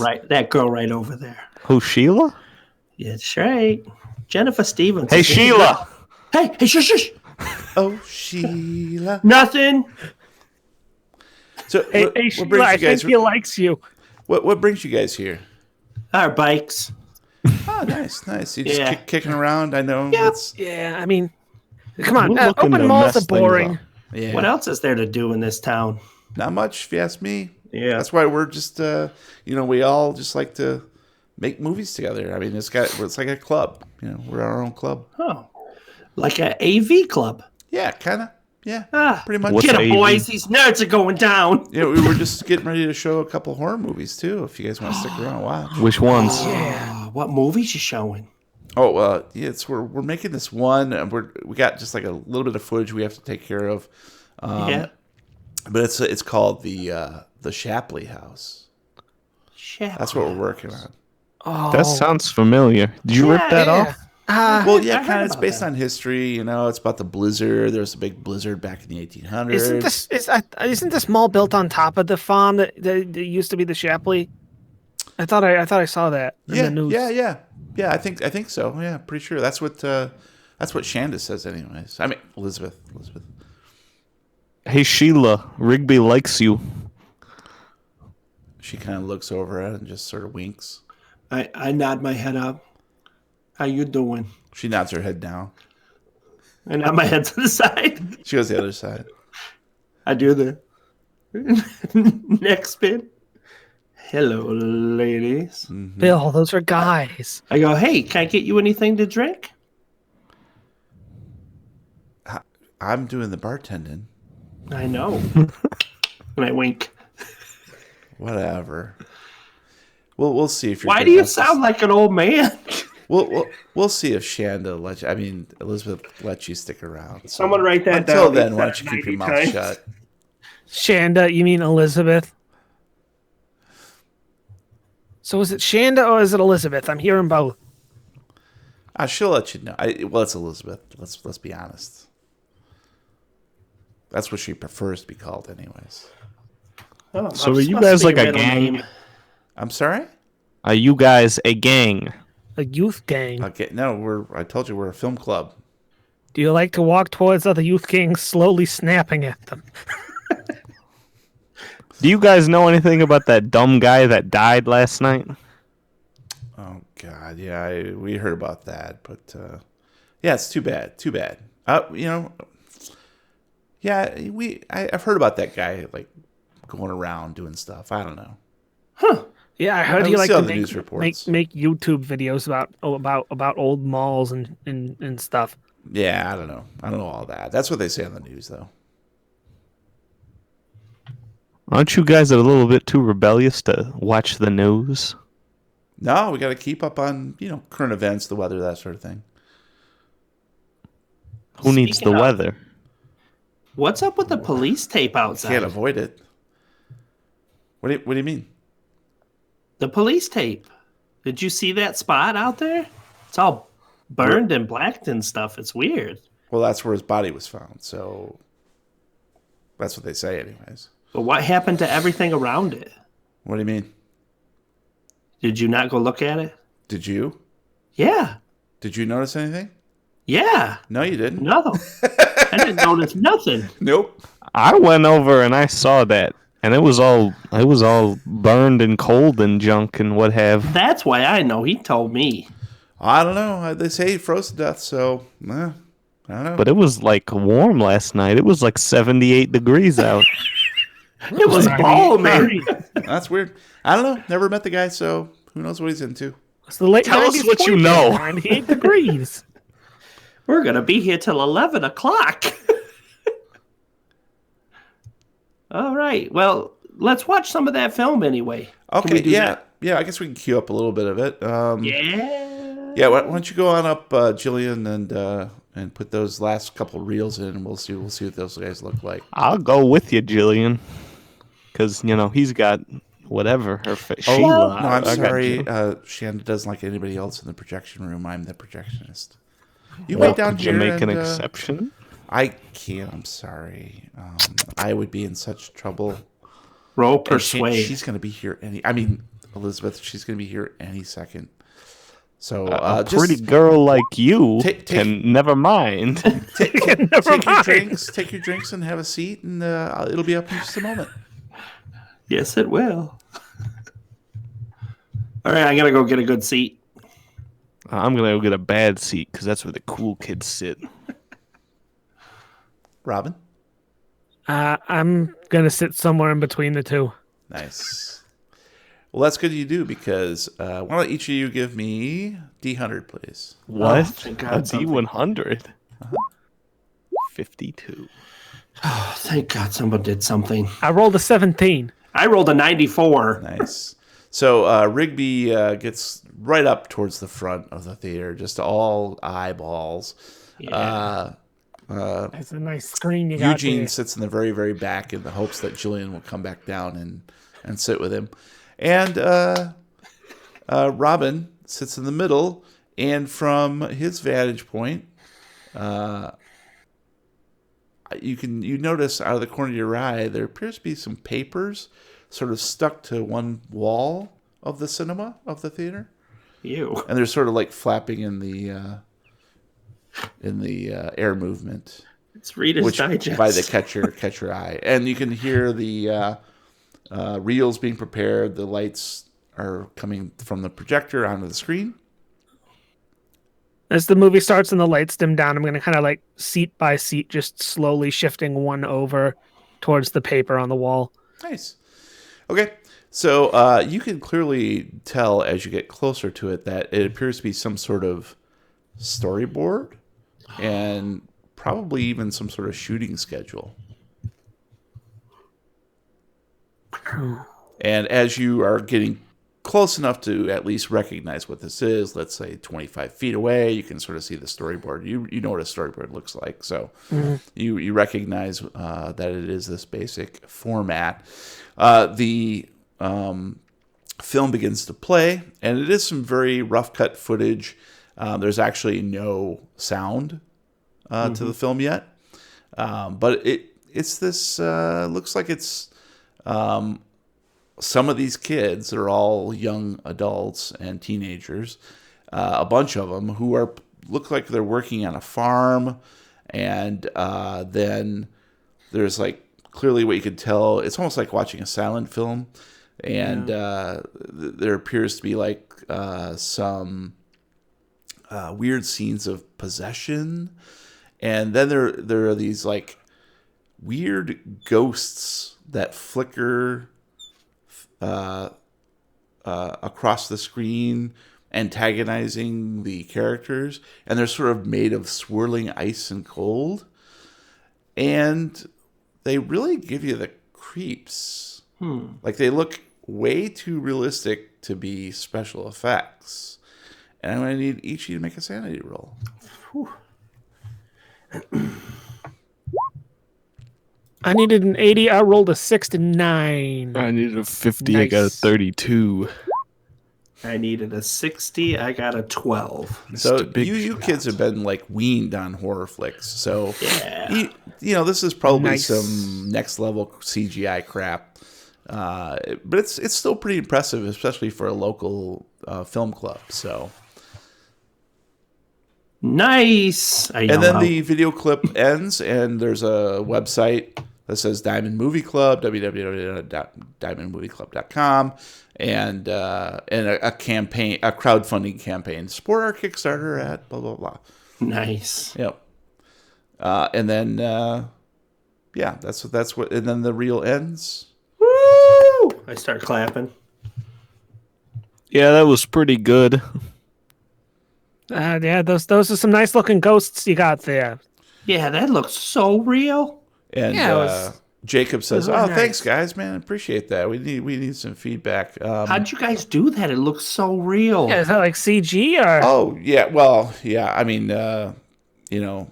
girl right over there. Who, Sheila? Yeah, that's right. Jennifer Stevens. Hey, is- Sheila. Hey, shush, shush. Oh, Sheila. Nothing. So, Hey, what hey, brings Sheila, I you guys? think he likes you. What brings you guys here? Our bikes. Oh, nice. You just Yeah. kicking around. I know. Yeah. It's, Yeah, I mean, come on. We're looking Open to malls mess are things boring. up. yeah. What else is there to do in this town? Not much, if you ask me. Yeah. That's why we're just, we all just like to make movies together. I mean, it's like a club. We're our own club. Oh, like an AV club. Yeah, kind of. Yeah, Ah, pretty much. What's get 'em, AV? boys. These nerds are going down. We were just getting ready to show a couple horror movies too. If you guys want to stick around and watch. Which ones? What movies you showing? Oh, yeah, we're making this one, and we got just like a little bit of footage we have to take care of. Yeah. But it's called the Shapley House. Shit. That's what we're working on. Oh, That sounds familiar. Did you rip that off? Well, yeah, I heard kind of. It's about based that. on history. It's about the blizzard. There was a big blizzard back in the 1800s. isn't this mall built on top of the farm that used to be the Shapley? I thought I saw that in the news. Yeah. I think so. Yeah, pretty sure that's what Shanda says, anyways. I mean, Elizabeth. Hey, Sheila. Rigby likes you. She kind of looks over at it and just sort of winks. I nod my head up. How you doing? She nods her head down. I nod my head to the side. She goes the other side. I do the next spin. Hello, ladies. Bill, those are guys. I go, hey, can I get you anything to drink? I'm doing the bartending. I know. And I wink. Whatever. We'll see if you're. Why good do you enough to- sound like an old man? We'll see if Shanda lets you. I mean, Elizabeth lets you stick around. So Someone write that until down. then, He why said don't you keep your 90 mouth times. shut? Shanda, you mean Elizabeth? So is it Shanda or is it Elizabeth? I'm hearing both. She'll let you know. It's Elizabeth. Let's be honest. That's what she prefers to be called, anyways. Oh, So I'm are you supposed guys to be like a middle gang? name. I'm sorry. Are you guys a gang? A youth gang. Okay, no, I told you we're a film club. Do you like to walk towards other youth gangs, slowly snapping at them? Do you guys know anything about that dumb guy that died last night? Oh God, yeah, we heard about that, but yeah, it's too bad. Yeah, I've heard about that guy like going around doing stuff. I don't know. Yeah, I heard I he see liked all to the news reports. make YouTube videos about old malls and stuff. Yeah, I don't know. I don't know all that. That's what they say on the news, though. Aren't you guys a little bit too rebellious to watch the news? No, we got to keep up on, current events, the weather, that sort of thing. Who needs the Speaking of- weather? What's up with the police tape outside? Can't avoid it. What do you mean? The police tape. Did you see that spot out there? It's all burned and blacked and stuff. It's weird. Well, that's where his body was found, so that's what they say anyways. But what happened to everything around it? What do you mean? Did you not go look at it? Did you? Yeah. Did you notice anything? Yeah. No, you didn't. No. I didn't notice nothing. Nope. I went over and I saw that, and it was all burned and cold and junk and what have. That's why I know. He told me. I don't know. They say he froze to death, so I don't know. But it was like warm last night. It was like 78 degrees out. It was balmy. That's weird. I don't know. Never met the guy, so who knows what he's into. It's the late Tell us 90s what you point know. there, 98 degrees. We're going to be here till 11 o'clock. All right. Well, let's watch some of that film anyway. Can we Okay, do yeah. that? Yeah, I guess we can queue up a little bit of it. Yeah. Yeah, why don't you go on up, Jillian, and put those last couple reels in, and we'll see what those guys look like. I'll go with you, Jillian, because he's got whatever her Sheila. No, I'm I got sorry. you. Shanda doesn't like anybody else in the projection room. I'm the projectionist. You Well, wait down could here. you make an and, exception? I can't. I'm sorry. I would be in such trouble. Roll And persuade. she's going to be here Elizabeth. She's going to be here any second. So A just pretty girl like you take- can never mind. take your mind. drinks. Take your drinks and have a seat, and it'll be up in just a moment. Yes, it will. All right, I got to go get a good seat. I'm gonna go get a bad seat because that's where the cool kids sit. Robin, I'm going to sit somewhere in between the two. nice. Well, that's good you do because why don't each of you give me D100, please? What? thank A God, something. D100. 52. Oh, thank God someone did something. I rolled a 17. I rolled a 94. Nice. So Rigby gets right up towards the front of the theater, just all eyeballs. Yeah. That's a nice screen you got Eugene there. sits in the very, very back in the hopes that Jillian will come back down and sit with him. And Robin sits in the middle, and from his vantage point, you notice out of the corner of your eye there appears to be some papers sort of stuck to one wall of the cinema of the theater, Ew. and they're sort of like flapping in the air movement. It's Reader's Which Digest. by the catcher eye, and you can hear the reels being prepared. The lights are coming from the projector onto the screen. As the movie starts and the lights dim down, I'm going to kind of like seat by seat, just slowly shifting one over towards the paper on the wall. Nice. Okay, so you can clearly tell as you get closer to it that it appears to be some sort of storyboard and probably even some sort of shooting schedule. And as you are getting close enough to at least recognize what this is, let's say 25 feet away, you can sort of see the storyboard. You know what a storyboard looks like. So you recognize that it is this basic format. The film begins to play, and it is some very rough cut footage. There's actually no sound to the film yet. But it's this, looks like it's some of these kids that are all young adults and teenagers, a bunch of them who look like they're working on a farm, and then there's like clearly what you could tell. It's almost like watching a silent film, and there appears to be like some weird scenes of possession, and then there are these like weird ghosts that flicker across the screen, antagonizing the characters, and they're sort of made of swirling ice and cold, and they really give you the creeps. Like, they look way too realistic to be special effects. And I'm going to need each of you to make a sanity roll. I needed an 80. I rolled a 69. I needed a 50. I got a Nice. 32. I needed a 60. I got a 12. So Just a big you kids have been like weaned on horror flicks. So Yeah. you know, this is probably Nice. some next level CGI crap. But it's still pretty impressive, especially for a local film club. So, Nice. I and yell then out. the video clip ends, and there's a website that says Diamond Movie Club, www.diamondmovieclub.com, and a campaign, a crowdfunding campaign. Support our Kickstarter at blah blah blah. Nice. Yep. And then yeah, that's what, and then the reel ends. Woo! I start clapping. Yeah, that was pretty good. Yeah, those are some nice looking ghosts you got there. Yeah, that looks so real. And Yeah, it was- Jacob says, really "Oh, nice. thanks, guys, man, appreciate that. We need some feedback." How'd you guys do that? It looks so real. Yeah, is that like CG or? Oh yeah, well yeah. I mean, you know,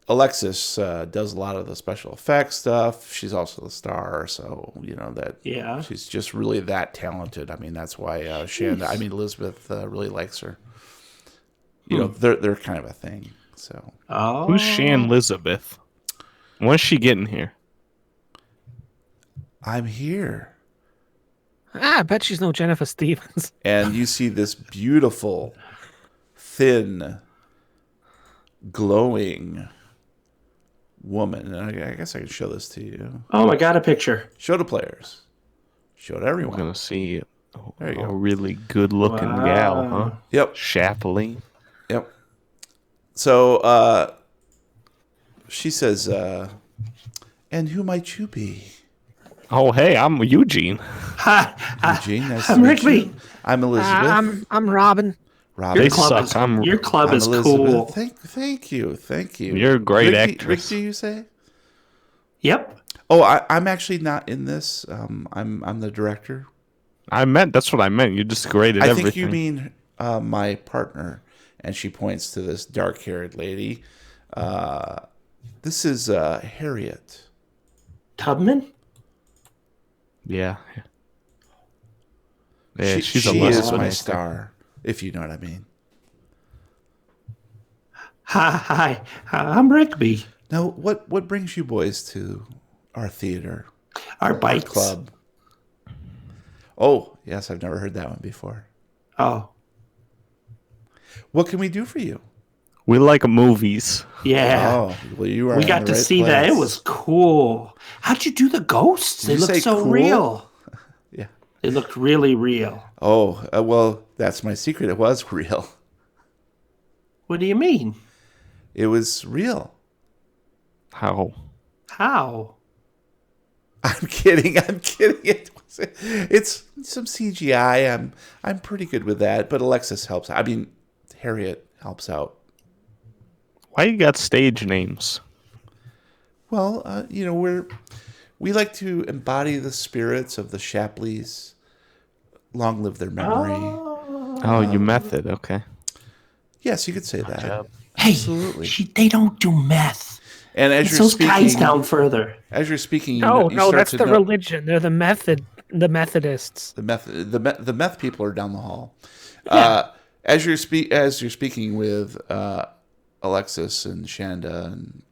Alexis does a lot of the special effects stuff. She's also the star, so you know that. Yeah. She's just really that talented. I mean, that's why Elizabeth really likes her. You know, they're kind of a thing. So Oh. Who's Shan Elizabeth? When's she getting here? I'm here, I bet she's no Jennifer Stevens. and you see this beautiful, thin, glowing woman. And I guess I can show this to you. Oh, I got a picture. Show to players. Show to We're everyone. gonna see There you a go. really good-looking gal, huh? Yep. Shapley. Yep. So she says, and who might you be? Oh, hey, I'm Eugene. Ha! Eugene, nice I'm to meet Rigby. you. I'm Elizabeth. I'm Robin. Robin. They club suck. is, I'm- your club I'm is Elizabeth. cool. Thank you. You're a great Rick, actress. do you say? Yep. Oh, I'm actually not in this. I'm the director. That's what I meant. You're just great at I everything. think you mean my partner, and she points to this dark-haired lady. This is Harriet. Tubman? Yeah. Yeah, she's a she less is one my actor. star, if you know what I mean. Hi. I'm Rigby. Now, what brings you boys to our theater, Our our bikes. club? Oh, yes, I've never heard that one before. Oh, What can we do for you? We like movies. yeah. Oh, well, you are. We in got the to right see that. It place. was cool. How'd you do the ghosts? Did They you looked say so cool? real. Yeah. They looked really real. Oh, well, that's my secret. It was real. What do you mean? It was real. How? How? I'm kidding. It's some CGI. I'm pretty good with that, but Alexis helps. I mean, Harriet helps out. Why you got stage names? Well, you know, we like to embody the spirits of the Shapleys. Long live their memory. Oh, your method. Okay. Yes, you could say that. job. Hey, Absolutely. they don't do meth. And as It's you're those speaking, guys down further. as you're speaking, you No, start that's to the know- religion. They're the Methodists. The meth people are down the hall. Yeah. As you're speaking with Alexis and Shanda, and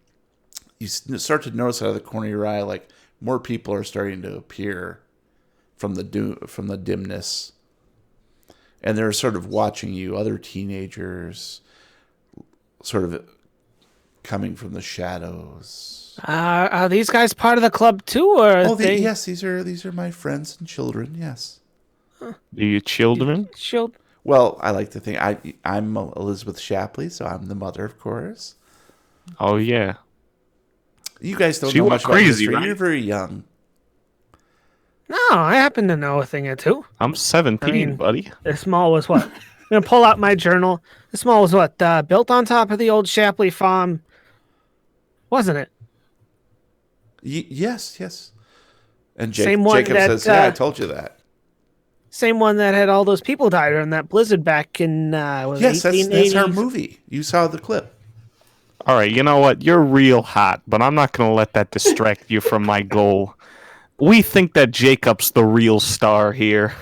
you start to notice out of the corner of your eye, like more people are starting to appear from the dimness, and they're sort of watching you. Other teenagers, sort of coming from the shadows. Are these guys part of the club too, or Oh, they? yes, these are my friends and children. Yes. Do your children? She'll- Well, I like to think I'm Elizabeth Shapley, so I'm the mother, of course. Oh yeah. You guys don't She know went much about crazy, history. right? You're very young. No, I happen to know a thing or two. I'm 17, I mean- buddy. As small as what? gonna pull out my journal. This mall was what built on top of the old Shapley farm, wasn't it? Yes, yes. And Same one Jacob that, says, "Yeah, I told you that." Same one that had all those people died during that blizzard back in was Yes, that's 1880. our movie. You saw the clip. All right, you know what? You're real hot, but I'm not going to let that distract you from my goal. We think that Jacob's the real star here.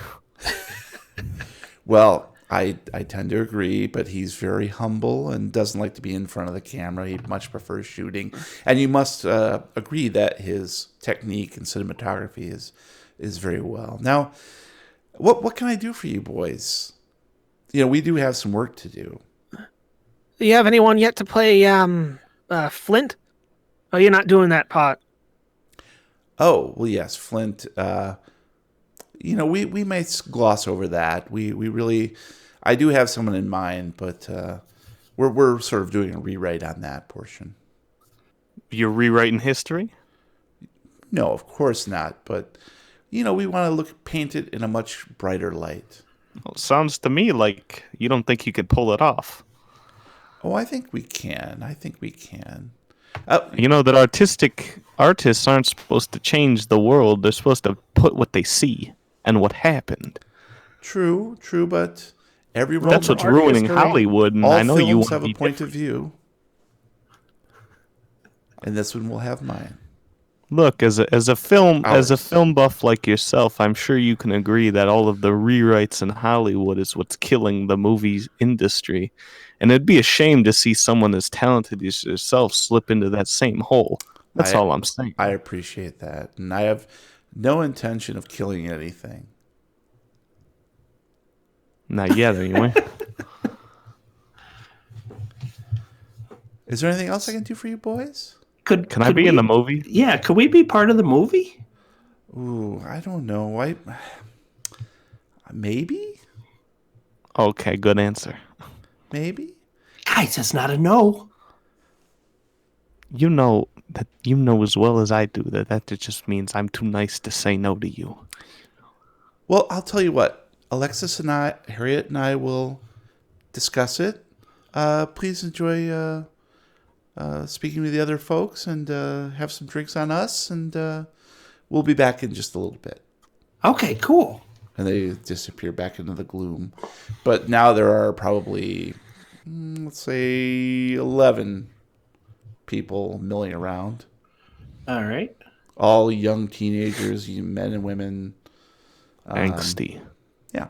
Well, I tend to agree, but he's very humble and doesn't like to be in front of the camera. He much prefers shooting. And you must agree that his technique and cinematography is very well. Now, what can I do for you boys? We do have some work to do. Do you have anyone yet to play Flint? Oh, you're not doing that part. Oh, well, yes, Flint. We may gloss over that. We really, I do have someone in mind, but we're sort of doing a rewrite on that portion. You're rewriting history? No, of course not. But we want to paint it in a much brighter light. Well, sounds to me like you don't think you could pull it off. Oh, I think we can. That artists aren't supposed to change the world. They're supposed to put what they see and what happened. True, but everyone. That's what's ruining history. Hollywood, and All I know you films want have to a be point of different. view, and this one will have mine. Look, as a film buff like yourself, I'm sure you can agree that all of the rewrites in Hollywood is what's killing the movie industry. And it'd be a shame to see someone as talented as yourself slip into that same hole. That's all I'm saying. I appreciate that, and I have no intention of killing anything. Not yet, anyway. Is there anything else I can do for you boys? Can I be in the movie? Yeah, could we be part of the movie? Ooh, I don't know. Maybe. Okay, good answer. Maybe. Guys, that's not a no. You know as well as I do that just means I'm too nice to say no to you. Well, I'll tell you what. Alexis and Harriet and I will discuss it. Please enjoy speaking with the other folks and have some drinks on us, and we'll be back in just a little bit. Okay, cool. And they disappear back into the gloom. But now there are probably, let's say, 11 people milling around. All right. All young teenagers, men and women. Angsty. Yeah.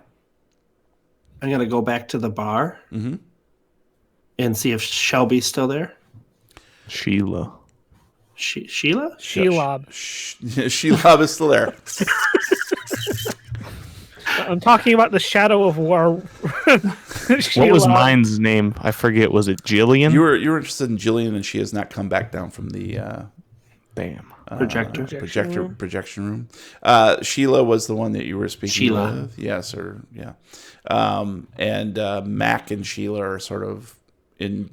I'm going to go back to the bar and see if Shelby's still there. Sheila. Sheila? Shelob. Shelob is still there. I'm talking about the Shadow of War. What was mine's name? I forget. Was it Jillian? You were interested in Jillian, and she has not come back down from the projection room. Sheila was the one that you were speaking with. Yes, and Mac and Sheila are sort of in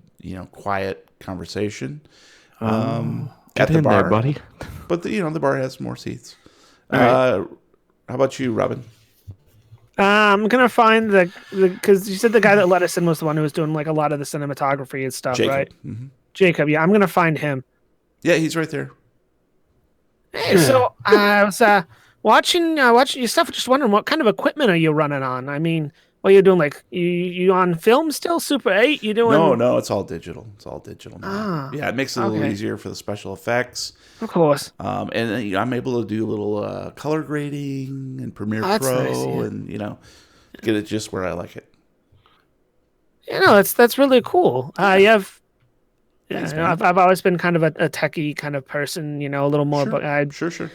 quiet conversation at the bar, there, buddy. But the bar has more seats. Right. How about you, Robin? I'm gonna find because you said the guy that let us in was the one who was doing like a lot of the cinematography and stuff, Jacob. right? Mm-hmm. Jacob, yeah, I'm gonna find him. Yeah, he's right there. Hey, so I was watching your stuff, just wondering what kind of equipment are you running on? I mean, what are you doing? Like you on film still? Super 8? You doing? No, it's all digital. It's all digital now. Yeah, it makes it a little easier for the special effects. Of course. And I'm able to do a little color grading and Premiere Pro, nice, yeah. and get it just where I like it. That's really cool. You have. Thanks, Yeah, I've always been kind of a techie kind of person, a little more. Sure, but sure.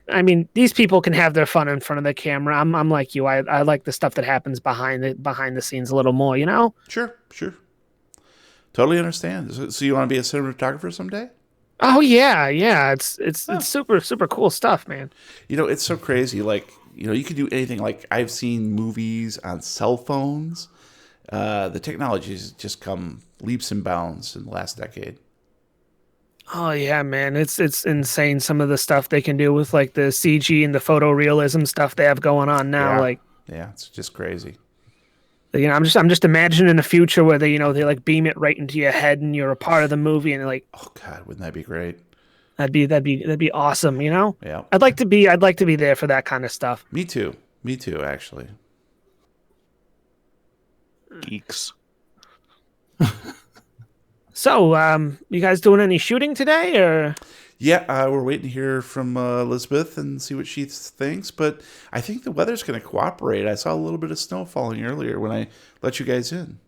I mean, these people can have their fun in front of the camera. I'm like you. I like the stuff that happens behind the scenes a little more. Sure. Totally understand. So you want to be a cinematographer someday? Oh yeah. It's super super cool stuff, man. It's so crazy. Like you can do anything. Like I've seen movies on cell phones. The technology has just come leaps and bounds in the last decade. Oh yeah, man, it's insane some of the stuff they can do with like the CG and the photorealism stuff they have going on now. Yeah, it's just crazy. So, I'm just imagining a future where they like beam it right into your head and you're a part of the movie, and like Oh God, wouldn't that be great? that'd be awesome. Yeah. I'd like to be there for that kind of stuff. Me too. Me too, actually. Geeks. So, you guys doing any shooting today, or? Yeah, we're waiting to hear from Elizabeth and see what she thinks. But I think the weather's going to cooperate. I saw a little bit of snow falling earlier when I let you guys in.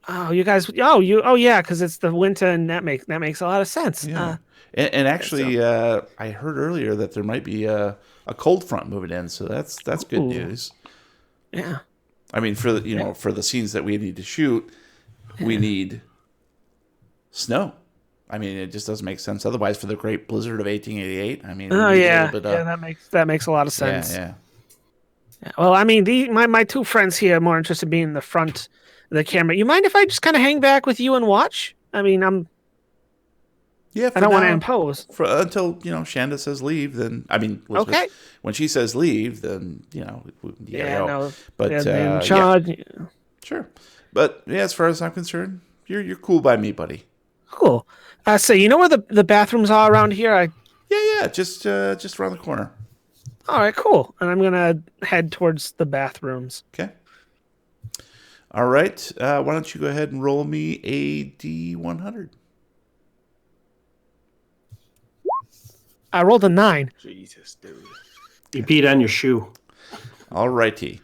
Oh, you guys! Oh yeah, because it's the winter, and that makes a lot of sense. Yeah. And actually, I heard earlier that there might be a cold front moving in, so that's good Ooh. news. Yeah. I mean, for for the scenes that we need to shoot, we need snow. I mean, it just doesn't make sense otherwise. For the Great Blizzard of 1888, I mean, we Oh need a yeah, little bit of, that makes a lot of sense. Yeah. Yeah, well, I mean, my two friends here are more interested in being in the front of the camera. You mind if I just kind of hang back with you and watch? I mean, Yeah, I don't want to impose. Until Shanda says leave. Then I mean, Elizabeth, Okay. when she says leave, then you gotta go. No, But they're in charge. yeah, sure. But yeah, as far as I'm concerned, you're cool by me, buddy. Cool. So you know where the bathrooms are around here? Yeah, just around the corner. All right, cool. And I'm gonna head towards the bathrooms. Okay. All right. Why don't you go ahead and roll me a D100? I rolled a 9. Jesus, dude. You peed on your shoe. All righty.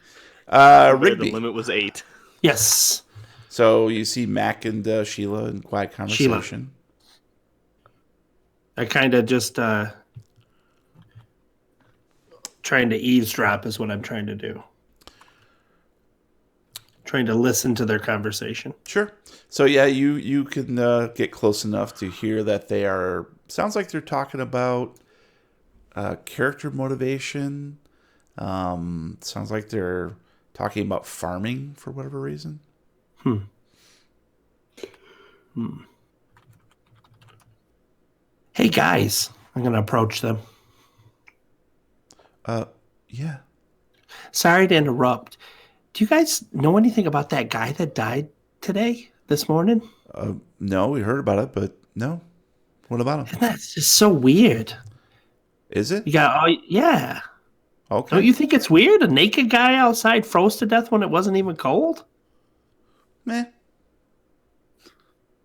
The Rigby. limit was 8. Yes. So you see Mac and Sheila in quiet conversation. I kind of just trying to eavesdrop is what I'm trying to do. Trying to listen to their conversation. Sure. So yeah, you can get close enough to hear that they are. Sounds like they're talking about character motivation. Sounds like they're talking about farming for whatever reason. Hey guys, I'm gonna approach them. Yeah. Sorry to interrupt. Do you guys know anything about that guy that died this morning? No, we heard about it, but no. What about him? That's just so weird. Is it? You got, yeah. Okay. Don't you think it's weird? A naked guy outside froze to death when it wasn't even cold? Meh.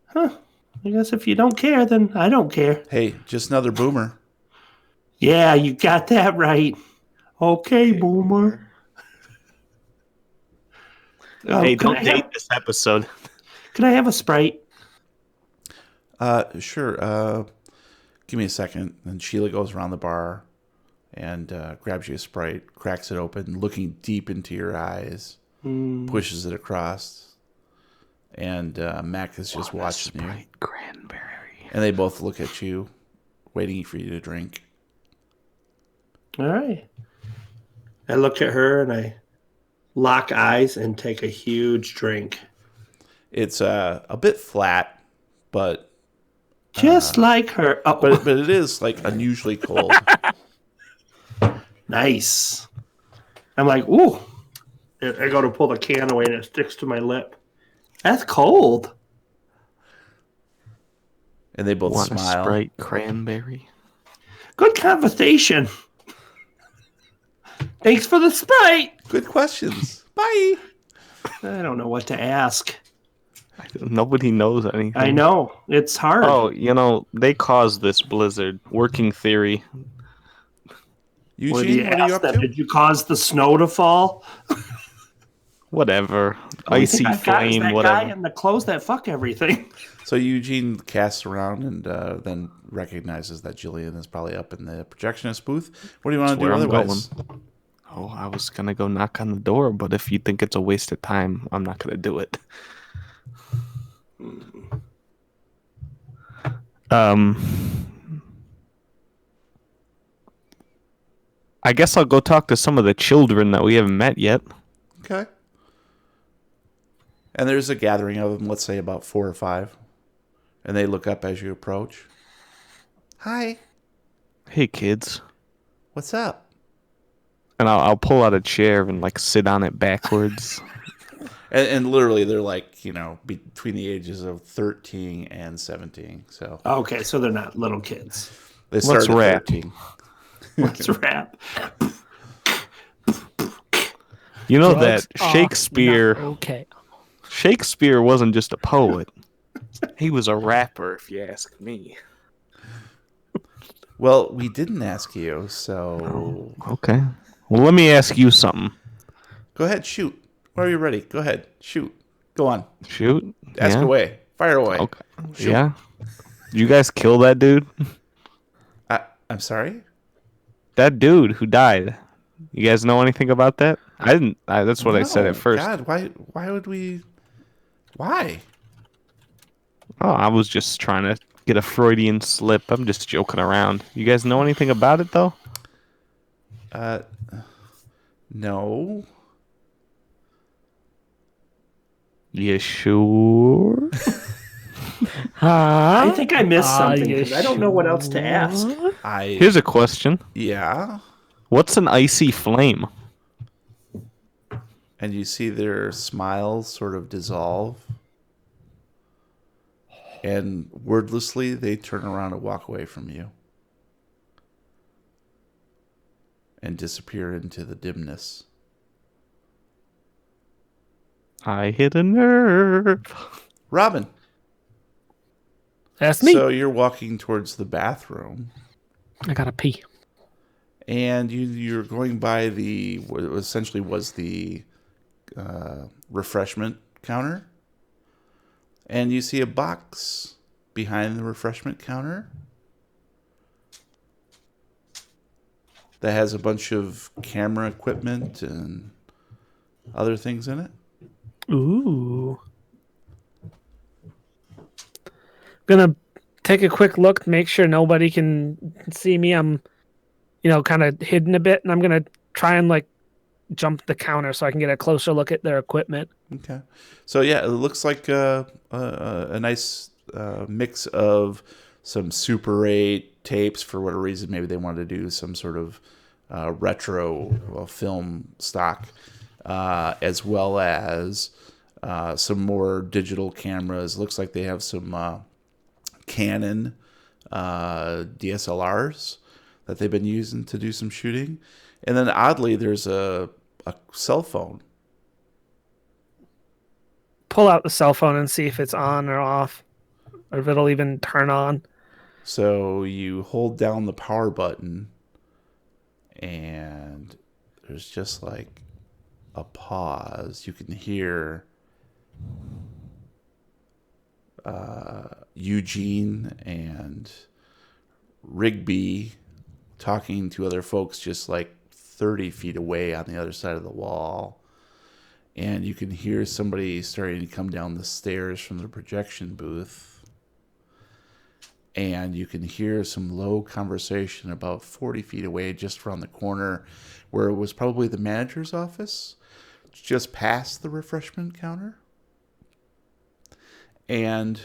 Huh. I guess if you don't care, then I don't care. Hey, just another boomer. Yeah, you got that right. Okay, boomer. Hey, can don't I have- date this episode. Can I have a Sprite? Sure. Give me a second. And Sheila goes around the bar and grabs you a Sprite, cracks it open, looking deep into your eyes, pushes it across. And Mac is just watching you. Cranberry. And they both look at you, waiting for you to drink. All right. I look at her and I lock eyes and take a huge drink. It's a bit flat, but Just like her. Oh, but it is like unusually cold. nice. I'm like, ooh. I go to pull the can away and it sticks to my lip. That's cold. And they both Want a smile. Sprite cranberry? Good conversation. Thanks for the Sprite. Good questions. Bye. I don't know what to ask. Nobody knows anything. I know. It's hard. Oh, they caused this blizzard. Working theory. Eugene, what are you up to? Did you cause the snow to fall? Whatever. Icy That guy is flame, that whatever. guy in the clothes that fuck everything. So Eugene casts around and then recognizes that Jillian is probably up in the projectionist booth. What do you want to do where I'm otherwise? Oh, I was going to go knock on the door, but if you think it's a waste of time, I'm not going to do it. I guess I'll go talk to some of the children that we haven't met yet. Okay. And there's a gathering of them, let's say about 4 or 5. And they look up as you approach. Hi. Hey, kids. What's up? And I'll pull out a chair and, sit on it backwards. And literally, they're like, between the ages of 13 and 17. So Okay, so they're not little kids. they started at rap. 13. Let's rap. You know Drugs that are Shakespeare. not okay. Shakespeare wasn't just a poet; he was a rapper, if you ask me. Well, we didn't ask you, so Okay. Well, let me ask you something. go ahead, shoot. Are you ready? Go ahead, shoot. Go on, Shoot. ask Yeah? away, fire away. Okay. Shoot. Yeah. Did you guys kill that dude? I'm sorry. That dude who died. You guys know anything about that? I didn't. That's what I said No, at first. God, why would we? Why? Oh, I was just trying to get a Freudian slip. I'm just joking around. You guys know anything about it though? No. You sure? I think I missed something because I don't know what else to ask. Here's a question. Yeah. What's an icy flame? And you see their smiles sort of dissolve. And wordlessly, they turn around and walk away from you. And disappear into the dimness. I hit a nerve. Robin. That's me. So you're walking towards the bathroom. I gotta pee. And you're going by what essentially was the refreshment counter. And you see a box behind the refreshment counter that has a bunch of camera equipment and other things in it. Ooh. Gonna take a quick look, make sure nobody can see me. I'm, kind of hidden a bit, and I'm gonna try and jump the counter so I can get a closer look at their equipment. Okay. So yeah, it looks like a nice mix of some Super 8 tapes for whatever reason. Maybe they wanted to do some sort of retro film stock, as well as some more digital cameras. Looks like they have some Canon DSLRs that they've been using to do some shooting. And then oddly, there's a cell phone. Pull out the cell phone and see if it's on or off, or if it'll even turn on. So you hold down the power button, and there's just like a pause. You can hear Eugene and Rigby talking to other folks just like 30 feet away on the other side of the wall. And you can hear somebody starting to come down the stairs from the projection booth. And you can hear some low conversation about 40 feet away, just around the corner, where it was probably the manager's office, just past the refreshment counter. And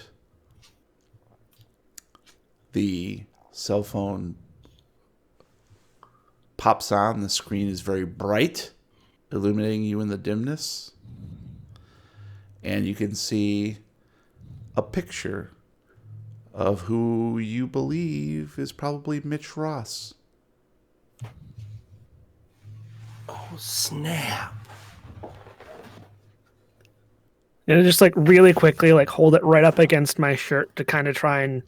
the cell phone pops on. The screen is very bright, illuminating you in the dimness. And you can see a picture of who you believe is probably Mitch Ross. Oh, snap. And just really quickly, hold it right up against my shirt to kind of try and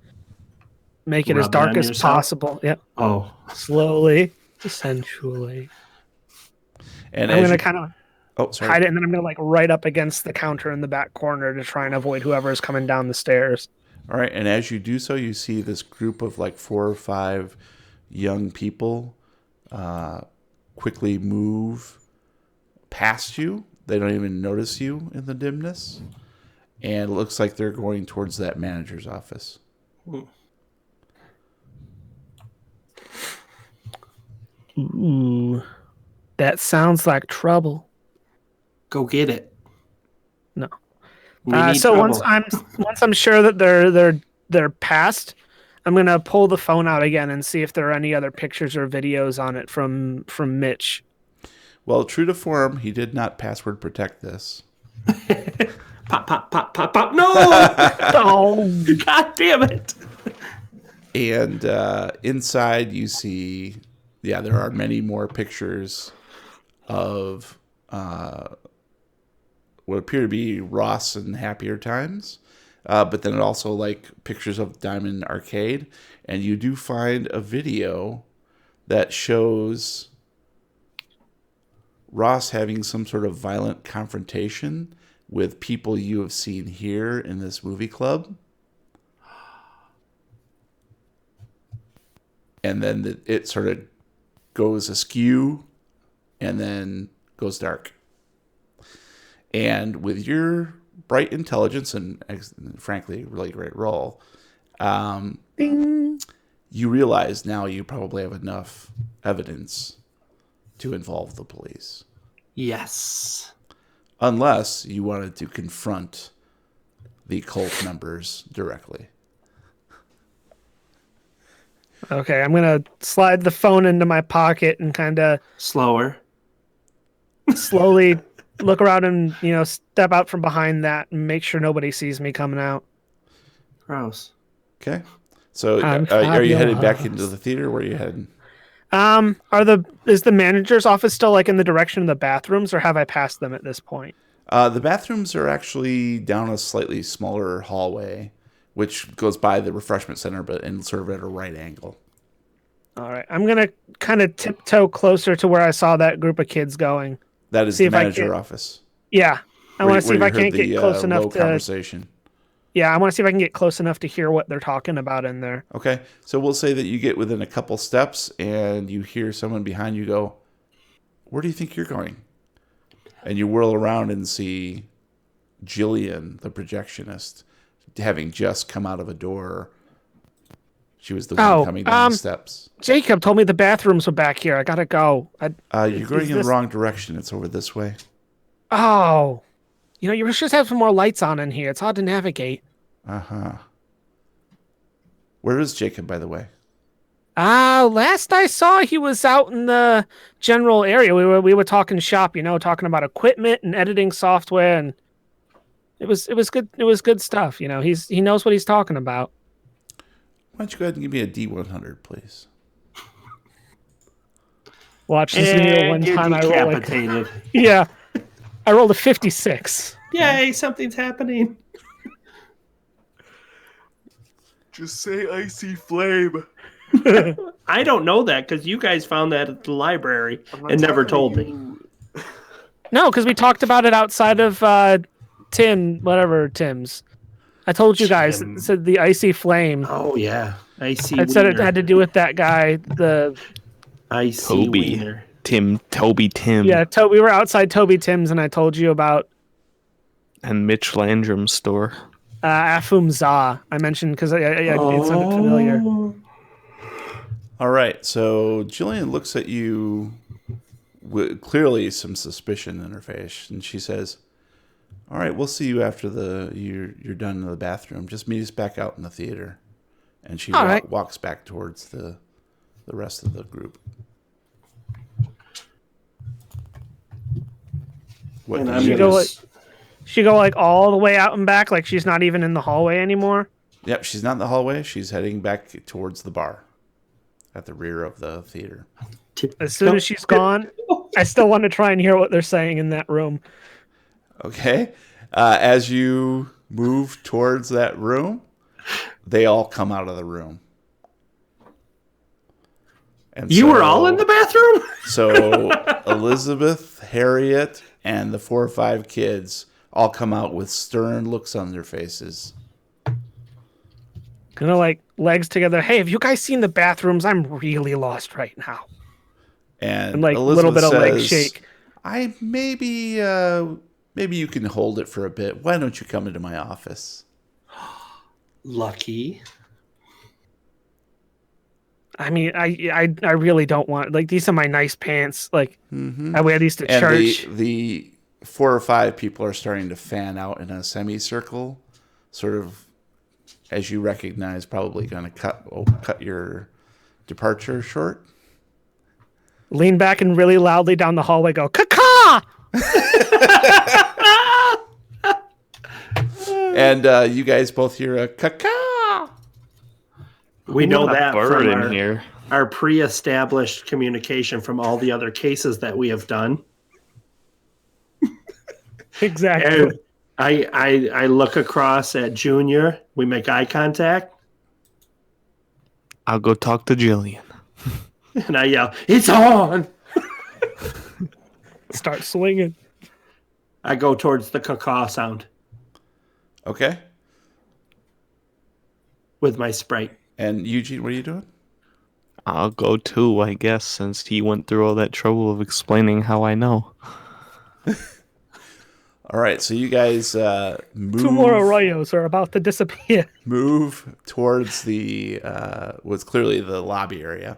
make it as Rub it dark on as yourself? possible. Yep. Oh, Slowly, sensually. And I'm as gonna you, kind of oh, sorry. hide it, and then I'm gonna right up against the counter in the back corner to try and avoid whoever is coming down the stairs. All right, and as you do so, you see this group of 4 or 5 young people quickly move past you. They don't even notice you in the dimness. And it looks like they're going towards that manager's office. Ooh, that sounds like trouble. go get it. No. We need So trouble. once I'm sure that they're past, I'm gonna pull the phone out again and see if there are any other pictures or videos on it from Mitch. Well, true to form, he did not password protect this. Pop, pop, pop, pop, pop. No! Oh, God damn it. And inside you see, there are many more pictures of what appear to be Ross and happier times. But then also like pictures of Diamond Arcade. And you do find a video that shows Ross having some sort of violent confrontation with people you have seen here in this movie club. And then it sort of goes askew and then goes dark. And with your bright intelligence and frankly, really great roll, you realize now you probably have enough evidence to involve the police. Yes. Unless you wanted to confront the cult members directly. okay. I'm gonna slide the phone into my pocket and kind of Slower. slowly look around and step out from behind that and make sure nobody sees me coming out. Gross. Okay. So I'm are you headed back fabulous. into the theater? Where are you heading? Is the manager's office still like in the direction of the bathrooms, or have I passed them at this point? The bathrooms are actually down a slightly smaller hallway, which goes by the refreshment center, but in sort of at a right angle. All right, I'm gonna kind of tiptoe closer to where I saw that group of kids going. That is See the if I manager can- office. Yeah, I want to see if where I you can't heard get close low enough to. conversation. Yeah, I want to see if I can get close enough to hear what they're talking about in there. Okay, so we'll say that you get within a couple steps and you hear someone behind you go, "Where do you think you're going?" And you whirl around and see Jillian, the projectionist, having just come out of a door. She was the one coming down the steps. Jacob told me the bathrooms were back here. I gotta go. You're going in the wrong direction. It's over this way. Oh, you should have some more lights on in here. It's hard to navigate. Uh-huh. Where is Jacob, by the way? Last I saw, he was out in the general area. We were talking shop, talking about equipment and editing software, and it was good. It was good stuff. He knows what he's talking about. Why don't you go ahead and give me a D100, please? Watch this video one And you're time. I roll decapitated. yeah, I rolled a 56. Yay, something's happening. Just say icy flame. I don't know that because you guys found that at the library and never told me. No, because we talked about it outside of Tim's. I told you guys. Tim. It said the icy flame. Oh, yeah. I see. It said it had to do with that guy. I see. Toby. Wiener. Toby Tim. Yeah, we were outside Toby Tim's, and I told you about And Mitch Landrum's store. Afum Za. I mentioned because it sounded familiar. All right, so Jillian looks at you with clearly some suspicion in her face, and she says, "All right, we'll see you after you're done in the bathroom. Just meet us back out in the theater." And she walks back towards the rest of the group. What And do I'm you gonna do? She go like all the way out and back, like she's not even in the hallway anymore. Yep, she's not in the hallway. She's heading back towards the bar at the rear of the theater. As soon as she's gone, I still want to try and hear what they're saying in that room. Okay. As you move towards that room, they all come out of the room. And You were all in the bathroom? So Elizabeth, Harriet, and the 4 or 5 kids all come out with stern looks on their faces. Like legs together. Hey, have you guys seen the bathrooms? I'm really lost right now. And like a Elizabeth little bit of leg says, shake. Maybe you can hold it for a bit. Why don't you come into my office? Lucky. I mean, I really don't want, like, these are my nice pants. Like, I wear these to And church. the 4 or 5 people are starting to fan out in a semicircle, sort of, as you recognize, probably going to cut your departure short. Lean back and really loudly down the hallway go, "Caca!" And you guys both hear a caca. We know that bird from in here. our pre-established communication from all the other cases that we have done. Exactly. And I look across at Junior. We make eye contact, I'll go talk to Jillian. and I yell, "It's on!" Start swinging. I go towards the caca sound Okay. with my Sprite. And Eugene, what are you doing? I'll go too, I guess, since he went through all that trouble of explaining how I know. All right, so you guys move. 2 more arroyos are about to disappear. Move towards the what's clearly the lobby area,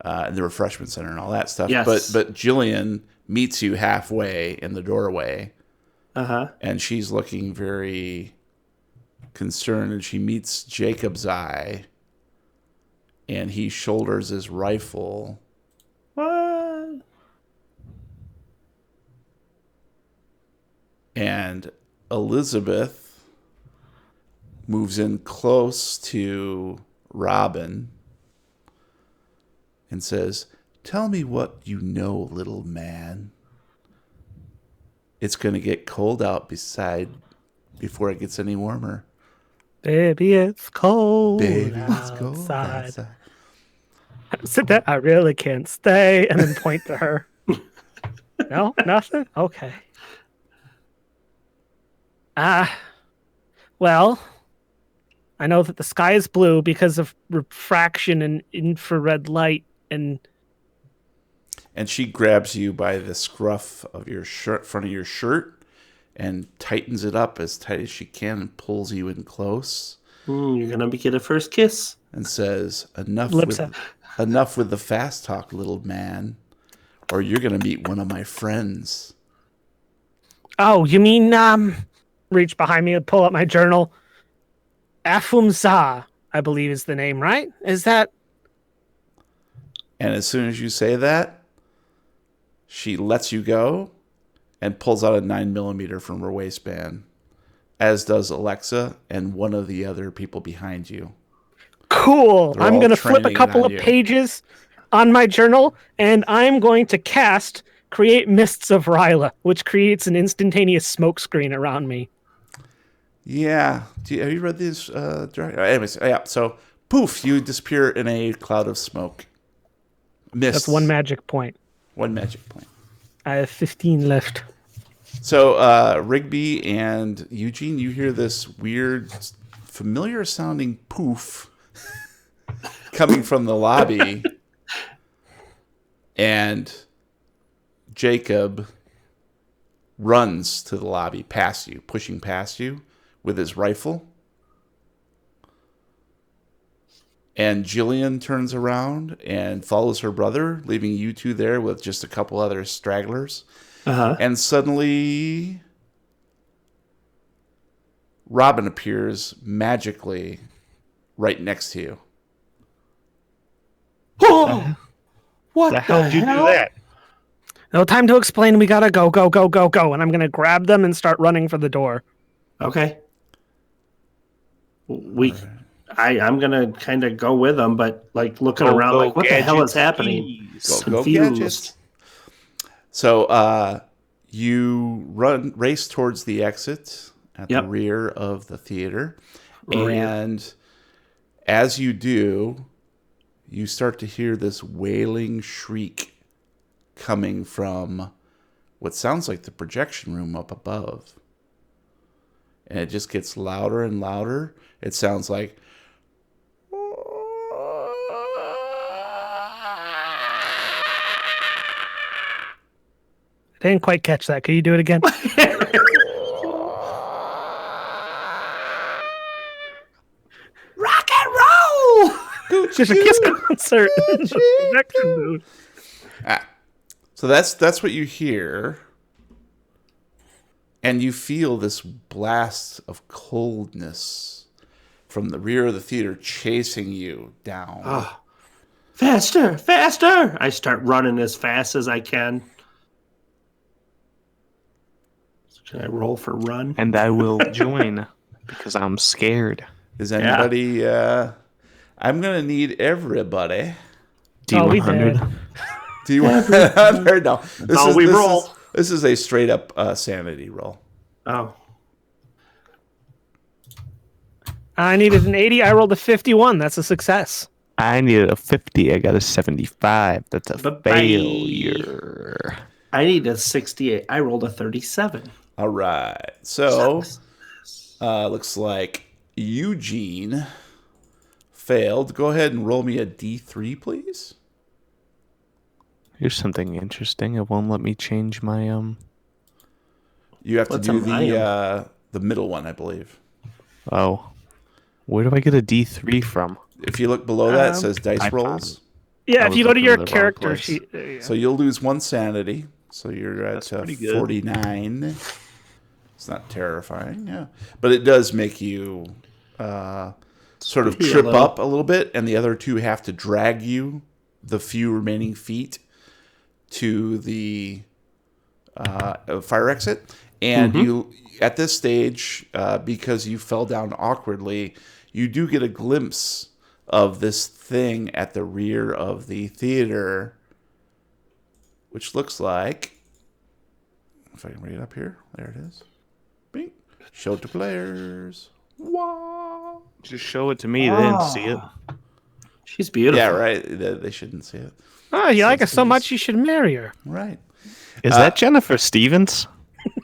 and the refreshment center and all that stuff. Yes. But Jillian meets you halfway in the doorway, and she's looking very concerned. And she meets Jacob's eye, and he shoulders his rifle. What? And Elizabeth moves in close to Robin and says, "Tell me what you know, little man. It's going to get cold out before it gets any warmer. Baby, it's cold. Baby, it's cold outside. outside." Sit there. I really can't stay. And then point to her. No, nothing? Okay. Well, I know that the sky is blue because of refraction and infrared light, and she grabs you by the scruff of your shirt, front of your shirt, and tightens it up as tight as she can and pulls you in close You're gonna get a first kiss. and says, enough Lips with the fast talk, little man, or you're going to meet one of my friends. oh, you mean reach behind me and pull up my journal. Afumza, I believe is the name, right? Is that And as soon as you say that, she lets you go and pulls out a 9mm from her waistband, as does Alexa and one of the other people behind you. cool? They're I'm all going to flip a training it couple on of you. pages on my journal, and I'm going to cast Create Mists of Ryla, which creates an instantaneous smoke screen around me. Yeah. Have you read these? Anyways, yeah. So, poof, you disappear in a cloud of smoke. Mist. That's 1 magic point. 1 magic point. I have 15 left. So, Rigby and Eugene, you hear this weird, familiar sounding poof coming from the lobby. And Jacob runs to the lobby past you, pushing past you with his rifle. And Jillian turns around and follows her brother, leaving you two there with just a couple other stragglers. And suddenly, Robin appears magically right next to you. Oh, what The hell did you do that? No time to explain. We gotta go, go, go, go, go. And I'm gonna grab them and start running for the door. Okay. I'm gonna kind of go with them, but like looking around, like what the hell is happening? Go Gadgets. So you race towards the exit at the rear of the theater. And as you do, you start to hear this wailing shriek coming from what sounds like the projection room up above. And it just gets louder and louder. It sounds like... I didn't quite catch that. Can you do it again? Rock and roll! There's a Kiss concert. Projection booth. So that's what you hear. And you feel this blast of coldness from the rear of the theater chasing you down. Faster, faster! I start running as fast as I can. Can I roll for run? And I will join. Because I'm scared. Is anybody? I'm gonna need everybody. We D100. did. Do you want? No. roll. This is a straight up sanity roll. Oh. I needed an 80. I rolled a 51. That's a success. I needed a 50. I got a 75. That's a Bye-bye. failure. I need a 68. I rolled a 37. All right. So, looks like Eugene failed. Go ahead and roll me a D3, please. Here's something interesting. It won't let me change my You have What's to do a the middle one, I believe. Oh. Where do I get a D3 from? If you look below that, it says dice rolls. Yeah, I if was you go to looking your in the wrong character place. sheet. There you go. So you'll lose 1 sanity. So you're at That's pretty good. 49. It's not terrifying, yeah. But it does make you sort of trip up a little bit, and the other two have to drag you the few remaining feet to the fire exit. And you, at this stage, because you fell down awkwardly, you do get a glimpse of this thing at the rear of the theater, which looks like, if I can read it up here, there it is. Bing. Show to players. Wow. Just show it to me. They didn't see it. She's beautiful. Yeah, right. They shouldn't see it. Oh, you like her so much, you should marry her. Right. Is that Jennifer Stevens?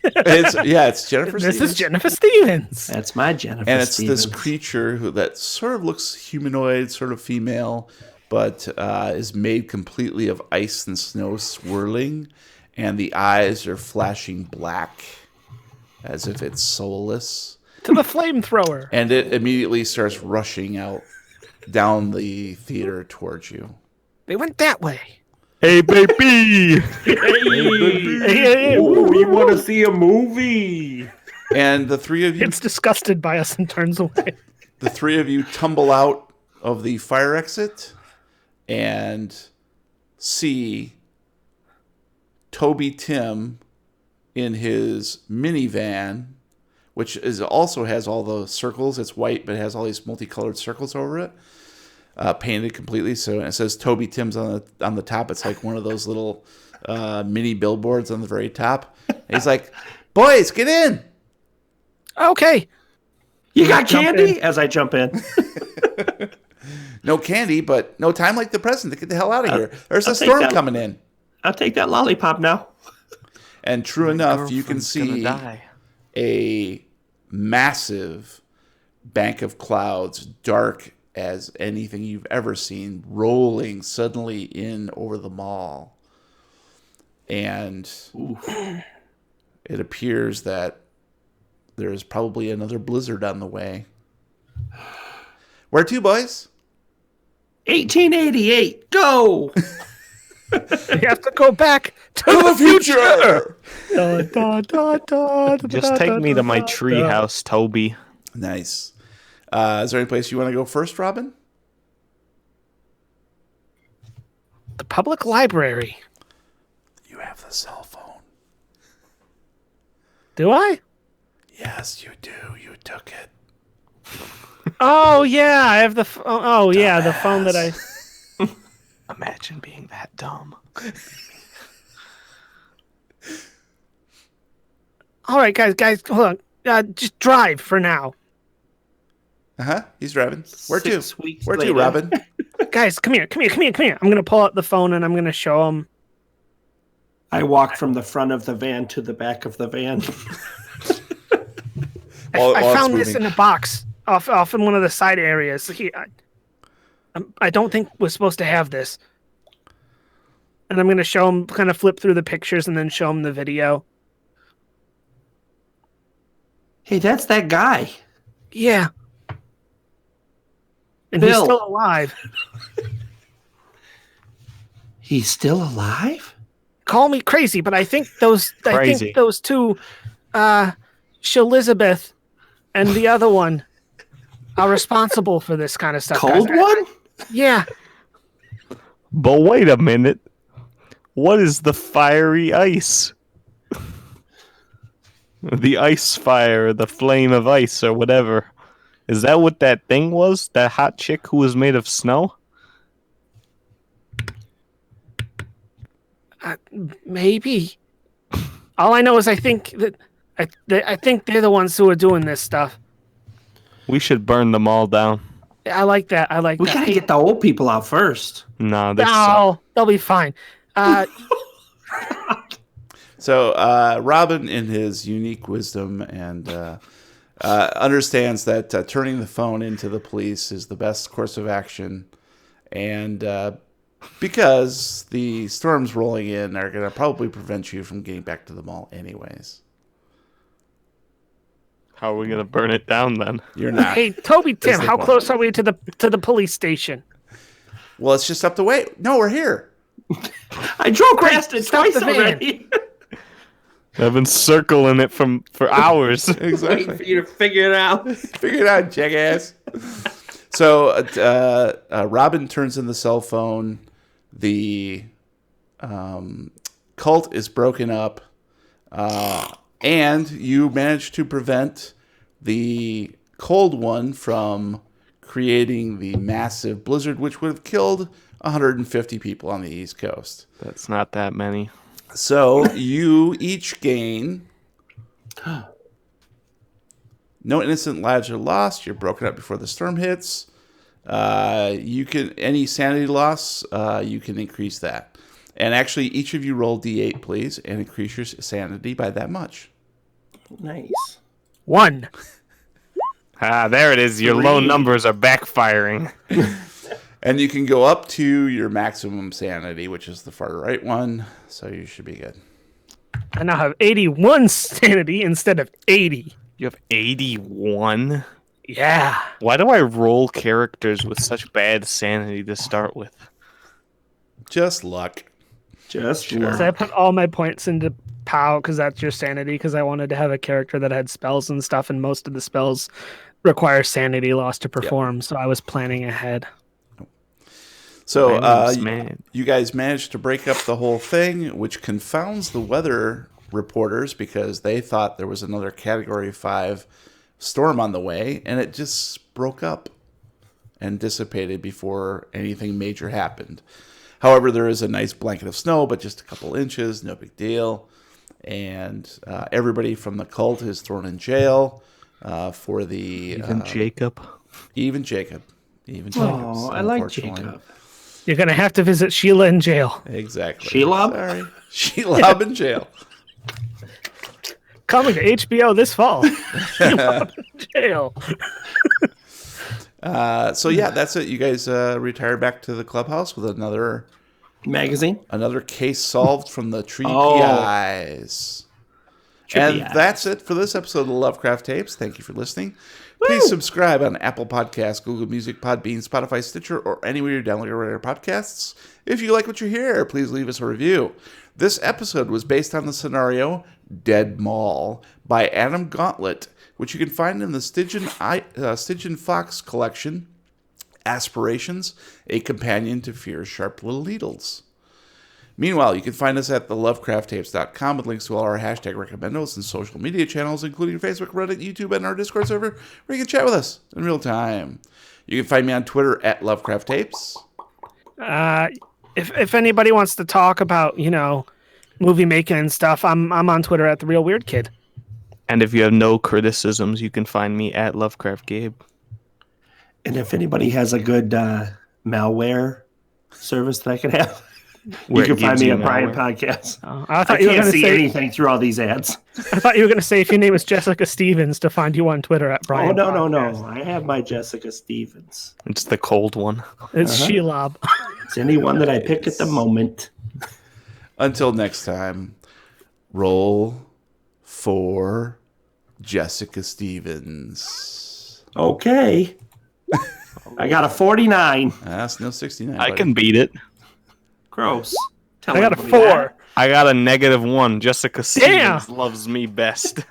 It's Jennifer This Stevens. is Jennifer Stevens. That's my Jennifer And it's Stevens. this creature that sort of looks humanoid, sort of female, but is made completely of ice and snow swirling, and the eyes are flashing black as if it's soulless. To the flamethrower. And it immediately starts rushing out down the theater towards you. They went that way. Hey, baby! Hey, Ooh, you want to see a movie? And the three of you It's disgusted by us and turns away. the three of you tumble out of the fire exit and see Toby Tim in his minivan, which is also has all the circles. It's white, but it has all these multicolored circles over it, painted completely. So it says Toby Tim's on the top. It's like one of those little mini billboards on the very top. And he's like, "Boys, get in!" Okay. You got Jump candy? in. As I jump in. No candy, but no time like the present to get the hell out of here. There's a I'll take storm that. coming in. I'll take that lollipop now. And true enough, you can Girlfriend's gonna see die. a massive bank of clouds, dark as anything you've ever seen, rolling suddenly in over the mall. And it appears that there's probably another blizzard on the way. Where to, boys? 1888. Go. You have to go back to To the future! Just take me to my tree house, Toby. Nice. Is there any place you want to go first, Robin? The public library. You have the cell phone. Do I? Yes, you do. You took it. Oh, yeah. I have the... the phone that I... Imagine being that dumb. All right, guys, hold on. Just drive for now. He's driving. Where 6 to? weeks Where to, later. Robin? Guys, come here. I'm going to pull out the phone and I'm going to show them. I walk from the front of the van to the back of the van. I found this in a box off in one of the side areas. I don't think we're supposed to have this. And I'm going to show them, kind of flip through the pictures and then show them the video. Hey, that's that guy. Yeah. And Bill. he's still alive. He's still alive? Call me crazy, but I think those Crazy. two, Shelizabeth and the other one are responsible for this kind of stuff. Cold guys. one? Yeah. But wait a minute. What is the fiery ice? The ice fire, the flame of ice, or whatever. Is that what that thing was? That hot chick who was made of snow? Maybe. All I know is I think that I think they're the ones who are doing this stuff. We should burn them all down. I like that. I like We that. gotta get the old people out first. Nah, they suck. No, they'll be fine. So Robin, in his unique wisdom, and understands that turning the phone into the police is the best course of action, and because the storms rolling in are going to probably prevent you from getting back to the mall anyways. How are we gonna burn it down then? You're not. Hey, Toby, Tim, the how point. close are we to the police station? Well, it's just up the way. No, we're here. I drove past it Stop twice the van. already. I've been circling it for hours. Waiting for you to figure it out. Figure it out, jackass. So Robin turns in the cell phone. The cult is broken up. And you managed to prevent the cold one from creating the massive blizzard, which would have killed 150 people on the East Coast. That's not that many. So you each gain. No innocent lives are lost. You're broken up before the storm hits. You can any sanity loss. You can increase that. And actually, each of you roll D8, please, and increase your sanity by that much. Nice. 1. Ah, there it is. Your low numbers are backfiring. And you can go up to your maximum sanity, which is the far right one. So you should be good. I now have 81 sanity instead of 80. You have 81? Yeah. Why do I roll characters with such bad sanity to start with? Just luck. Just So I put all my points into POW because that's your sanity, because I wanted to have a character that had spells and stuff, and most of the spells require sanity loss to perform, so I was planning ahead. So Man. you guys managed to break up the whole thing, which confounds the weather reporters because they thought there was another Category 5 storm on the way, and it just broke up and dissipated before anything major happened. However, there is a nice blanket of snow, but just a couple inches, no big deal. And everybody from the cult is thrown in jail for the... Even Jacob? Even Jacob. Oh, I like Jacob. You're going to have to visit Sheila in jail. Exactly. Shelob? Sorry. Shelob in jail. Coming to HBO this fall. Sheila in jail. So yeah, that's it. You guys retire back to the clubhouse with another Magazine? case solved from the Tree Oh. PIs. And PIs. that's it for this episode of the Lovecraft Tapes. Thank you for listening. Please subscribe on Apple Podcasts, Google Music, Podbean, Spotify, Stitcher, or anywhere you download your podcasts. If you like what you hear, please leave us a review. This episode was based on the scenario Dead Mall by Adam Gauntlet, which you can find in the Stygian Fox collection, Aspirations, a companion to Fear's Sharp Little Needles. Meanwhile, you can find us at thelovecrafttapes.com with links to all our hashtag recommendos and social media channels, including Facebook, Reddit, YouTube, and our Discord server, where you can chat with us in real time. You can find me on Twitter at Lovecraft Tapes. If anybody wants to talk about, movie making and stuff, I'm on Twitter at The Real Weird Kid. And if you have no criticisms, you can find me at Lovecraft Gabe. And if anybody has a good malware service that I could have, you Where it can find gives me you at Brian malware. Podcast. I thought I you were can't going to see say anything through all these ads. I thought you were going to say if your name is Jessica Stevens to find you on Twitter at Brian. Oh, no. Podcast. I have my Jessica Stevens. It's the cold one. It's Shelob. It's anyone that I pick at the moment. Until next time, roll for Jessica Stevens. Okay. I got a 49. That's no 69. I buddy. can beat it. Gross. Tell I got a everybody 4. that. I got a -1. Jessica Stevens loves me best.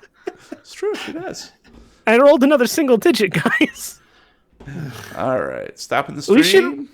It's true. She does. I rolled another single digit, guys. All right. Stopping the We stream.